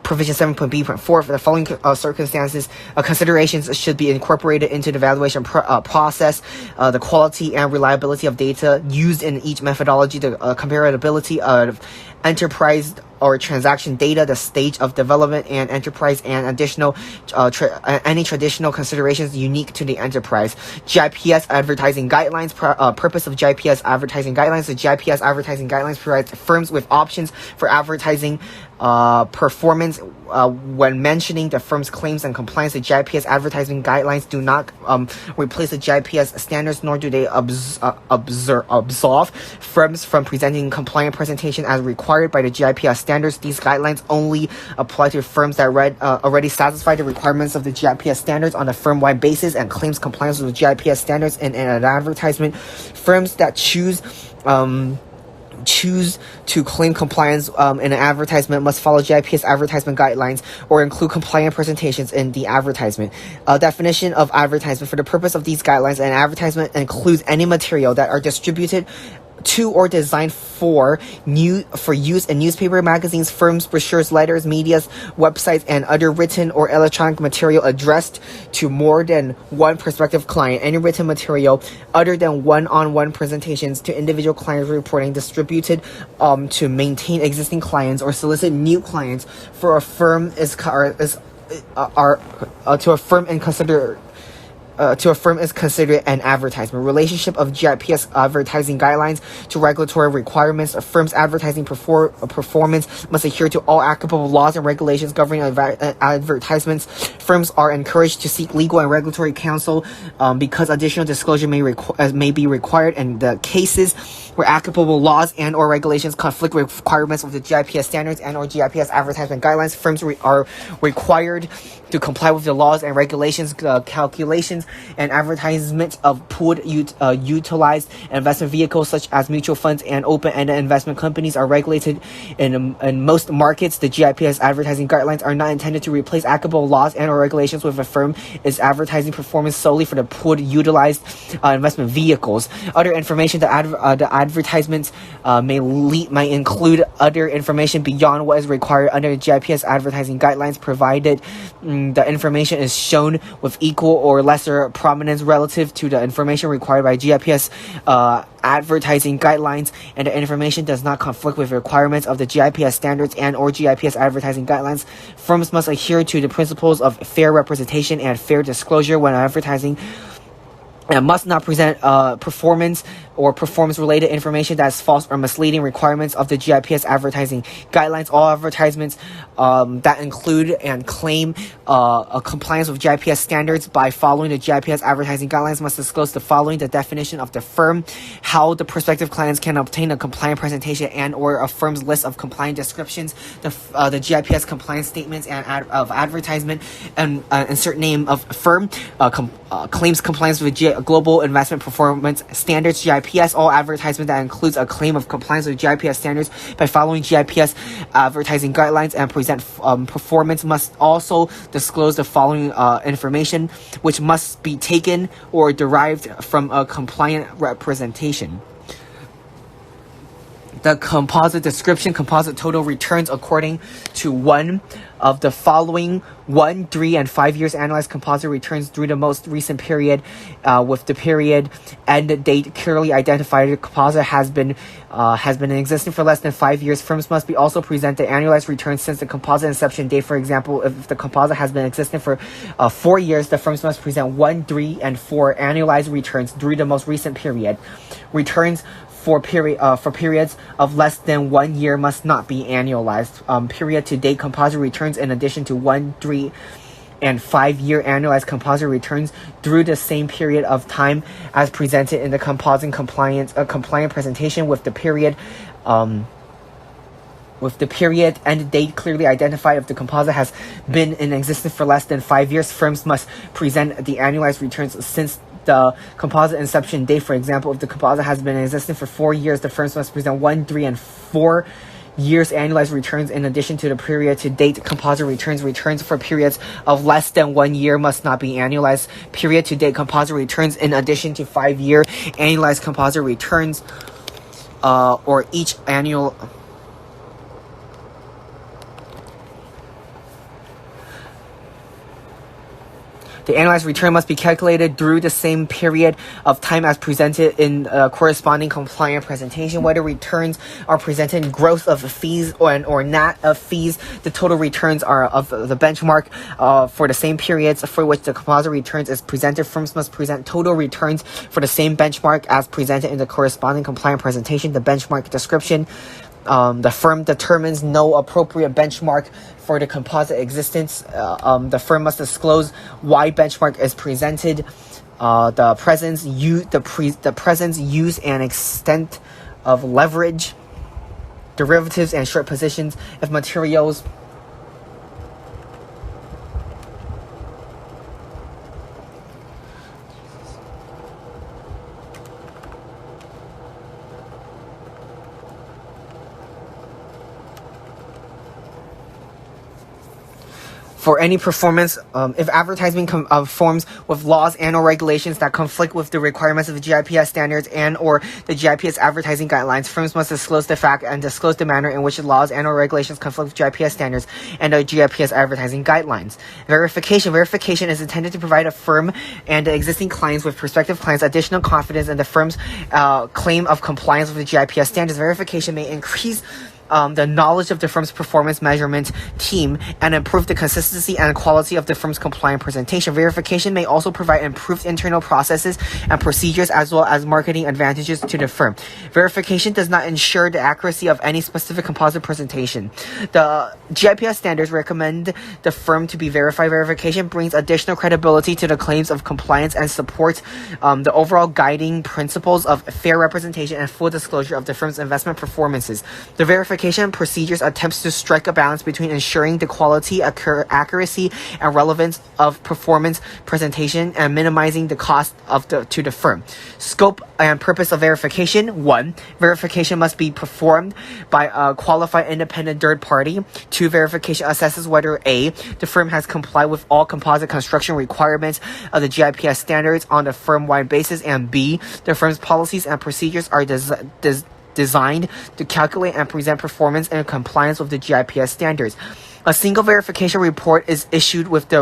Provision 7.B.4, for the following circumstances, considerations should be incorporated into the valuation process: the quality and reliability of data used in each methodology, the comparability of enterprise or transaction data, the stage of development and enterprise, and additional any traditional considerations unique to the enterprise. GIPS advertising guidelines. Purpose of GIPS advertising guidelines. The GIPS advertising guidelines provides firms with options for advertising performance when mentioning the firm's claims and compliance. The GIPS advertising guidelines do not replace the GIPS standards, nor do they absolve firms from presenting compliant presentation as required by the GIPS standards. These guidelines only apply to firms that already satisfy the requirements of the GIPS standards on a firm-wide basis and claims compliance with the GIPS standards in an advertisement. Firms that choose to claim compliance in an advertisement must follow GIPS advertisement guidelines or include compliant presentations in the advertisement. Definition of advertisement. For the purpose of these guidelines, an advertisement includes any material that are distributed to or designed for use in newspaper, magazines, firms, brochures, letters, medias, websites, and other written or electronic material addressed to more than one prospective client. Any written material other than one-on-one presentations to individual clients reporting distributed to maintain existing clients or solicit new clients for a firm is considered an advertisement. Relationship of GIPS advertising guidelines to regulatory requirements. A firm's advertising performance must adhere to all applicable laws and regulations governing advertisements. Firms are encouraged to seek legal and regulatory counsel because additional disclosure may be required in the cases where applicable laws and or regulations conflict with requirements of the GIPS standards and or GIPS advertisement guidelines. Firms are required to comply with the laws and regulations, calculations, and advertisements of pooled utilized investment vehicles such as mutual funds and open-ended investment companies are regulated in most markets. The GIPS advertising guidelines are not intended to replace applicable laws and or regulations with a firm is advertising performance solely for the pooled utilized investment vehicles. Other information the advertisements may include other information beyond what is required under the GIPS advertising guidelines, provided the information is shown with equal or lesser prominence relative to the information required by GIPS advertising guidelines, and the information does not conflict with requirements of the GIPS standards and or GIPS advertising guidelines. Firms must adhere to the principles of fair representation and fair disclosure when advertising, and must not present performance or performance-related information that is false or misleading. Requirements of the GIPS advertising guidelines. All advertisements that include and claim a compliance with GIPS standards by following the GIPS advertising guidelines must disclose the following: the definition of the firm, how the prospective clients can obtain a compliant presentation and or a firm's list of compliant descriptions, the GIPS compliance statements and of advertisement, and insert name of firm, claims compliance with global investment performance standards, GIPS. All advertisement that includes a claim of compliance with GIPS standards by following GIPS advertising guidelines and present performance must also disclose the following information, which must be taken or derived from a compliant representation: the composite description, composite total returns according to one of the following: 1, 3, and 5 years annualized composite returns through the most recent period, with the period and date clearly identified. The composite has been in existence for less than 5 years. Firms must be also present the annualized returns since the composite inception date. For example, if the composite has been existing for 4 years, the firms must present 1, 3, and 4 annualized returns through the most recent period. Returns for periods of less than 1 year must not be annualized. Period to date composite returns in addition to 1, 3, and 5 year annualized composite returns through the same period of time as presented in the composite compliant presentation, with the period and date clearly identified. If the composite has been in existence for less than 5 years, firms must present the annualized returns since the composite inception date. For example, if the composite has been in existence for 4 years, the firms must present 1, 3, and 4 years annualized returns in addition to the period to date composite returns. Returns for periods of less than 1 year must not be annualized. Period to date composite returns in addition to 5 year annualized composite returns, or each annual. The annualized return must be calculated through the same period of time as presented in corresponding compliant presentation. Whether returns are presented in gross of fees or net of fees, the total returns are of the benchmark for the same periods for which the composite returns is presented. Firms must present total returns for the same benchmark as presented in the corresponding compliant presentation. The benchmark description. The firm determines no appropriate benchmark for the composite existence. The firm must disclose why benchmark is presented, the presence, use, and extent of leverage, derivatives, and short positions. If materials for any performance, if advertising conforms with laws and or regulations that conflict with the requirements of the GIPS standards and or the GIPS advertising guidelines, firms must disclose the fact and disclose the manner in which the laws and or regulations conflict with GIPS standards and the GIPS advertising guidelines. Verification is intended to provide a firm and the existing clients with prospective clients additional confidence in the firm's claim of compliance with the GIPS standards. Verification may increase the knowledge of the firm's performance measurement team and improve the consistency and quality of the firm's compliant presentation. Verification may also provide improved internal processes and procedures as well as marketing advantages to the firm. Verification does not ensure the accuracy of any specific composite presentation. The GIPS standards recommend the firm to be verified. Verification brings additional credibility to the claims of compliance and supports the overall guiding principles of fair representation and full disclosure of the firm's investment performances. The verification procedures attempts to strike a balance between ensuring the quality, accuracy, and relevance of performance presentation and minimizing the cost to the firm. Scope and purpose of verification. 1. Verification must be performed by a qualified independent third party. 2. Verification assesses whether A, the firm has complied with all composite construction requirements of the GIPS standards on a firm-wide basis, and B, the firm's policies and procedures are designed to calculate and present performance in compliance with the GIPS standards. A single verification report is issued with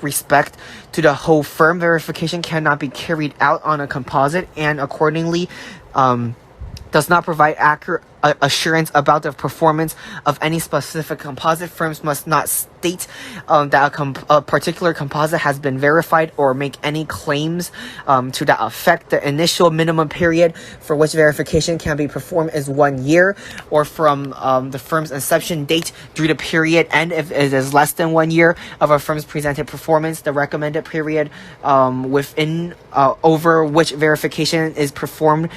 respect to the whole firm. Verification cannot be carried out on a composite and accordingly does not provide accurate assurance about the performance of any specific composite. Firms must not state that a particular composite has been verified or make any claims to that effect. The initial minimum period for which verification can be performed is 1 year, or from the firm's inception date through the period end. If it is less than 1 year of a firm's presented performance, the recommended period within over which verification is performed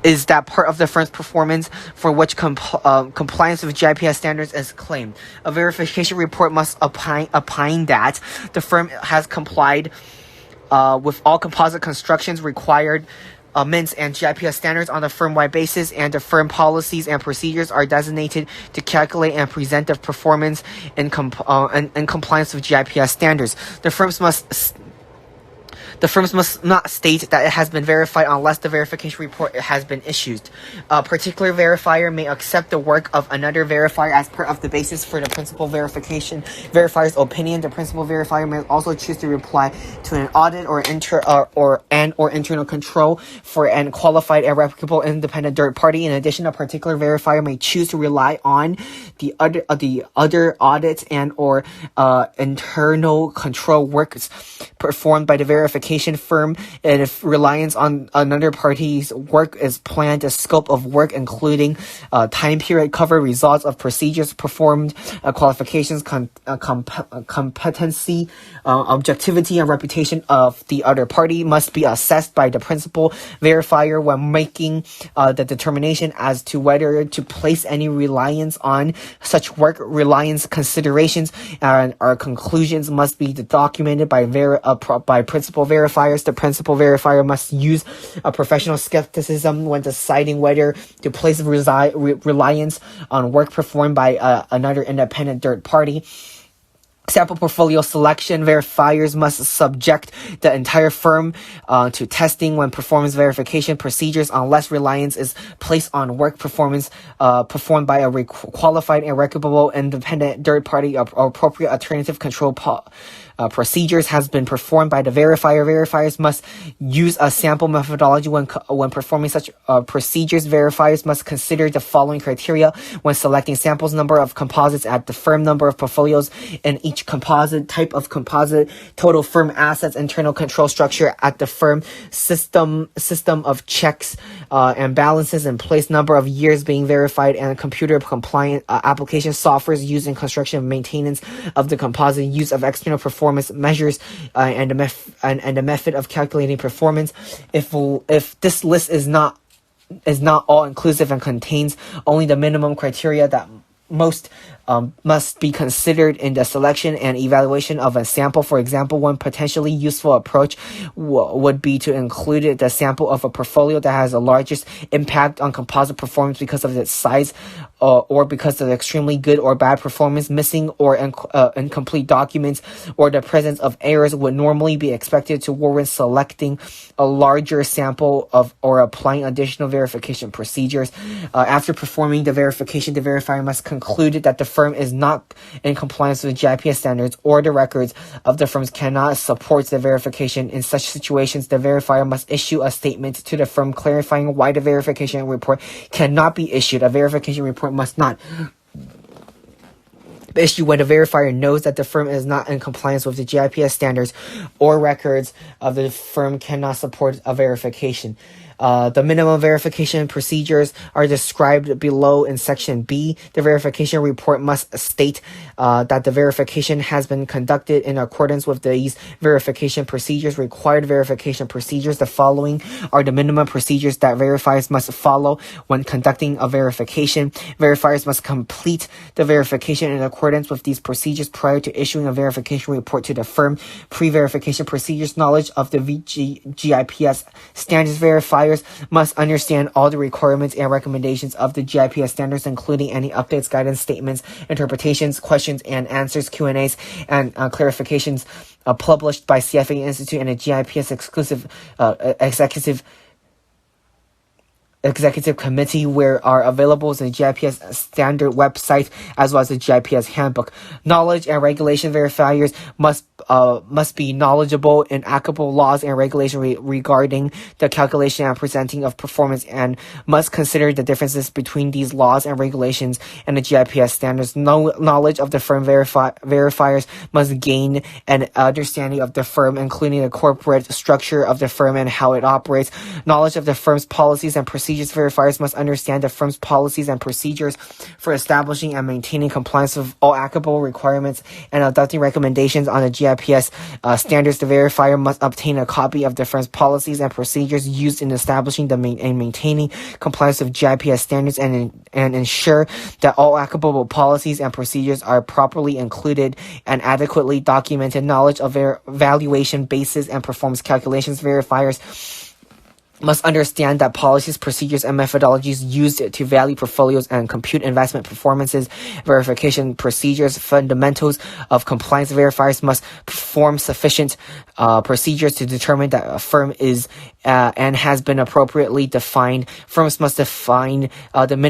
is that part of the firm's performance for which compliance with GIPS standards is claimed. A verification report must opine that the firm has complied with all composite constructions required mints and GIPS standards on a firm-wide basis, and the firm policies and procedures are designated to calculate and present the performance in compliance with GIPS standards. The firms must not state that it has been verified unless the verification report has been issued. A particular verifier may accept the work of another verifier as part of the basis for the principal verification verifier's opinion. The principal verifier may also choose to reply to an audit or internal control for an qualified and reputable independent third party. In addition, a particular verifier may choose to rely on the other audits and or internal control works performed by the verification firm, and if reliance on another party's work is planned, the scope of work including time period cover, results of procedures performed, qualifications, competency, objectivity, and reputation of the other party must be assessed by the principal verifier when making the determination as to whether to place any reliance on such work. Reliance considerations and our conclusions must be documented by principal verifiers. The principal verifier must use a professional skepticism when deciding whether to place reliance on work performed by another independent third party. Sample portfolio selection. Verifiers must subject the entire firm to testing when performance verification procedures unless reliance is placed on work performance performed by a qualified and reputable independent third party. Appropriate alternative control procedures has been performed by the verifier. Verifiers must use a sample methodology when performing such procedures. Verifiers must consider the following criteria when selecting samples: number of composites at the firm, number of portfolios in each composite, type of composite, total firm assets, internal control structure at the firm, system of checks and balances in place, number of years being verified, and computer compliant application softwares used in construction and maintenance of the composite, use of external performance measures and the method of calculating performance. If this list is not all inclusive and contains only the minimum criteria that most must be considered in the selection and evaluation of a sample. For example, one potentially useful approach would be to include the sample of a portfolio that has the largest impact on composite performance because of its size or because of extremely good or bad performance, missing or incomplete documents, or the presence of errors would normally be expected to warrant selecting a larger sample of or applying additional verification procedures. After performing the verification, the verifier must conclude that the firm is not in compliance with GIPS standards or the records of the firms cannot support the verification. In such situations, the verifier must issue a statement to the firm clarifying why the verification report cannot be issued. A verification report must not issue when the verifier knows that the firm is not in compliance with the GIPS standards or records of the firm cannot support a verification. The minimum verification procedures are described below in Section B. The verification report must state that the verification has been conducted in accordance with these verification procedures. Required verification procedures. The following are the minimum procedures that verifiers must follow when conducting a verification. Verifiers must complete the verification in accordance with these procedures prior to issuing a verification report to the firm. Pre-verification procedures. Knowledge of the GIPS standards. Verifiers must understand all the requirements and recommendations of the GIPS standards, including any updates, guidance, statements, interpretations, questions and answers, Q&As, and clarifications published by CFA Institute and a GIPS exclusive executive committee where are available in the GIPS standard website as well as the GIPS handbook. Knowledge and regulation. Verifiers must be knowledgeable in applicable laws and regulations regarding the calculation and presenting of performance and must consider the differences between these laws and regulations and the GIPS standards. Knowledge of the firm. Verifiers must gain an understanding of the firm, including the corporate structure of the firm and how it operates. Knowledge of the firm's policies and procedures. Verifiers must understand the firm's policies and procedures for establishing and maintaining compliance with all applicable requirements and adopting recommendations on the GIPS standards. The verifier must obtain a copy of the firm's policies and procedures used in establishing and maintaining compliance with GIPS standards and ensure that all applicable policies and procedures are properly included and adequately documented. Knowledge of valuation basis and performance calculations. Verifiers must understand that policies, procedures, and methodologies used to value portfolios and compute investment performances. Verification procedures. Fundamentals of compliance. Verifiers must perform sufficient procedures to determine that a firm is and has been appropriately defined. Firms must define and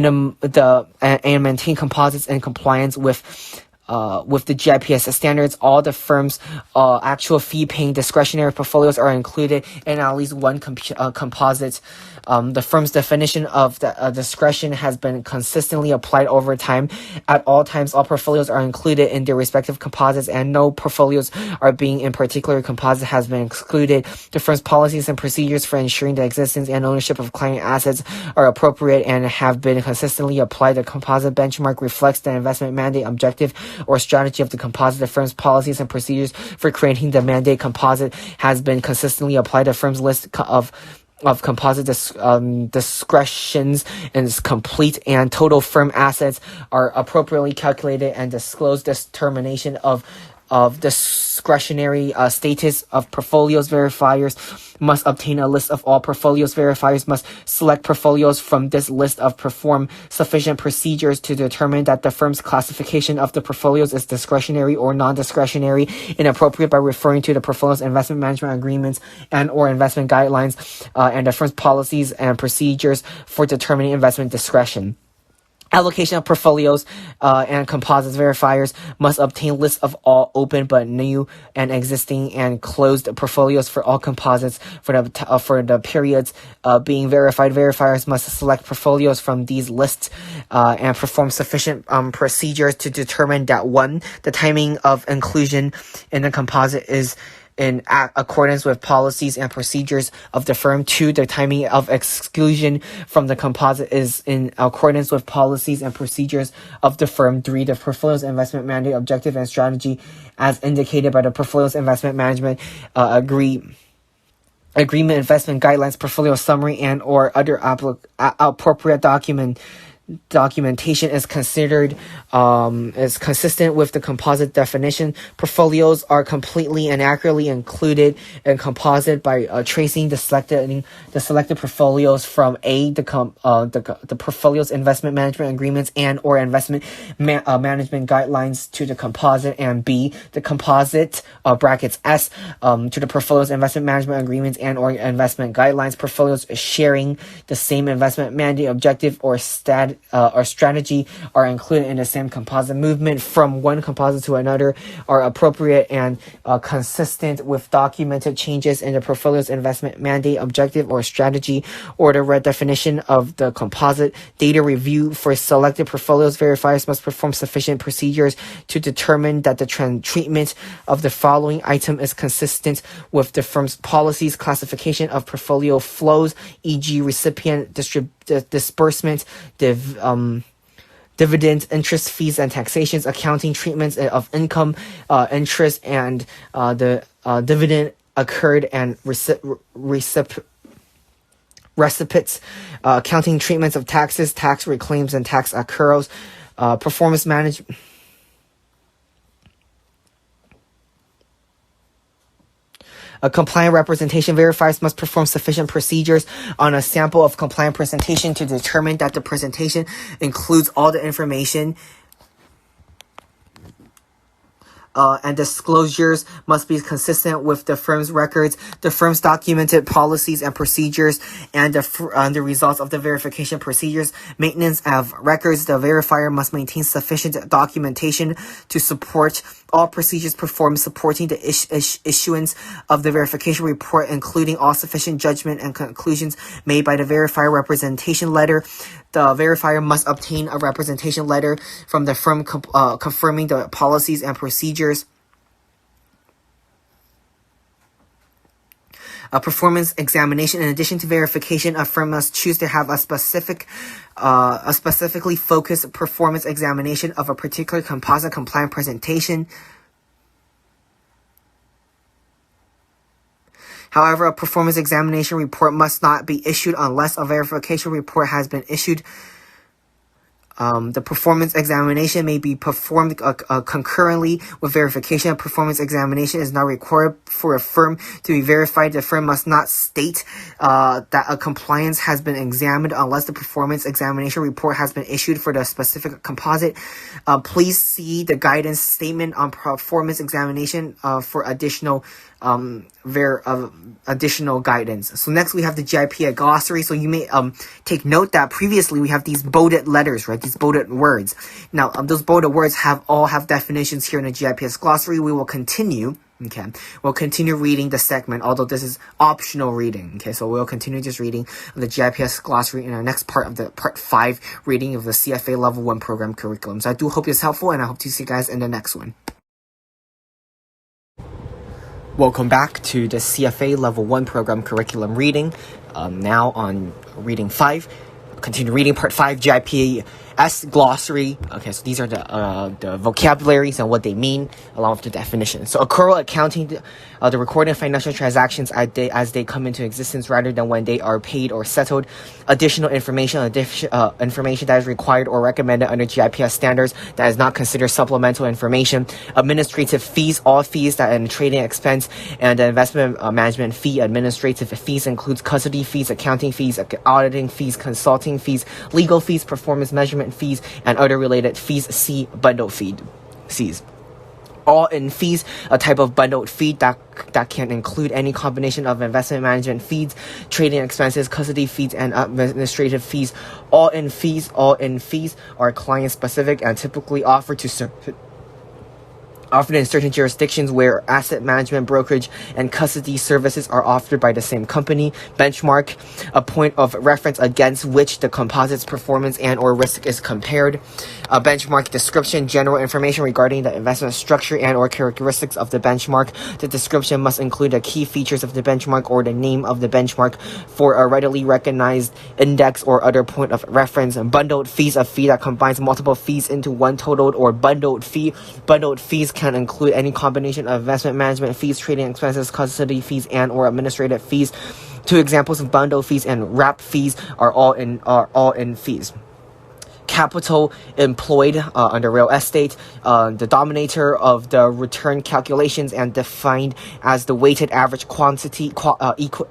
maintain composites in compliance with the GIPS standards. All the firm's actual fee-paying discretionary portfolios are included in at least one composite. The firm's definition of the discretion has been consistently applied over time. At all times, all portfolios are included in their respective composites, and no portfolios are being in particular composite has been excluded. The firm's policies and procedures for ensuring the existence and ownership of client assets are appropriate and have been consistently applied. The composite benchmark reflects the investment mandate, objective, or strategy of the composite. The firm's policies and procedures for creating the mandate composite has been consistently applied. The firm's list of composite discretions is complete, and total firm assets are appropriately calculated and disclosed. Determination of discretionary status of portfolios. Verifiers must obtain a list of all portfolios. Verifiers must select portfolios from this list of perform sufficient procedures to determine that the firm's classification of the portfolios is discretionary or non-discretionary, inappropriate by referring to the portfolio's investment management agreements and or investment guidelines and the firm's policies and procedures for determining investment discretion. Allocation of portfolios and composites. Verifiers must obtain lists of all open but new and existing and closed portfolios for all composites for the periods being verified. Verifiers must select portfolios from these lists and perform sufficient procedures to determine that 1. The timing of inclusion in the composite is in accordance with policies and procedures of the firm. 2. The timing of exclusion from the composite is in accordance with policies and procedures of the firm. 3. The portfolio's investment mandate, objective, and strategy as indicated by the portfolio's investment management agreement, investment guidelines, portfolio summary, and or other appropriate documentation is considered is consistent with the composite definition. Portfolios are completely and accurately included in composite by tracing the selected portfolios from A, the portfolio's investment management agreements and or investment management guidelines to the composite, and B, the composite brackets S to the portfolio's investment management agreements and or investment guidelines. Portfolios sharing the same investment mandate, objective, or strategy strategy are included in the same composite movement from one composite to another are appropriate and consistent with documented changes in the portfolio's investment mandate, objective, or strategy, or the redefinition of the composite. Data review for selected portfolios. Verifiers must perform sufficient procedures to determine that the treatment of the following item is consistent with the firm's policies: classification of portfolio flows, e.g. recipient disbursement, dividends, interest, fees, and taxations, accounting treatments of income, interest, and the dividend accrued and recipients, accounting treatments of taxes, tax reclaims, and tax accruals, performance management. A compliant representation. Verifiers must perform sufficient procedures on a sample of compliant presentation to determine that the presentation includes all the information and disclosures must be consistent with the firm's records, the firm's documented policies and procedures, and the results of the verification procedures. Maintenance of records. The verifier must maintain sufficient documentation to support all procedures performed, supporting the issuance of the verification report, including all sufficient judgment and conclusions made by the verifier. Representation letter. The verifier must obtain a representation letter from the firm confirming the policies and procedures. A performance examination. In addition to verification, a firm must choose to have a specifically focused performance examination of a particular composite compliant presentation. However, a performance examination report must not be issued unless a verification report has been issued. The performance examination may be performed concurrently with verification. A performance examination is not required for a firm to be verified. The firm must not state that a compliance has been examined unless the performance examination report has been issued for the specific composite. Please see the guidance statement on performance examination for additional additional guidance. So next we have the GIPA glossary. So you may take note that previously we have these bolded letters, right? These bolded words. Now those bolded words all have definitions here in the GIPS glossary. We will continue. Okay, we'll continue reading the segment, although this is optional reading. Okay, so we'll continue just reading the GIPS glossary in our next part of the part 5 reading of the CFA Level 1 program curriculum. So I do hope it's helpful, and I hope to see you guys in the next one. Welcome back to the CFA Level 1 program curriculum reading. Now on reading 5. Continue reading part 5, GIPS glossary. Okay, so these are the vocabularies and what they mean, along with the definition. So accrual accounting, the recording of financial transactions as they come into existence rather than when they are paid or settled. Additional information that is required or recommended under GIPS standards that is not considered supplemental information. Administrative fees, all fees that are trading expense and the investment management fee. Administrative fees includes custody fees, accounting fees, auditing fees, consulting fees, legal fees, performance measurement fees, and other related fees. See bundled fees. All-in fees, a type of bundled fee that can include any combination of investment management fees, trading expenses, custody fees, and administrative fees. All-in fees are client-specific and typically offered in certain jurisdictions where asset management, brokerage, and custody services are offered by the same company. Benchmark, a point of reference against which the composite's performance and or risk is compared. A benchmark description, general information regarding the investment structure and or characteristics of the benchmark. The description must include the key features of the benchmark or the name of the benchmark for a readily recognized index or other point of reference. Bundled fees, a fee that combines multiple fees into one totaled or bundled fee. Bundled fees can include any combination of investment management fees, trading expenses, custody fees, and or administrative fees. 2 examples of bundle fees and wrap fees are all in fees. Capital employed under real estate, the denominator of the return calculations and defined as the weighted average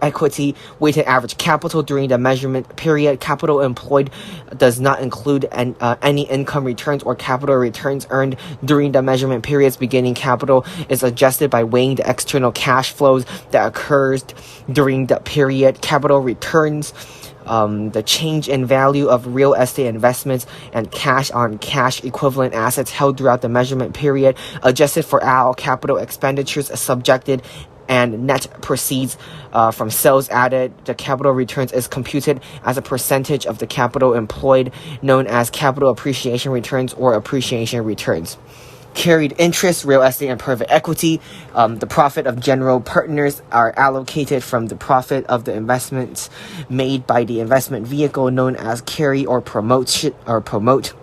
equity weighted average capital during the measurement period. Capital employed does not include any income returns or capital returns earned during the measurement periods. Beginning capital is adjusted by weighing the external cash flows that occurs during the period. Capital returns the change in value of real estate investments and cash on cash equivalent assets held throughout the measurement period, adjusted for all capital expenditures subjected and net proceeds from sales added. The capital returns is computed as a percentage of the capital employed, known as capital appreciation returns or appreciation returns. Carried interest, real estate and private equity. The profit of general partners are allocated from the profit of the investments made by the investment vehicle, known as carry or promote.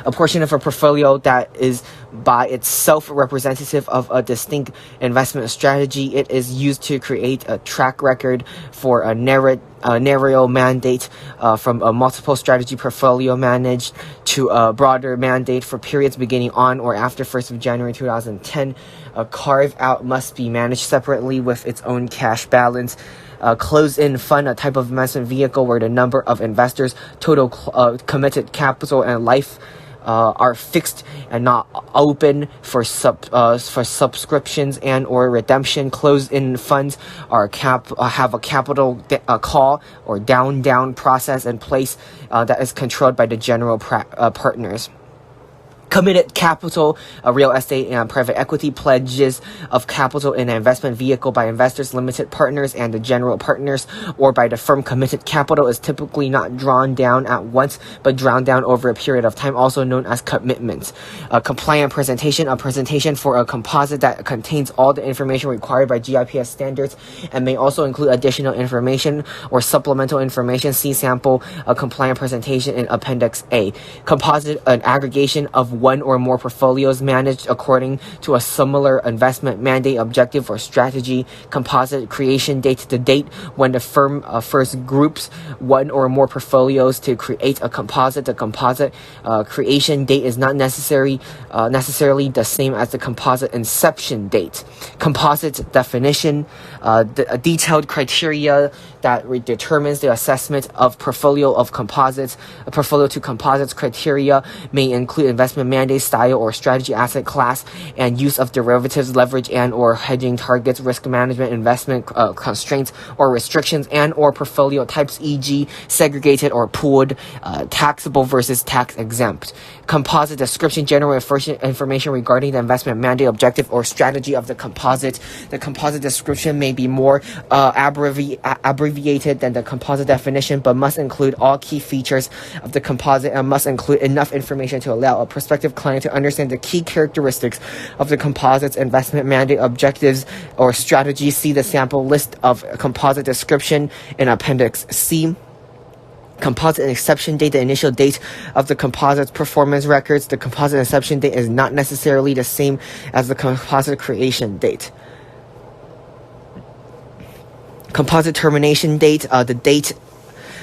A portion of a portfolio that is by itself representative of a distinct investment strategy. It is used to create a track record for a narrow mandate from a multiple strategy portfolio managed to a broader mandate for periods beginning on or after 1st of January 2010. A carve-out must be managed separately with its own cash balance. Closed-end fund, a type of investment vehicle where the number of investors, total committed capital, and life are fixed and not open for subscriptions and or redemption. Closed-end funds have a capital call or down process in place that is controlled by the general partners. Committed capital, real estate and private equity pledges of capital in an investment vehicle by investors, limited partners, and the general partners, or by the firm. Committed capital is typically not drawn down at once, but drawn down over a period of time, also known as commitments. A compliant presentation, a presentation for a composite that contains all the information required by GIPS standards and may also include additional information or supplemental information. See sample a compliant presentation in Appendix A. Composite, an aggregation of one or more portfolios managed according to a similar investment mandate, objective, or strategy. Composite creation date, the date when the firm first groups one or more portfolios to create a composite. The composite creation date is not necessarily the same as the composite inception date. Composite definition, the detailed criteria that determines the assessment of portfolio of composites. A portfolio to composites criteria may include investment mandate, style or strategy, asset class, and use of derivatives, leverage and or hedging targets, risk management, investment constraints or restrictions, and or portfolio types, e.g. segregated or pooled, taxable versus tax exempt. Composite description, general information regarding the investment mandate, objective, or strategy of the composite. The composite description may be more abbreviated than the composite definition, but must include all key features of the composite and must include enough information to allow a prospective client to understand the key characteristics of the composite's investment mandate, objectives, or strategy. See the sample list of composite description in Appendix C. Composite inception date, the initial date of the composite's performance records. The composite inception date is not necessarily the same as the composite creation date. Composite termination date, the date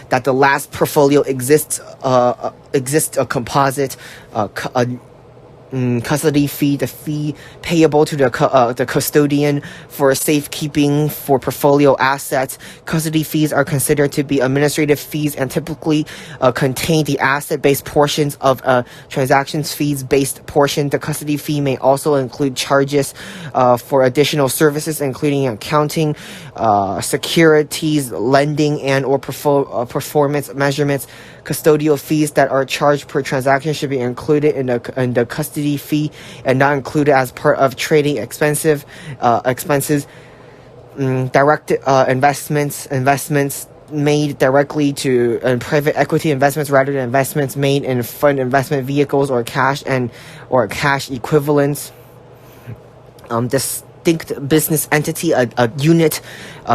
that the last portfolio exists a composite custody fee, the fee payable to the custodian for safekeeping for portfolio assets. Custody fees are considered to be administrative fees and typically contain the asset-based portions of transactions fees-based portion. The custody fee may also include charges for additional services, including accounting, securities, lending, and or performance measurements. Custodial fees that are charged per transaction should be included in the custody fee and not included as part of trading expenses. Direct investments made directly to private equity investments rather than investments made in fund investment vehicles or cash equivalents. Distinct business entity, a unit,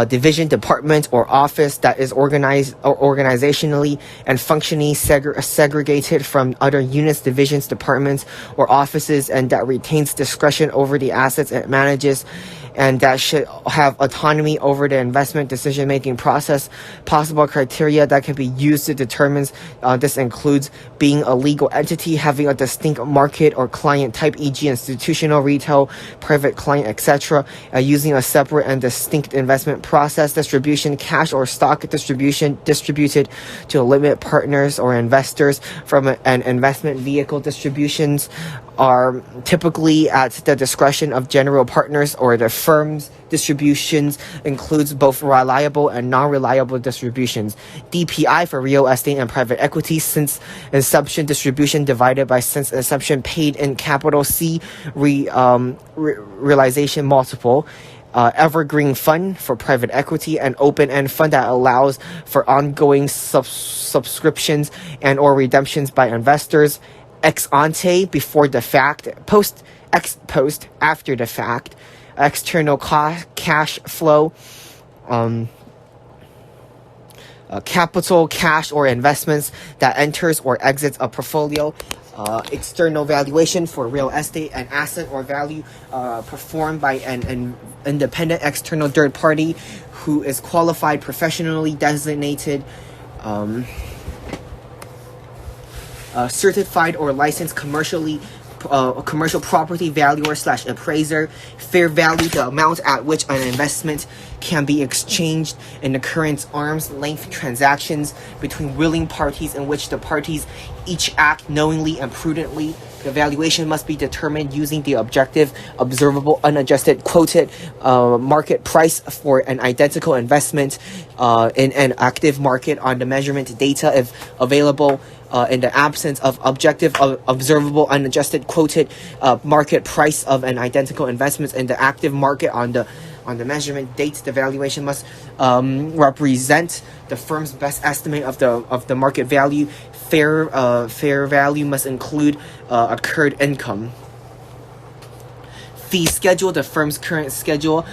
division, department, or office that is organized or organizationally and functionally segregated from other units, divisions, departments, or offices, and that retains discretion over the assets it manages, and that should have autonomy over the investment decision-making process. Possible criteria that can be used to determine this includes being a legal entity, having a distinct market or client type, e.g. institutional, retail, private client, etc., using a separate and distinct investment process, distribution, cash or stock distribution distributed to limited partners or investors from an investment vehicle, distributions are typically at the discretion of general partners, or the firm's distributions includes both reliable and non-reliable distributions. DPI for real estate and private equity, since inception distribution divided by since inception paid in capital. Realization multiple. Evergreen fund for private equity, an open-end fund that allows for ongoing subscriptions and or redemptions by investors. Ex ante, before the fact. Ex post, after the fact. External cash flow. Capital, cash, or investments that enters or exits a portfolio. External valuation for real estate, an asset or value performed by an independent external third party who is qualified, professionally designated, certified or licensed commercial property valuer / appraiser. Fair value, the amount at which an investment can be exchanged in the current arm's length transactions between willing parties in which the parties each act knowingly and prudently. The valuation must be determined using the objective, observable, unadjusted, quoted market price for an identical investment in an active market on the measurement data, if available. In the absence of objective, observable, unadjusted, quoted market price of an identical investment in the active market on the measurement date, the valuation must represent the firm's best estimate of the market value. Fair value must include accrued income. Fee schedule, the firm's current schedule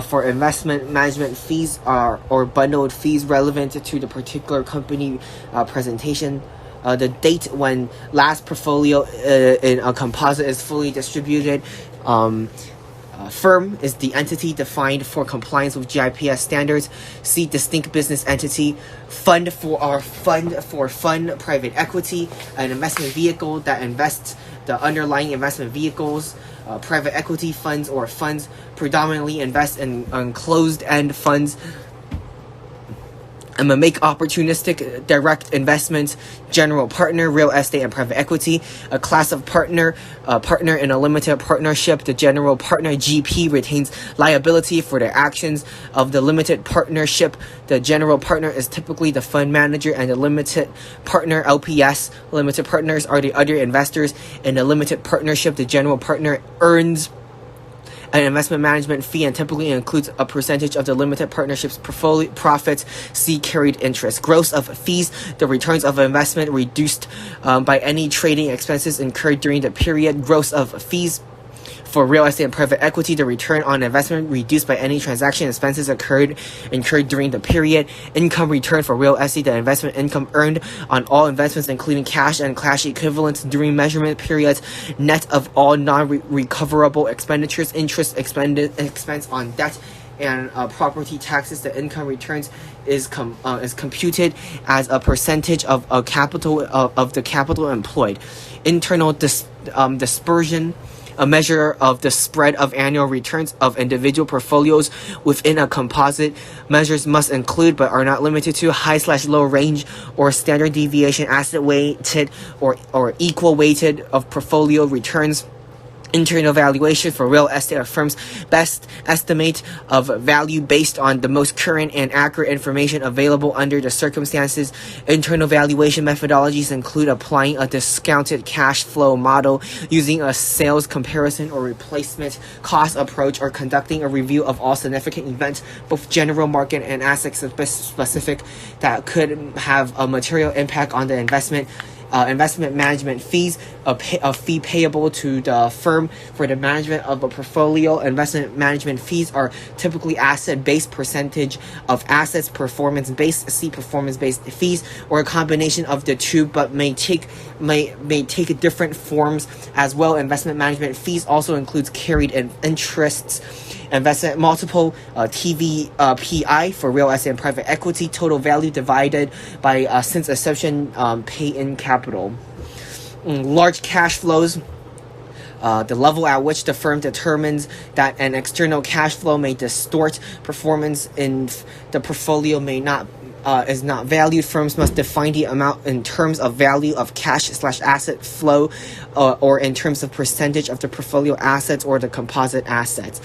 for investment management fees or bundled fees relevant to the particular company presentation. The date when last portfolio in a composite is fully distributed. Firm is the entity defined for compliance with GIPS standards. See distinct business entity. Fund private equity, an investment vehicle that invests the underlying investment vehicles. Private equity funds or funds predominantly invest in closed-end funds and make opportunistic direct investments. General partner, real estate and private equity. A class of partner in a limited partnership. The general partner, GP, retains liability for the actions of the limited partnership. The general partner is typically the fund manager, and the limited partner, LPS, limited partners, are the other investors in the limited partnership. The general partner earns an investment management fee and typically includes a percentage of the limited partnership's portfolio profits. See carried interest. Gross of fees, the returns of investment reduced by any trading expenses incurred during the period. Gross of fees for real estate and private equity, the return on investment reduced by any transaction expenses incurred during the period. Income return for real estate, the investment income earned on all investments, including cash and cash equivalents during measurement periods, net of all non-recoverable expenditures, interest expense on debt, and property taxes. The income returns is computed as a percentage of the capital employed. Internal dispersion, a measure of the spread of annual returns of individual portfolios within a composite. Measures must include, but are not limited to, high/low range or standard deviation, asset weighted or equal weighted of portfolio returns. Internal valuation for real estate, a firm's best estimate of value based on the most current and accurate information available under the circumstances. Internal valuation methodologies include applying a discounted cash flow model, using a sales comparison or replacement cost approach, or conducting a review of all significant events, both general market and asset specific, that could have a material impact on the investment. Investment management fees, a fee payable to the firm for the management of a portfolio. Investment management fees are typically asset-based, percentage of assets, performance-based, performance-based fees, or a combination of the two, but may take different forms as well. Investment management fees also includes carried interests. Investment multiple, TVPI for real estate and private equity, total value divided by since inception pay-in capital. Large cash flows, the level at which the firm determines that an external cash flow may distort performance in the portfolio may not is not valued, firms must define the amount in terms of value of cash/asset flow, or in terms of percentage of the portfolio assets or the composite assets.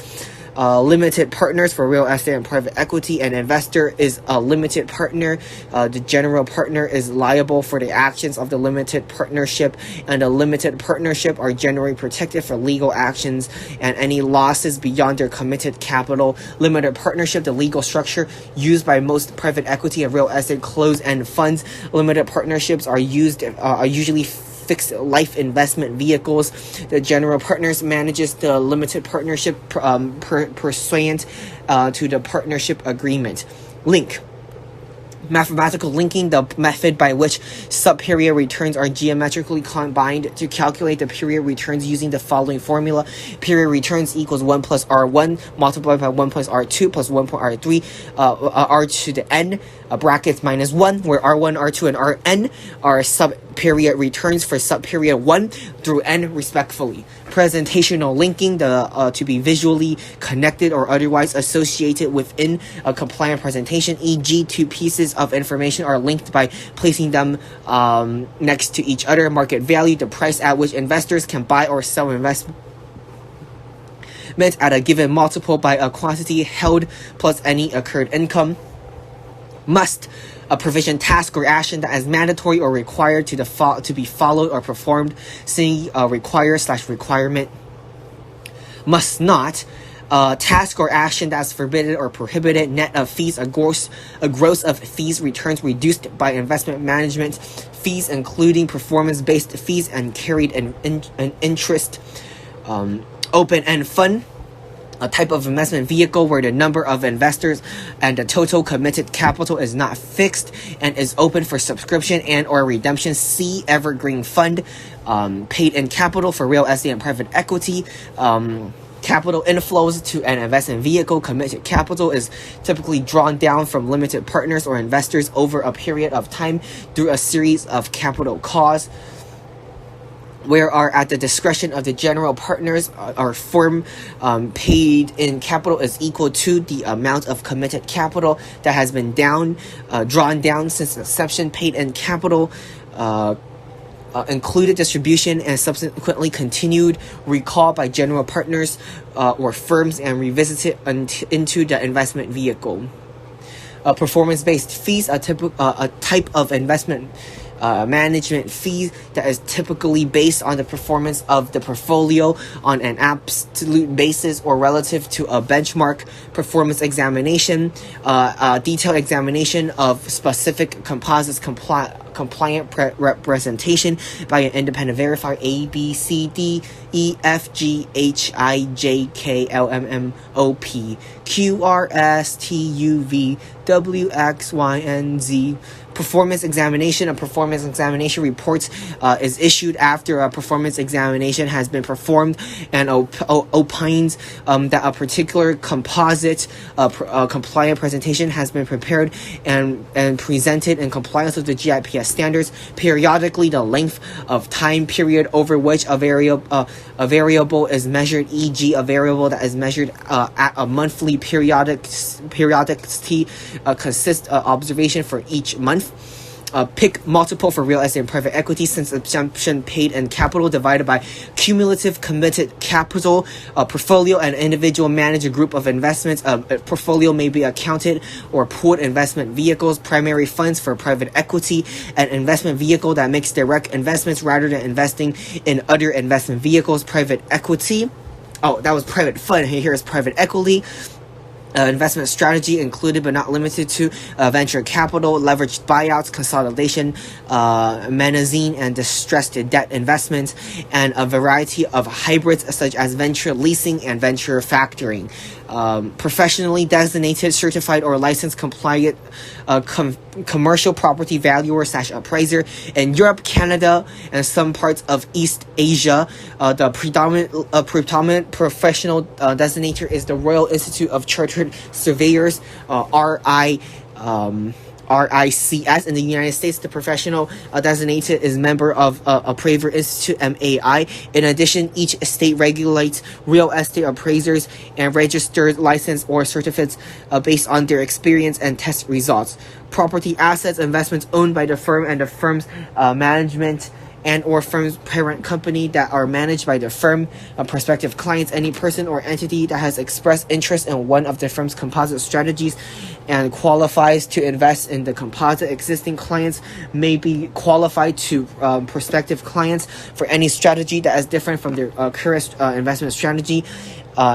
Limited partners for real estate and private equity. An investor is a limited partner. The general partner is liable for the actions of the limited partnership, and the limited partnership are generally protected for legal actions and any losses beyond their committed capital. Limited partnership, the legal structure used by most private equity and real estate closed-end funds. Limited partnerships are usually fixed life investment vehicles. The general partners manages the limited partnership pursuant to the partnership agreement. Link. Mathematical linking, the method by which sub-period returns are geometrically combined to calculate the period returns using the following formula. Period returns equals 1 plus R1 multiplied by 1 plus R2 plus 1 plus R3, R to the n, brackets minus 1, where R1, R2, and Rn are sub-period returns for sub-period 1 through n respectively. Presentational linking, to be visually connected or otherwise associated within a compliant presentation, e.g. two pieces of information are linked by placing them next to each other. Market value, the price at which investors can buy or sell investment at a given multiple by a quantity held plus any accrued income. Must, a provision, task, or action that is mandatory or required to be followed or performed. See require/requirement. Must not, task or action that is forbidden or prohibited. Net of fees, a gross of fees returns reduced by investment management fees, including performance-based fees and carried interest. Open-end fund, a type of investment vehicle where the number of investors and the total committed capital is not fixed and is open for subscription and or redemption. C, evergreen fund, paid-in capital for real estate and private equity. Capital inflows to an investment vehicle. Committed capital is typically drawn down from limited partners or investors over a period of time through a series of capital calls, where are at the discretion of the general partners or firm. Paid in capital is equal to the amount of committed capital that has been drawn down since inception. Paid in capital included distribution and subsequently continued recall by general partners or firms and revisited into the investment vehicle. Performance-based fees, a type of investment management fee that is typically based on the performance of the portfolio on an absolute basis or relative to a benchmark. Performance examination, detailed examination of specific composites compliant representation by an independent verifier. A, B, C, D, E, F, G, H, I, J, K, L, M, N, O, P, Q, R, S, T, U, V, W, X, Y, and Z. Performance examination. A performance examination report is issued after a performance examination has been performed and opines that a particular composite compliant presentation has been prepared and presented in compliance with the GIPS standards. Periodically, the length of time period over which a variable is measured, e.g. a variable that is measured at a monthly periodicity consists of observation for each month. Pick multiple for real estate and private equity since assumption paid in capital divided by cumulative committed capital. Portfolio and individual manage a group of investments. A portfolio may be accounted or pooled investment vehicles. Primary funds for private equity, an investment vehicle that makes direct investments rather than investing in other investment vehicles. Private equity. Oh, that was private fund. Here is private equity. Investment strategy included but not limited to venture capital, leveraged buyouts, consolidation, mezzanine and distressed debt investments, and a variety of hybrids such as venture leasing and venture factoring. Professionally designated, certified, or licensed compliant commercial property valuer / appraiser in Europe, Canada, and some parts of East Asia. The predominant professional designator is the Royal Institute of Chartered Surveyors, RICS. In the United States, the professional designated is member of Appraiser Institute, MAI. In addition, each state regulates real estate appraisers and registered license or certificates based on their experience and test results. property, assets, investments owned by the firm and the firm's management and or firm's parent company that are managed by the firm, prospective clients, any person or entity that has expressed interest in one of the firm's composite strategies and qualifies to invest in the composite. Existing clients may be qualified to prospective clients for any strategy that is different from their current investment strategy.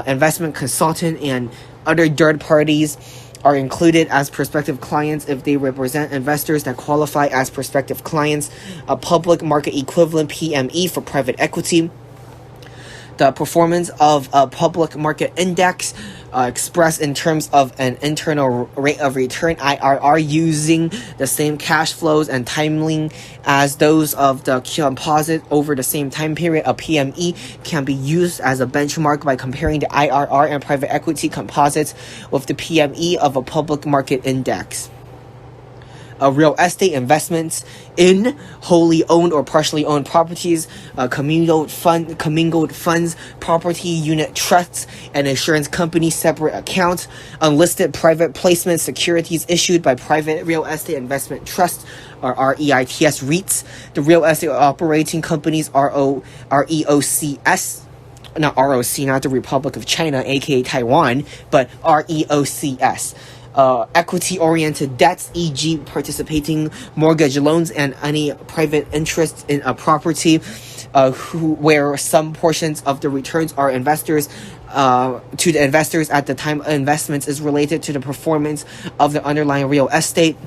Investment consultant and other third parties are included as prospective clients if they represent investors that qualify as prospective clients. A public market equivalent PME for private equity. The performance of a public market index expressed in terms of an internal rate of return IRR using the same cash flows and timing as those of the composite over the same time period. A PME can be used as a benchmark by comparing the IRR and private equity composites with the PME of a public market index. Real estate investments in wholly owned or partially owned properties, commingled funds, property unit trusts, and insurance company separate accounts, unlisted private placement securities issued by private real estate investment trusts or REITs REITs, the real estate operating companies REOCs, not ROC, not the Republic of China, aka Taiwan, but REOCs. Equity-oriented debts, e.g. participating mortgage loans and any private interest in a property where some portions of the returns are investors to the investors at the time of investments is related to the performance of the underlying real estate.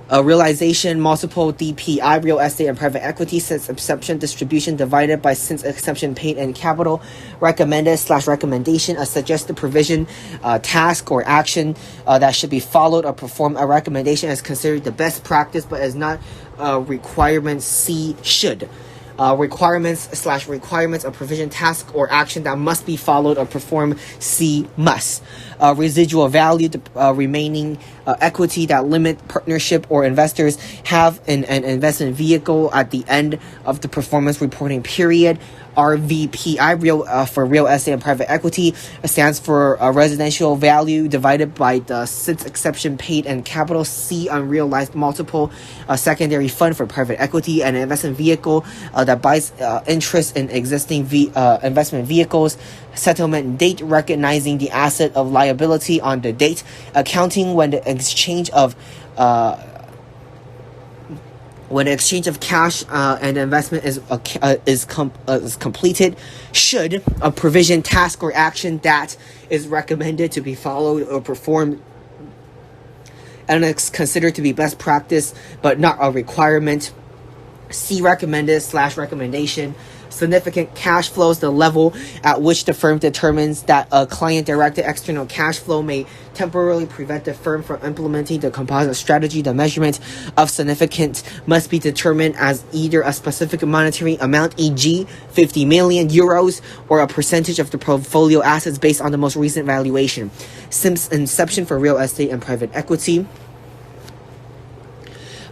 Realization multiple DPI, real estate and private equity, since inception distribution divided by since inception paid in capital. Recommended/recommendation, a suggested provision, task or action that should be followed or performed. A recommendation is considered the best practice but is not a requirement. C should. Requirements, a provision, task, or action that must be followed or performed. C must. Residual value, the remaining equity that limit partnership or investors have in an investment vehicle at the end of the performance reporting period. RVPI, for real estate and private equity, stands for residential value divided by the since exception paid in capital. C, unrealized multiple, secondary fund for private equity, an investment vehicle that buys interest in existing investment vehicles. Settlement date, recognizing the asset of liability on the date. Accounting, when the exchange of cash and investment is completed. Should, a provision, task, or action that is recommended to be followed or performed and is considered to be best practice but not a requirement. C, recommended/recommendation. Significant cash flows, the level at which the firm determines that a client-directed external cash flow may temporarily prevent the firm from implementing the composite strategy. The measurement of significant must be determined as either a specific monetary amount, e.g. 50 million euros, or a percentage of the portfolio assets based on the most recent valuation. Since inception for real estate and private equity,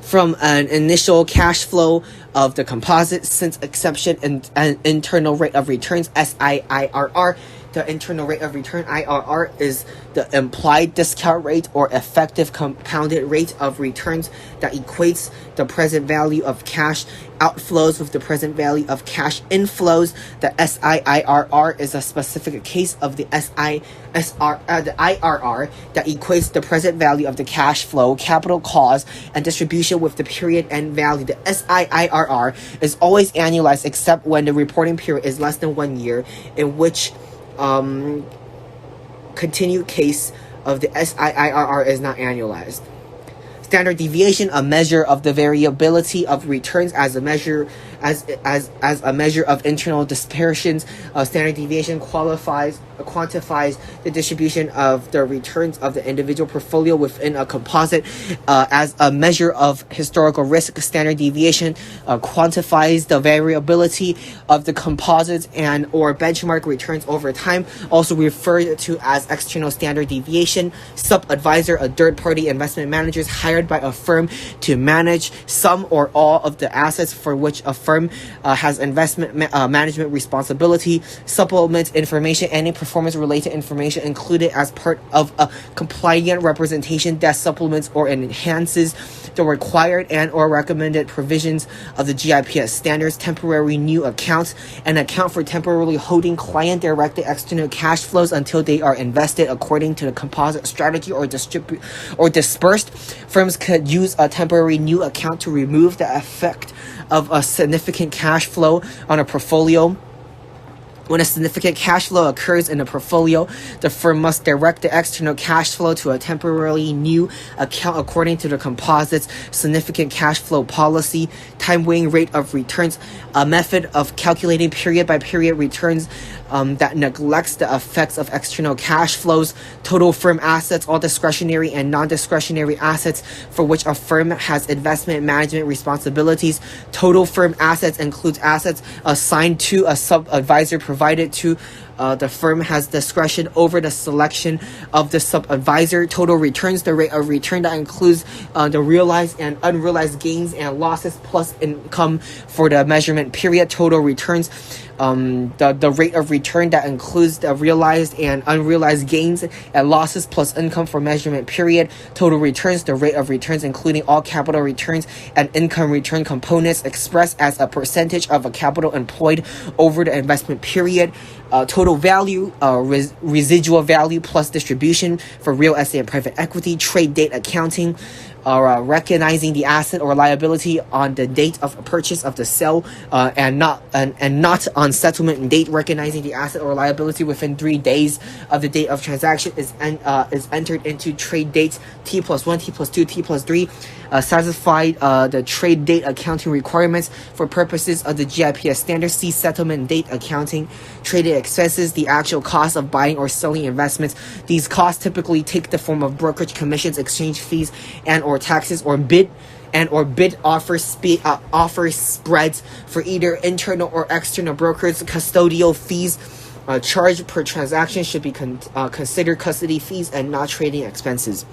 from an initial cash flow of the composite since exception and internal rate of returns, SIIRR. The internal rate of return, IRR, is the implied discount rate or effective compounded rate of returns that equates the present value of cash outflows with the present value of cash inflows. The SIIRR is a specific case of the IRR that equates the present value of the cash flow, capital cost, and distribution with the period end value. The SIIRR is always annualized except when the reporting period is less than 1 year, in which continued case of the SIIRR is not annualized. Standard deviation, a measure of the variability of returns as a measure of internal dispersions. Standard deviation quantifies the distribution of the returns of the individual portfolio within a composite as a measure of historical risk. Standard deviation quantifies the variability of the composites and or benchmark returns over time, also referred to as external standard deviation. Sub-advisor, a third-party investment managers hired by a firm to manage some or all of the assets for which a firm firm has investment management responsibility, supplements information, any performance-related information included as part of a compliant representation that supplements or enhances the required and or recommended provisions of the GIPS standards. Temporary new accounts, an account for temporarily holding client-directed external cash flows until they are invested according to the composite strategy or dispersed. Firms could use a temporary new account to remove the effect of a significant cash flow on a portfolio. When a significant cash flow occurs in a portfolio, the firm must direct the external cash flow to a temporarily new account according to the composite's significant cash flow policy. Time-weighting rate of returns, a method of calculating period-by-period returns that neglects the effects of external cash flows. Total firm assets, all discretionary and non-discretionary assets for which a firm has investment management responsibilities. Total firm assets includes assets assigned to a sub-advisor provided to the firm has discretion over the selection of the sub-advisor. Total returns, the rate of return that includes the realized and unrealized gains and losses plus income for the measurement period. Total returns, the rate of return that includes the realized and unrealized gains and losses plus income for measurement period. Total returns, the rate of returns including all capital returns and income return components expressed as a percentage of a capital employed over the investment period. Total value, residual value plus distribution for real estate and private equity. Trade date accounting, recognizing the asset or liability on the date of purchase of the sale and not on settlement date. Recognizing the asset or liability within 3 days of the date of transaction is entered into trade dates T+1, T+2, T+3. Satisfied the trade date accounting requirements for purposes of the GIPS standards. See settlement date accounting. Traded expenses, the actual cost of buying or selling investments. These costs typically take the form of brokerage commissions, exchange fees, and or taxes, or bid offer spreads for either internal or external brokers. Custodial fees charged per transaction should be considered custody fees and not trading expenses.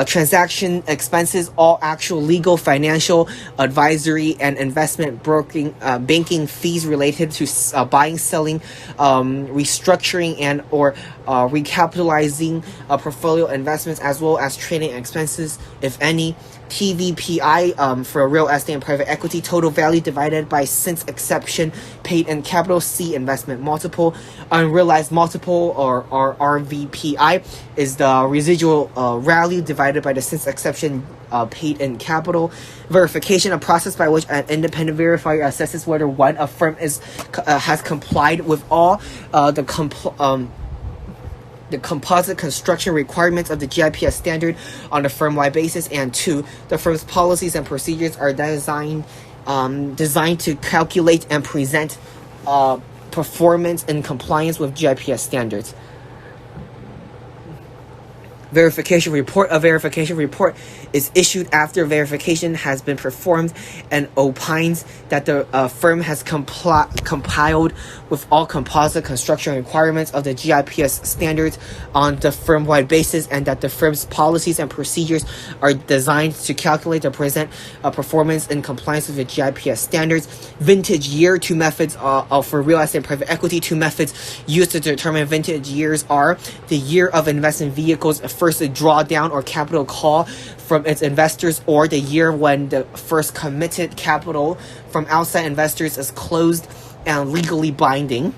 Transaction expenses, all actual legal, financial, advisory, and investment banking fees related to buying, selling, restructuring, and or recapitalizing portfolio investments, as well as trading expenses, if any. TVPI for real estate and private equity, total value divided by since exception paid in capital. C investment multiple. Unrealized multiple or RVPI is the residual value divided by the since exception paid in capital. Verification, a process by which an independent verifier assesses whether a firm has complied with all the composite construction requirements of the GIPS standard on a firm-wide basis, and 2, the firm's policies and procedures are designed to calculate and present performance in compliance with GIPS standards. Verification report. A verification report is issued after verification has been performed and opines that the firm has compiled with all composite construction requirements of the GIPS standards on the firm-wide basis, and that the firm's policies and procedures are designed to calculate the present performance in compliance with the GIPS standards. Vintage year. 2 methods for real estate and private equity. 2 methods used to determine vintage years are the year of investment vehicles first drawdown or capital call from its investors, or the year when the first committed capital from outside investors is closed and legally binding.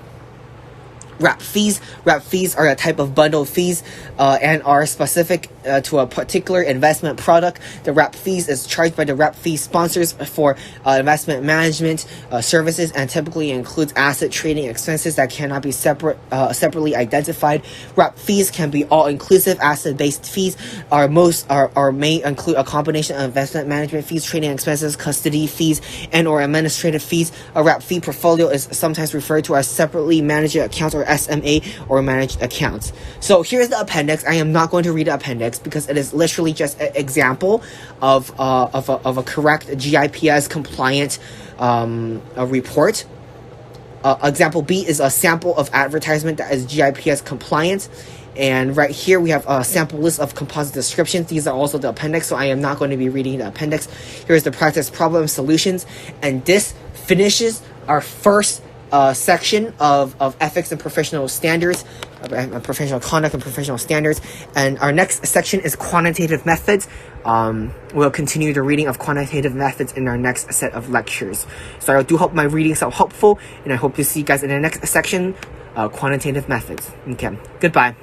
Wrap fees. Wrap fees are a type of bundled fees and are specific to a particular investment product. The wrap fees is charged by the wrap fee sponsors for investment management services, and typically includes asset trading expenses that cannot be separately identified. Wrap fees can be all-inclusive. Asset-based fees may include a combination of investment management fees, trading expenses, custody fees, and or administrative fees. A wrap fee portfolio is sometimes referred to as separately managed accounts, or SMA, or managed accounts. So here's the appendix. I am not going to read the appendix because it is literally just an example of a correct GIPS compliant report. Example B is a sample of advertisement that is GIPS compliant. And right here we have a sample list of composite descriptions. These are also the appendix, so I am not going to be reading the appendix. Here's the practice problem solutions, and this finishes our first section of ethics and professional standards, professional conduct and professional standards. And our next section is quantitative methods. We'll continue the reading of quantitative methods in our next set of lectures. So I do hope my readings are helpful, and I hope to see you guys in the next section, quantitative methods. Okay, goodbye.